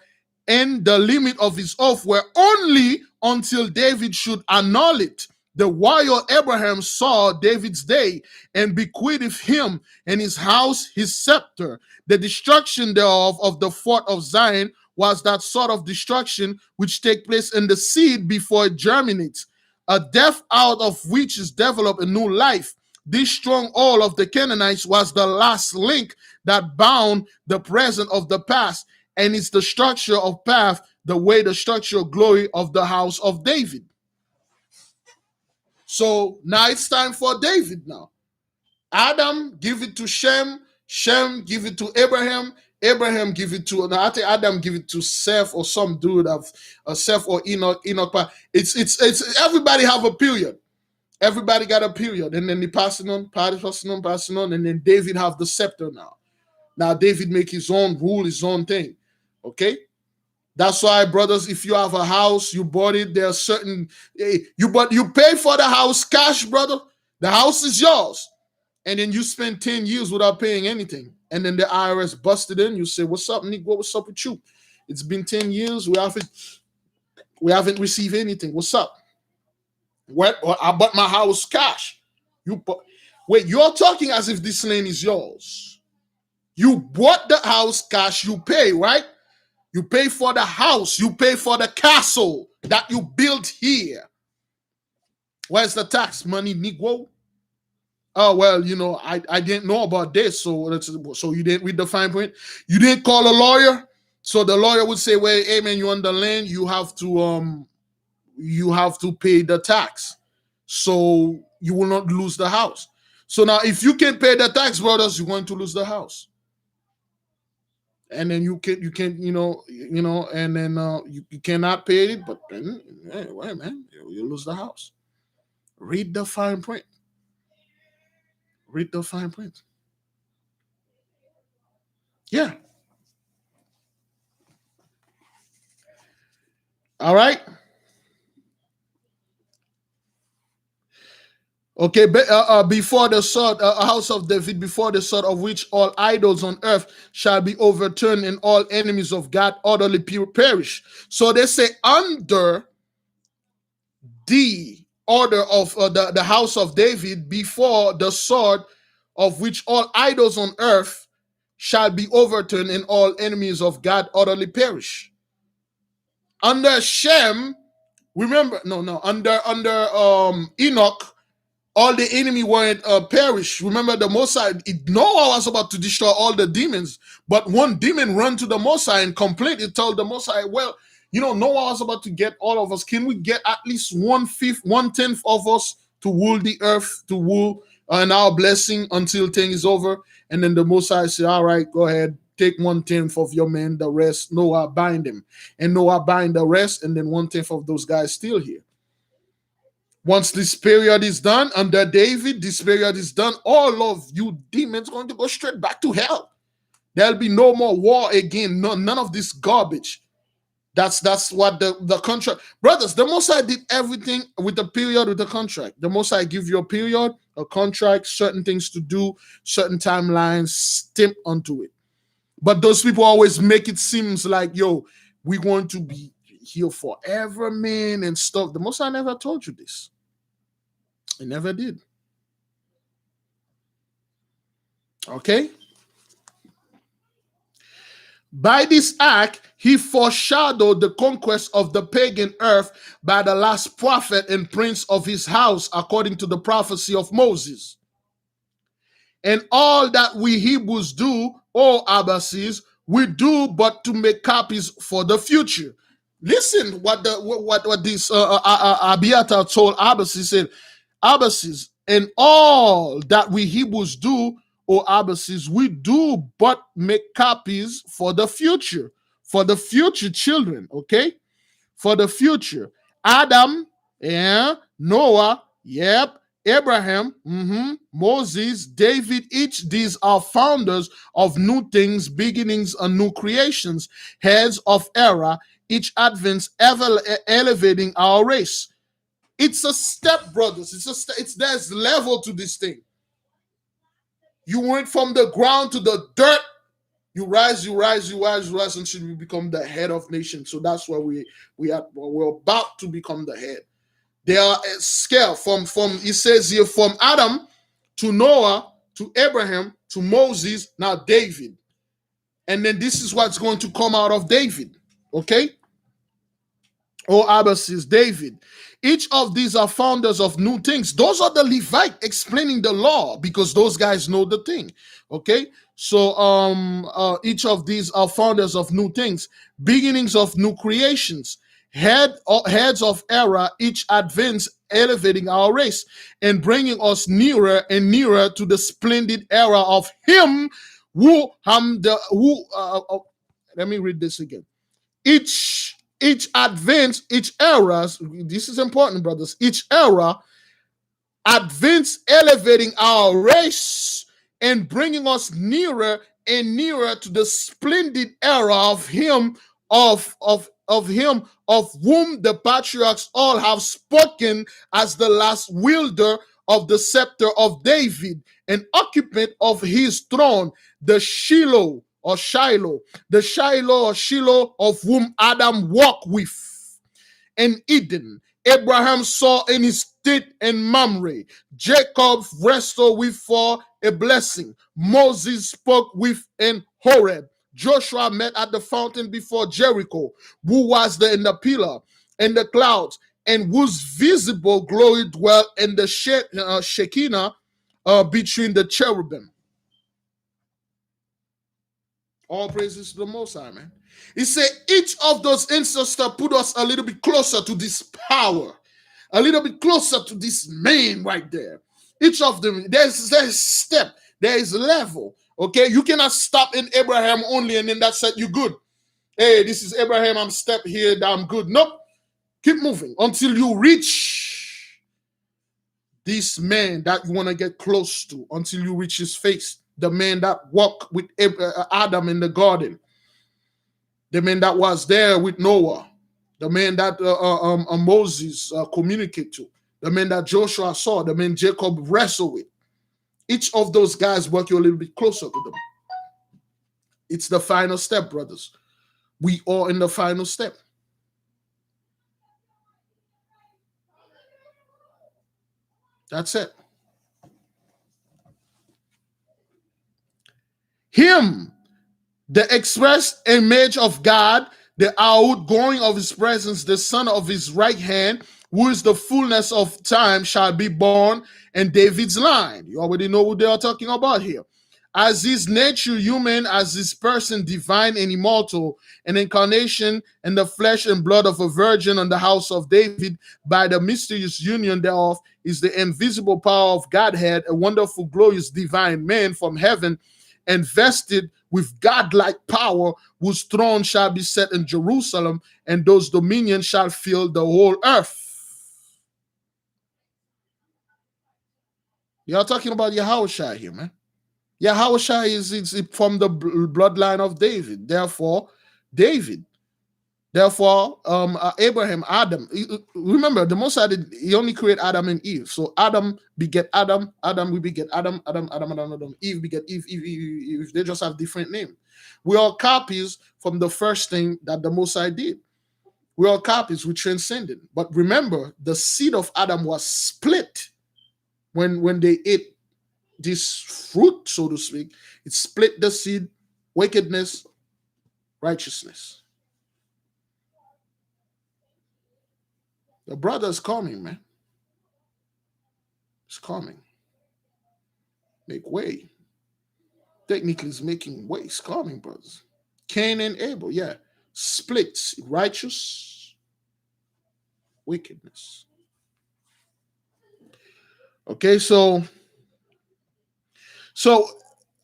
A: and the limit of his oath were only until David should annul it. The while Abraham saw David's day and bequeathed him and his house his scepter. The destruction thereof of the fort of Zion was that sort of destruction which take place in the seed before it germinates, a death out of which is developed a new life. This stronghold of the Canaanites was the last link that bound the present of the past, and it's the structure of path, the way the structure of glory of the house of David. So now it's time for David now. Adam give it to Shem, Shem give it to Abraham, Abraham give it to, I think Adam give it to Seth or some dude of Seth or Enoch. It's everybody have a period. Everybody got a period, and then they passing on, and then David have the scepter now. Now David make his own rule, his own thing. Okay? That's why, brothers, if you have a house, you bought it, there are certain, you pay for the house cash, brother. The house is yours. And then you spend 10 years without paying anything. And then the IRS busted in, you say, what's up, Nick? What's up with you? It's been 10 years, we haven't received anything. What's up? I bought my house cash. Wait, you're talking as if this land is yours. You bought the house cash, you pay, right? You pay for the house, you pay for the castle that you built here. Where's the tax money, Negro? Oh, well, I didn't know about this, so you didn't read the fine print. You didn't call a lawyer, so the lawyer would say, "Well, hey man, you on the land, you have to pay the tax, so you will not lose the house." So now, if you can't pay the tax, brothers, you're going to lose the house, and then you can and then you cannot pay it, but then wait, man, you lose the house. Read the fine print. Read the fine print. Yeah. All right. Okay, before the sword, a house of David, before the sword of which all idols on earth shall be overturned and all enemies of God utterly perish. So they say under the order of the house of David, before the sword of which all idols on earth shall be overturned and all enemies of God utterly perish. Under Shem, remember, under Enoch, all the enemy weren't perish. Remember, the Mosai, Noah was about to destroy all the demons, but one demon ran to the Mosai and complained. It told the Mosai, well, Noah was about to get all of us. Can we get at least 1/5, 1/10 of us to rule the earth, to rule and our blessing until thing is over? And then the Mosai said, all right, go ahead, take 1/10 of your men, the rest, Noah bind him. And Noah bind the rest, and then 1/10 of those guys still here. Once this period is done, under David, this period is done, all of you demons going to go straight back to hell. There'll be no more war again. None of this garbage. That's what the contract. Brothers, the Mosai did everything with the period, with the contract. The Mosai give you a period, a contract, certain things to do, certain timelines, stamp onto it. But those people always make it seem like, yo, we want to be here forever, man, and stuff. The Mosai never told you this. It never did. Okay? By this act, he foreshadowed the conquest of the pagan earth by the last prophet and prince of his house, according to the prophecy of Moses. And all that we Hebrews do, O Abbasis, we do but to make copies for the future. Listen what this Abiathar told Abbas. He said, Abbasis, and all that we Hebrews do, O Abbasis, we do but make copies for the future children, okay? For the future. Adam, yeah, Noah, yep, Abraham, Moses, David, each these are founders of new things, beginnings and new creations, heads of era, each advance ever elevating our race. It's a step, brothers. There's level to this thing. You went from the ground to the dirt. You rise until you become the head of nations. So that's where we're about to become the head. There are a scale from it says here from Adam to Noah to Abraham to Moses, now David. And then this is what's going to come out of David. Okay? O Abbas is David. Each of these are founders of new things. Those are the Levite explaining the law because those guys know the thing. Okay? So each of these are founders of new things, beginnings of new creations, heads of era, each advance elevating our race and bringing us nearer and nearer to the splendid era of him let me read this again. Each advance, each era, this is important, brothers, each era advance elevating our race and bringing us nearer and nearer to the splendid era of him, of whom the patriarchs all have spoken as the last wielder of the scepter of David, and occupant of his throne, the Shiloh, of whom Adam walked with in Eden, Abraham saw in his teeth in Mamre. Jacob wrestled with for a blessing. Moses spoke with in Horeb. Joshua met at the fountain before Jericho. Who was there in the pillar and the clouds, and whose visible glory dwelt in the Shekinah between the cherubim. All praises to the Most High, man. He said each of those ancestors put us a little bit closer to this power, a little bit closer to this man right there. Each of them, there's step, there is level. Okay, you cannot stop in Abraham only and then that's it, you're good. Hey, this is Abraham, I'm step here, I'm good. Nope. Keep moving until you reach this man that you want to get close to, until you reach his face. The man that walked with Adam in the garden. The man that was there with Noah. The man that Moses communicated to. The man that Joshua saw. The man Jacob wrestled with. Each of those guys work you a little bit closer to them. It's the final step, brothers. We are in the final step. That's it. Him, the express image of God, the outgoing of his presence, the son of his right hand, who is the fullness of time, shall be born in David's line. You already know what they are talking about here. As his nature human, as his person divine and immortal, an incarnation in the flesh and blood of a virgin on the house of David, by the mysterious union thereof, is the invisible power of Godhead, a wonderful, glorious, divine man from heaven, invested with godlike power, whose throne shall be set in Jerusalem, and those dominions shall fill the whole earth. Y'all talking about YAHAWAH here, man. YAHAWAH is from the bloodline of David. Therefore, David. Therefore, Abraham, Adam. Remember, the Most High he only created Adam and Eve. So Adam beget Adam, Adam we beget Adam, Adam. Eve beget Eve. They just have different names. We are copies from the first thing that the Most High did. We are copies. We transcended. But remember, the seed of Adam was split when they ate this fruit, so to speak. It split the seed, wickedness, righteousness. The brother's coming, man. It's coming. Make way. Technically, it's making way. It's coming, brothers. Cain and Abel, yeah. Splits, righteous, wickedness. Okay, so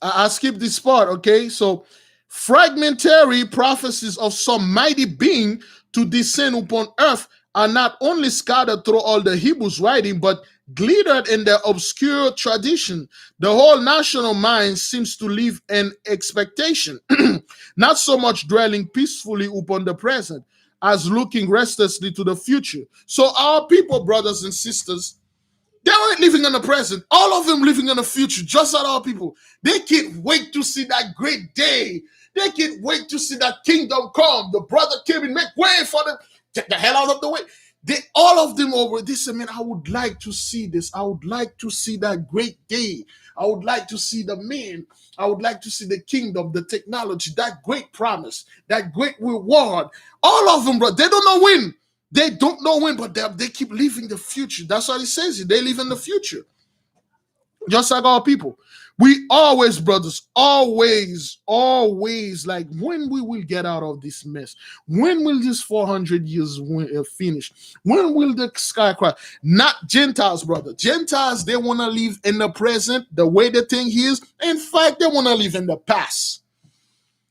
A: I skipped this part, okay? So fragmentary prophecies of some mighty being to descend upon earth are not only scattered through all the Hebrews writing, but glittered in their obscure tradition. The whole national mind seems to live in expectation, not so much dwelling peacefully upon the present as looking restlessly to the future. So our people, brothers and sisters, they weren't living in the present. All of them living in the future, just like our people. They can't wait to see that great day. They can't wait to see that kingdom come. The brother came and make way for them. Get the hell out of the way. All of them over this. I mean, I would like to see this. I would like to see that great day. I would like to see the men. I would like to see the kingdom, the technology, that great promise, that great reward. All of them, bro. They don't know when. They don't know when, but they keep living the future. That's what it says. They live in the future. Just like our people. We always, brothers, always, like, when we will get out of this mess? When will this 400 years finish? When will the sky cry? Not Gentiles, brother. Gentiles, they want to live in the present, the way the thing is. In fact, they want to live in the past.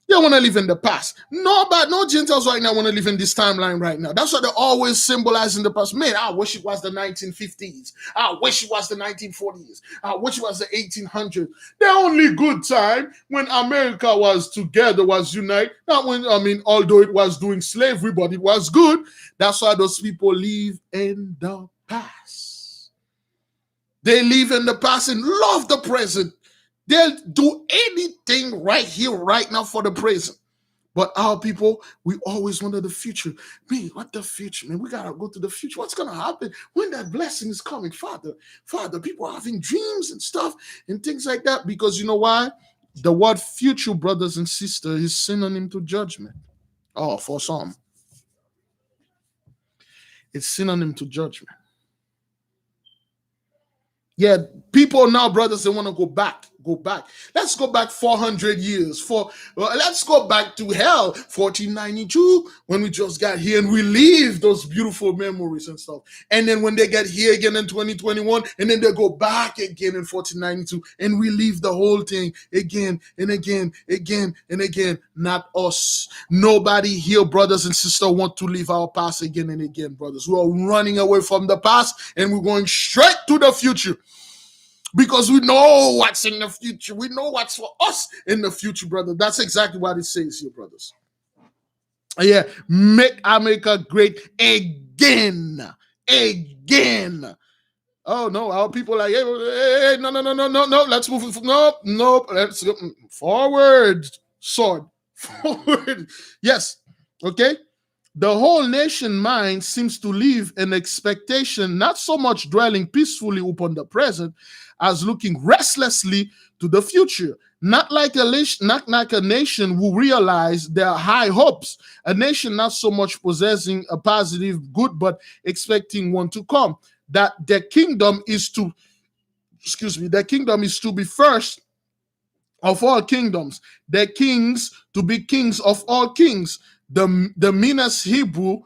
A: They want to live in the past. No Gentiles right now want to live in this timeline right now. That's what they always symbolize in the past. Man, I wish it was the 1950s. I wish it was the 1940s. I wish it was the 1800s. The only good time when America was together, was united. Not when, although it was doing slavery, but it was good. That's why those people live in the past. They live in the past and love the present. They'll do anything right here, right now for the present. But our people, we always wonder the future. Man, what the future, man? We gotta go to the future. What's gonna happen when that blessing is coming? Father, people are having dreams and stuff and things like that. Because you know why? The word future, brothers and sisters, is synonym to judgment. Oh, for some. It's synonym to judgment. Yeah, people now, brothers, they want to go back. Let's go back 400 years. Let's go back to hell, 1492, when we just got here and relive those beautiful memories and stuff. And then when they get here again in 2021, and then they go back again in 1492 and relive the whole thing again and again and again. Not us. Nobody here, brothers and sisters, want to live our past again and again, brothers. We are running away from the past and we're going straight to the future. Because we know what's in the future. We know what's for us in the future, brother. That's exactly what it says here, brothers. Yeah, make America great again. Oh no, our people are like, hey, no. Let's move. No. Let's go forward. Sword. Forward. Yes. Okay. The whole nation mind seems to live in expectation, not so much dwelling peacefully upon the present, as looking restlessly to the future. Not like a nation who realize their high hopes. A nation not so much possessing a positive good, but expecting one to come. That their kingdom is to be first of all kingdoms. Their kings to be kings of all kings. The meanest Hebrew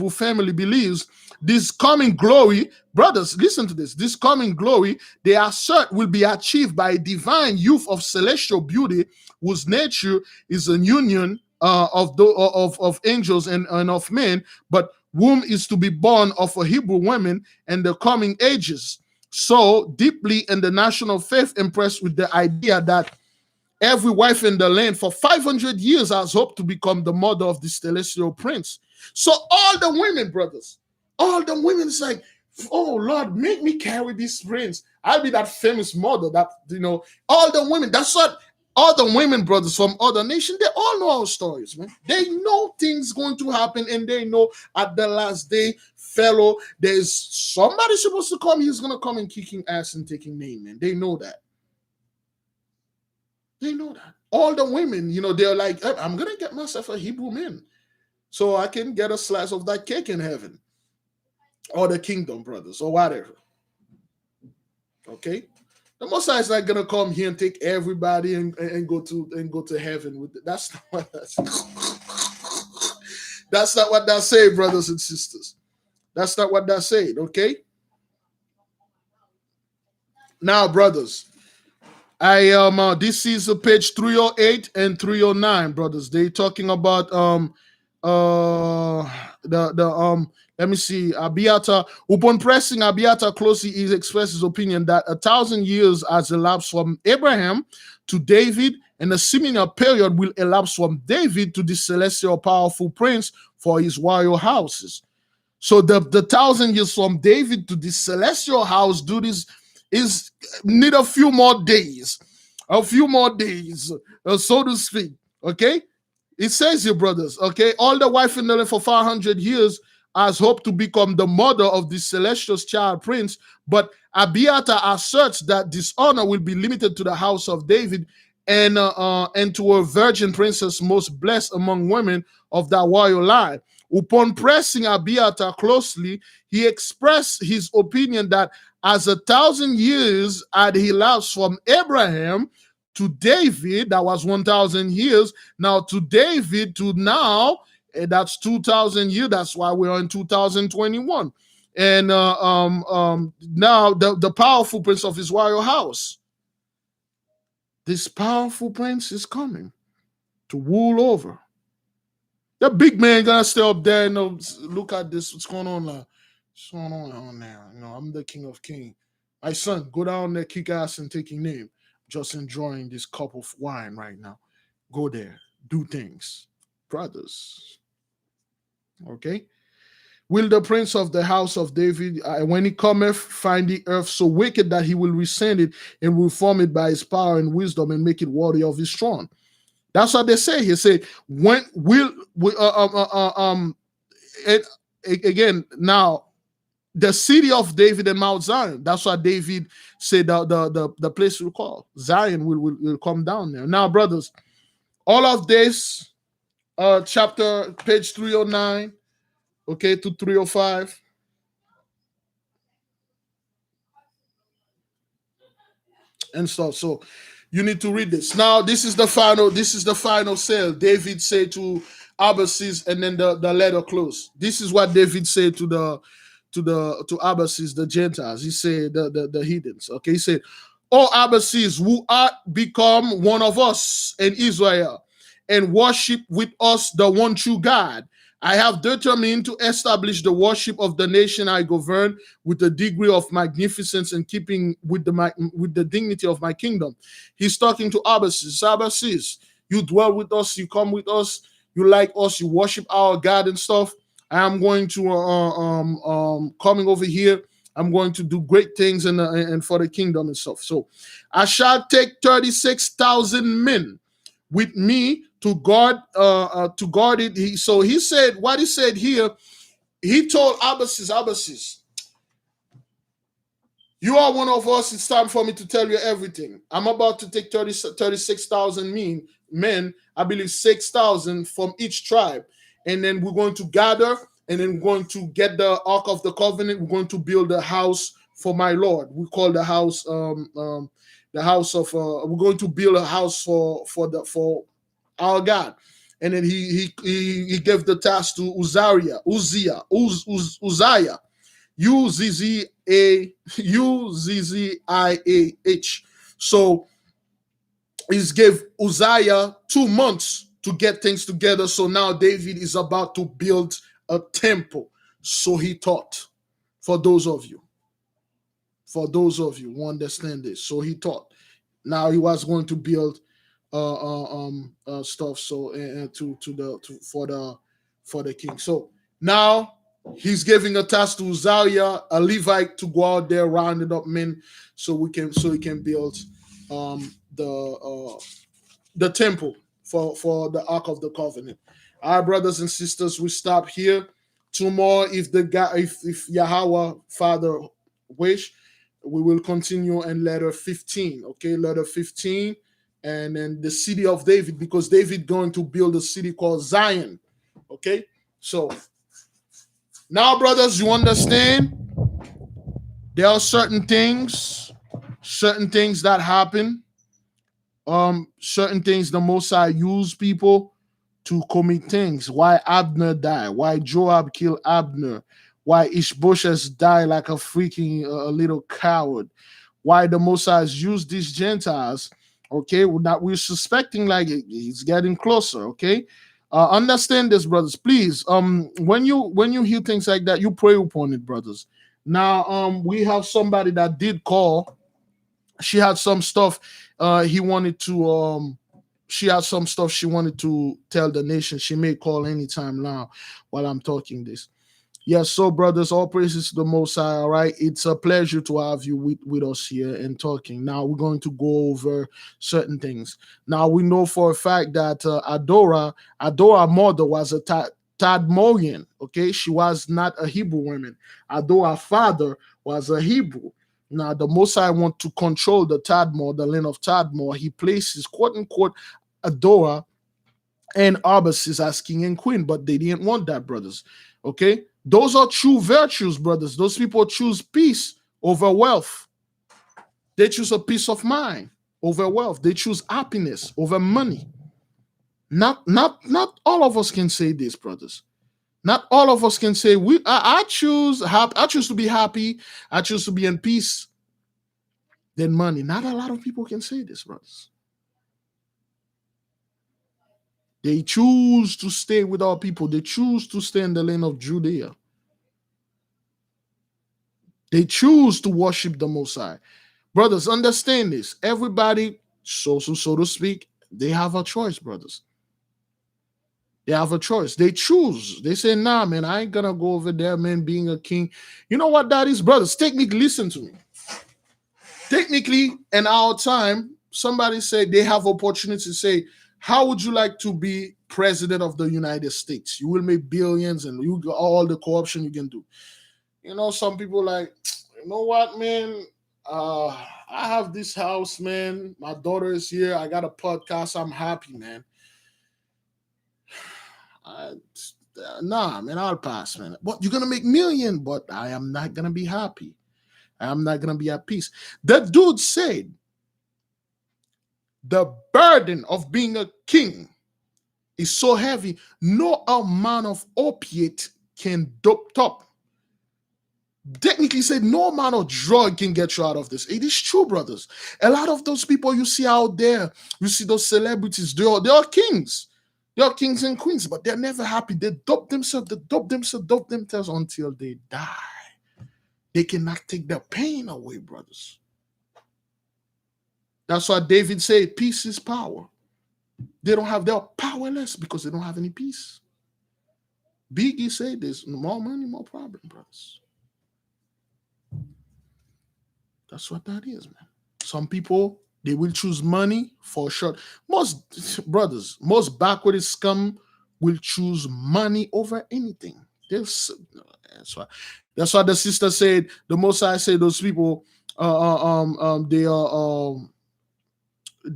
A: family believes this coming glory, brothers, listen to this. This coming glory, they assert, will be achieved by a divine youth of celestial beauty, whose nature is a union of angels and of men, but whom is to be born of a Hebrew woman in the coming ages. So deeply in the national faith, impressed with the idea that every wife in the land for 500 years has hoped to become the mother of the celestial prince. So all the women, brothers, all the women is like, oh Lord, make me carry this prince. I'll be that famous mother that, all the women, that's what all the women, brothers from other nations, they all know our stories, man. They know things going to happen, and they know at the last day, fellow, there's somebody supposed to come. He's going to come and kicking ass and taking name, man. They know that. They know that. All the women, they're like, I'm going to get myself a Hebrew man so I can get a slice of that cake in heaven or the kingdom, brothers, or whatever. Okay? The Most High is not going to come here and take everybody and go to heaven with it. That's not what that's not what that say, brothers and sisters. That's not what that said, okay? Now, brothers, this is page 308 and 309, brothers. They talking about let me see, Abiathar. Upon pressing Abiathar closely, he expressed his opinion that 1,000 years has elapsed from Abraham to David, and a similar period will elapse from David to the celestial powerful prince for his royal houses. So the 1,000 years from David to the celestial house, dude, is need a few more days, so to speak. Okay, it says here, brothers. Okay, all the wife in the land for 500 years has hoped to become the mother of the celestial child prince, but Abiathar asserts that this honor will be limited to the house of David and to a virgin princess most blessed among women of that royal line. Upon pressing Abiathar closely, he expressed his opinion that as 1,000 years had elapsed from Abraham to David, that was 1,000 years. Now to David to now, that's 2,000 years. That's why we are in 2021. And now the powerful prince of his royal house. This powerful prince is coming to rule over. The big man gonna stay up there and look at this. What's going on now? What's going on now? I'm the king of kings. My son, go down there, kick ass and taking name. Just enjoying this cup of wine right now. Go there, do things, brothers. Okay. Will the prince of the house of David, when he cometh, find the earth so wicked that he will rescind it and will form it by his power and wisdom and make it worthy of his throne? That's what they say. He said, when will we it, again now the city of David and Mount Zion. That's what David said the place will call. Zion will come down there. Now, brothers, all of this chapter page 309, okay, to 305. And stuff. So you need to read this. Now, this is the final sale. David said to Abbasis, and then the letter close. This is what David said to Abbasis, the Gentiles. He said the heathens. Okay, he said, "O Abbasis, who art become one of us in Israel, and worship with us the one true God. I have determined to establish the worship of the nation I govern with a degree of magnificence in keeping with the dignity of my kingdom." He's talking to Abbasis. Abbasis, you dwell with us, you come with us, you like us, you worship our God and stuff. I am going to coming over here. I'm going to do great things and for the kingdom and stuff. So I shall take 36,000 men with me to guard it. So he said what he said here. He told Abbasis, you are one of us. It's time for me to tell you everything. I'm about to take 36,000 men. I believe 6,000 from each tribe. And then we're going to gather, and then we're going to get the Ark of the Covenant. We're going to build a house for my Lord. We call the house the house of we're going to build a house for our God. And then he gave the task to Uzziah. Uzziah. So he gave Uzziah 2 months to get things together. So now David is about to build a temple. So he taught, for those of you who understand this. So he taught. Now he was going to build stuff. So for the king. So now he's giving a task to Uzziah, a Levite, to go out there, rounding up men, so he can build the temple for the Ark of the Covenant. Our brothers and sisters, we stop here. Tomorrow, if YAHAWAH Father wish, we will continue in letter 15. Okay, letter 15, and then the city of David, because David going to build a city called Zion. Okay, so now, brothers, you understand there are certain things that happen. Certain things the Most High use people to commit things. Why Abner died? Why Joab killed Abner? Why Ishbosheth died like a freaking little coward? Why the Most High used these Gentiles? Okay, we're suspecting like he's getting closer. Okay, understand this, brothers. Please, when you hear things like that, you pray upon it, brothers. Now, we have somebody that did call. She had some stuff she had some stuff she wanted to tell the nation. She may call anytime now while I'm talking this. Yes, so brothers, all praises to the Most High. All right, it's a pleasure to have you with us here and talking. Now we're going to go over certain things. Now we know for a fact that Adora mother was a Tadmorian. Okay, she was not a Hebrew woman. Adora father was a Hebrew. Now the Most High want to control the Tadmor, the land of Tadmor. He places quote unquote Adora and Abbasis as king and queen, but they didn't want that, brothers. Okay, those are true virtues, brothers. Those people choose peace over wealth. They choose a peace of mind over wealth. They choose happiness over money. Not all of us can say this, brothers. Not all of us can say I choose to be happy. I choose to be in peace than money. Not a lot of people can say this, brothers. They choose to stay with our people. They choose to stay in the land of Judea. They choose to worship the Most High. Brothers, understand this. Everybody, so to speak, they have a choice, brothers. They have a choice. They choose. They say, nah, man, I ain't gonna go over there, man, being a king. You know what that is, brothers? Technically, listen to me. Technically, in our time, somebody said they have opportunity to say, How would you like to be president of the United States? You will make billions and you got all the corruption you can do. Some people like, you know what, man? I have this house, man. My daughter is here. I got a podcast. I'm happy, man. I, nah, man, I'll pass, man. But you're gonna make million, but I am not gonna be happy. I am not gonna be at peace. That dude said the burden of being a king is so heavy, no amount of opiate can dope top. Technically said no amount of drug can get you out of this. It is true, brothers. A lot of those people you see out there, you see those celebrities, they are kings. They are kings and queens, but they're never happy. They dope themselves until they die. They cannot take their pain away, brothers. That's why David said, peace is power. They're powerless because they don't have any peace. Biggie said there's more money, more problem, brothers. That's what that is, man. Some people, they will choose money for sure. Most backward scum will choose money over anything. That's why the sister said, the Most High said those people, they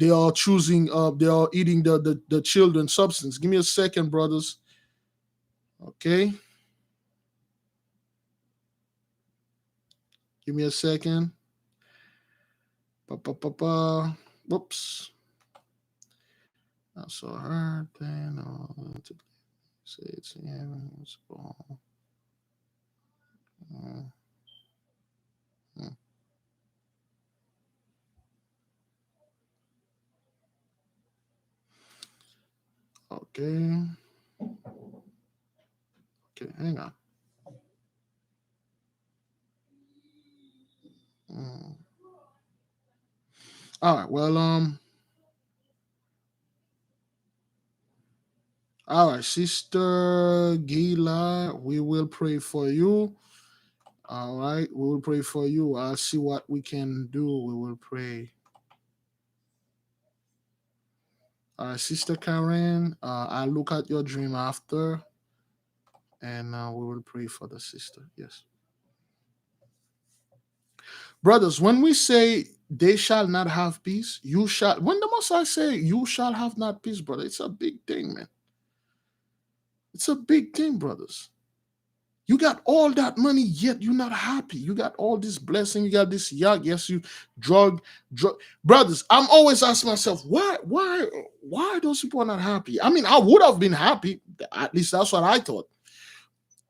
A: are choosing, they are eating the children's substance. Give me a second, brothers. Okay. Give me a second. Whoops. I saw her then. Say it's Okay. Okay, hang on. All right. Well, all right, Sister Gila, we will pray for you. All right, we will pray for you. I'll see what we can do. We will pray. All right, Sister Karen, I'll look at your dream after, and we will pray for the sister. Yes. Brothers, when we say they shall not have peace, you shall, when the Most High say you shall have not peace, brother, it's a big thing, man. It's a big thing, brothers. You got all that money, yet you're not happy. You got all this blessing. You got this yacht. Yes, you drug. Brothers, I'm always asking myself, why are those people not happy? I mean, I would have been happy. At least that's what I thought.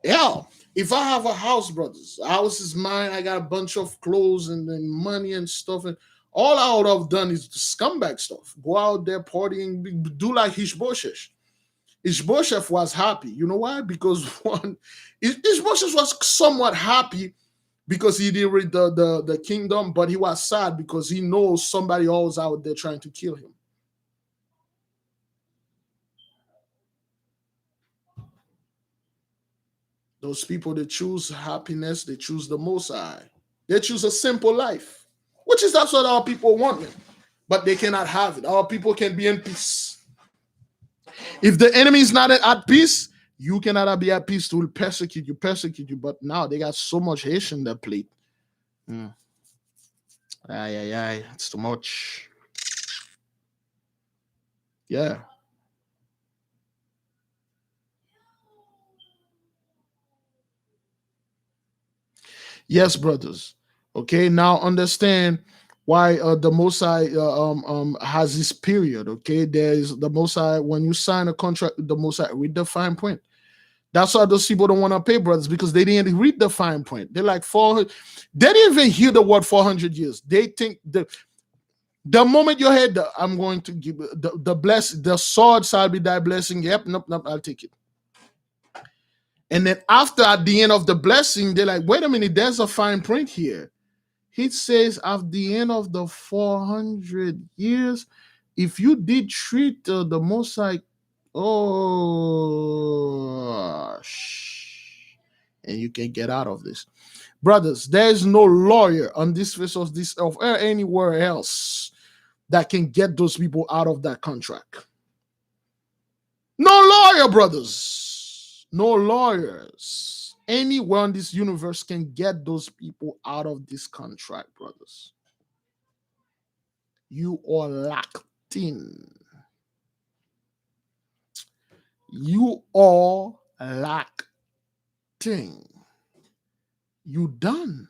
A: Yeah, if I have a house, brothers, the house is mine. I got a bunch of clothes and money and stuff. And all I would have done is scumbag stuff. Go out there partying, do like Ishbosheth. Ishbosheth was happy. You know why? Because one, Ishbosheth was somewhat happy because he didn't read the kingdom, but he was sad because he knows somebody else out there trying to kill him. Those people that choose happiness, they choose the Most High. They choose a simple life, which is that's what our people want, but they cannot have it. Our people can be in peace. If the enemy is not at peace, you cannot be at peace. They will persecute you. But now they got so much Haitian in their plate. It's too much. Yeah. Yes, brothers. Okay, now understand why the Most High has this period. Okay, there's the Most High. When you sign a contract with the Most High, read the fine print. That's why those people don't want to pay, brothers, because they didn't read the fine print. They're like 400. They didn't even hear the word 400 years. They think the moment you heard I'm going to give the sword shall be thy blessing. Yep, nope, I'll take it. And then after, at the end of the blessing, they're like, wait a minute, there's a fine print here. He says, at the end of the 400 years, if you did treat the Most High, and you can get out of this. Brothers, there's no lawyer on this face of or anywhere else that can get those people out of that contract. lawyer, brothers. No lawyers anywhere in this universe can get those people out of this contract, brothers. You are locked in. You are locked in. You done.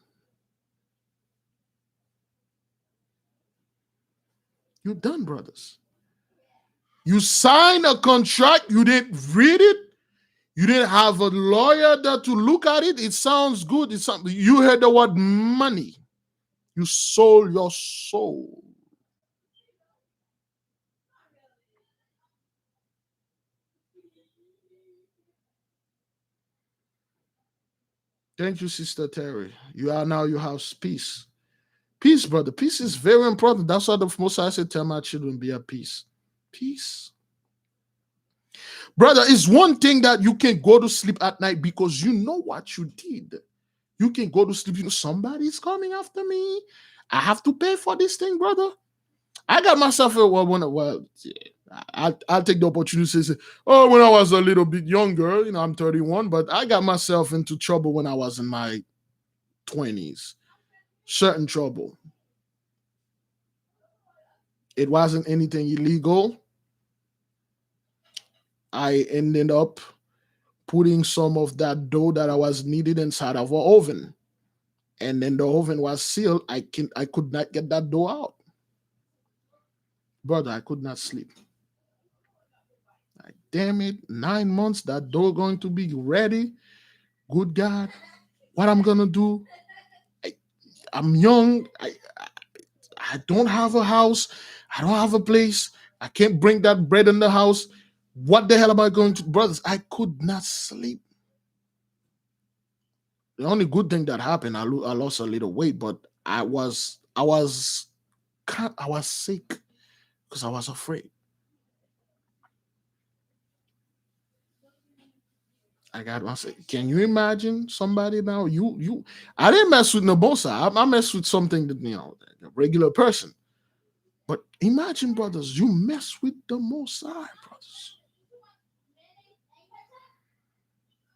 A: You done, brothers. You sign a contract, you didn't read it, you didn't have a lawyer there to look at it. It sounds good. It's something. You heard the word money. You sold your soul. Thank you, Sister Terry. You have peace. Peace, brother. Peace is very important. That's why the most I say, tell my children, be at peace. Peace. Brother, it's one thing that you can go to sleep at night because you know what you did. You can go to sleep, you know, somebody's coming after me. I have to pay for this thing, brother. I got myself I'll take the opportunity to say, oh, when I was a little bit younger, you know, I'm 31, but I got myself into trouble when I was in my 20s. Certain trouble. It wasn't anything illegal. I ended up putting some of that dough that I was needed inside of an oven. And then the oven was sealed. I could not get that dough out. Brother, I could not sleep. Like, damn it, 9 months, that dough going to be ready. Good God, what I'm gonna do? I'm young. I don't have a house. I don't have a place. I can't bring that bread in the house. What the hell am I going to, brothers? I could not sleep. The only good thing that happened, I lost a little weight, but I was sick because I was afraid. I got myself. Can you imagine somebody now? I didn't mess with Nabosa. I messed with something that, you know, a regular person. But imagine, brothers, you mess with the Most High, brothers.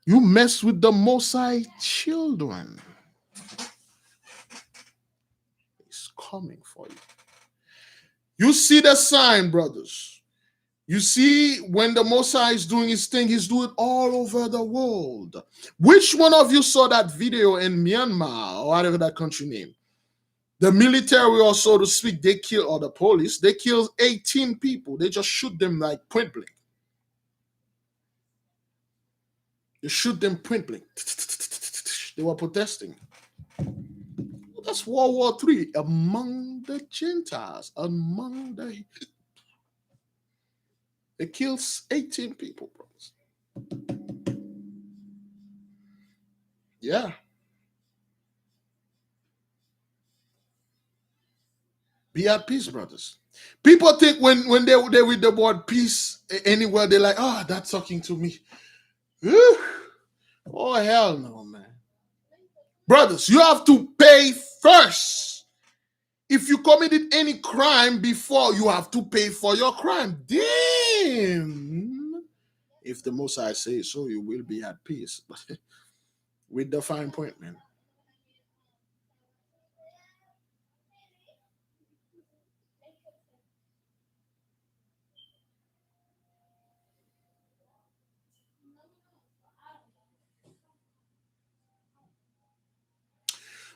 A: You mess with the Most High children. It's coming for you. You see the sign, brothers. You see, when the Most High is doing his thing, he's doing it all over the world. Which one of you saw that video in Myanmar or whatever that country name? The military, or so to speak, they kill, or the police, they kill 18 people. They just shoot them like point blank. They shoot them point blank. They were protesting. That's World War III among the Gentiles, They killed 18 people, brothers. Yeah. Be at peace, brothers. People think when they with the word peace anywhere, they're like, oh, that's talking to me. Whew. Oh, hell no, man. Brothers, you have to pay first. If you committed any crime before, you have to pay for your crime. Damn. If the Most High says so, you will be at peace. With the fine point, man.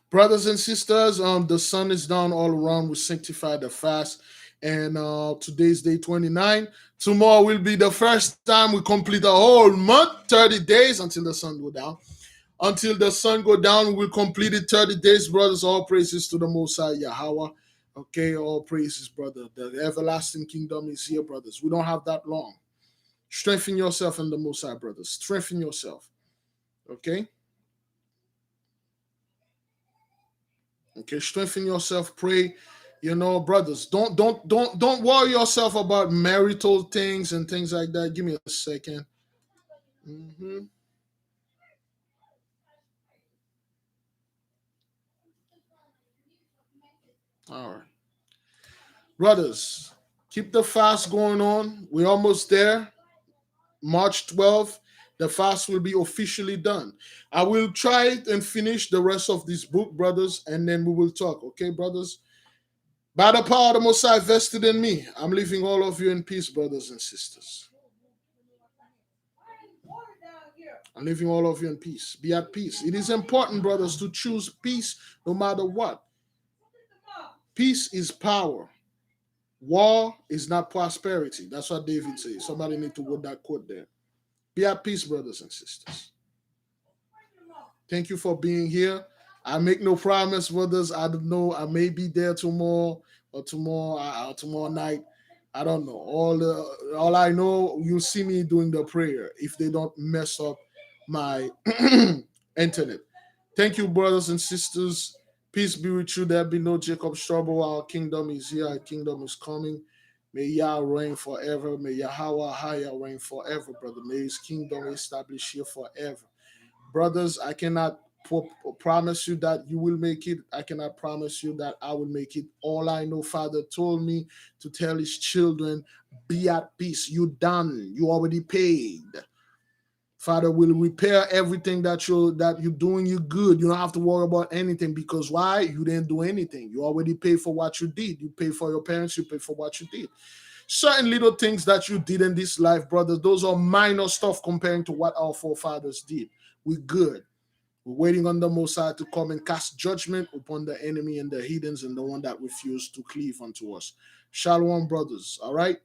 A: Brothers and sisters, the sun is down all around. We sanctify the fast. And today's day 29. Tomorrow will be the first time we complete a whole month, 30 days until the sun go down. Until the sun go down, we'll complete it 30 days, brothers. All praises to the Most High YAHAWAH. Okay, all praises, brother. The everlasting kingdom is here, brothers. We don't have that long. Strengthen yourself in the Most High, brothers. Strengthen yourself. Okay? Okay, strengthen yourself, pray. You know, brothers, don't worry yourself about marital things and things like that. Give me a second. All right. Brothers, keep the fast going on. We're almost there. March 12th, the fast will be officially done. I will try it and finish the rest of this book, brothers, and then we will talk. Okay, brothers? By the power of the Most High vested in me, I'm leaving all of you in peace, brothers and sisters. I'm leaving all of you in peace. Be at peace. It is important, brothers, to choose peace no matter what. Peace is power. War is not prosperity. That's what David says. Somebody need to put that quote there. Be at peace, brothers and sisters. Thank you for being here. I make no promise, brothers. I don't know. I may be there tomorrow or tomorrow night. I don't know. All I know, you'll see me doing the prayer if they don't mess up my internet. Thank you, brothers and sisters. Peace be with you. There be no Jacob's trouble. Our kingdom is here. Our kingdom is coming. May Yah reign forever. May YAHAWAH reign forever, brother. May his kingdom establish here forever. Brothers, I cannot promise you that you will make it. I cannot promise you that I will make it. All I know, Father told me to tell his children, be at peace. You done. You already paid. Father will repair everything that you're doing. You good. You don't have to worry about anything because why? You didn't do anything. You already paid for what you did. You paid for your parents. You paid for what you did. Certain little things that you did in this life, brothers, those are minor stuff comparing to what our forefathers did. We're good. We're waiting on the Most High to come and cast judgment upon the enemy and the heathens and the one that refused to cleave unto us. Shalom, brothers. All right.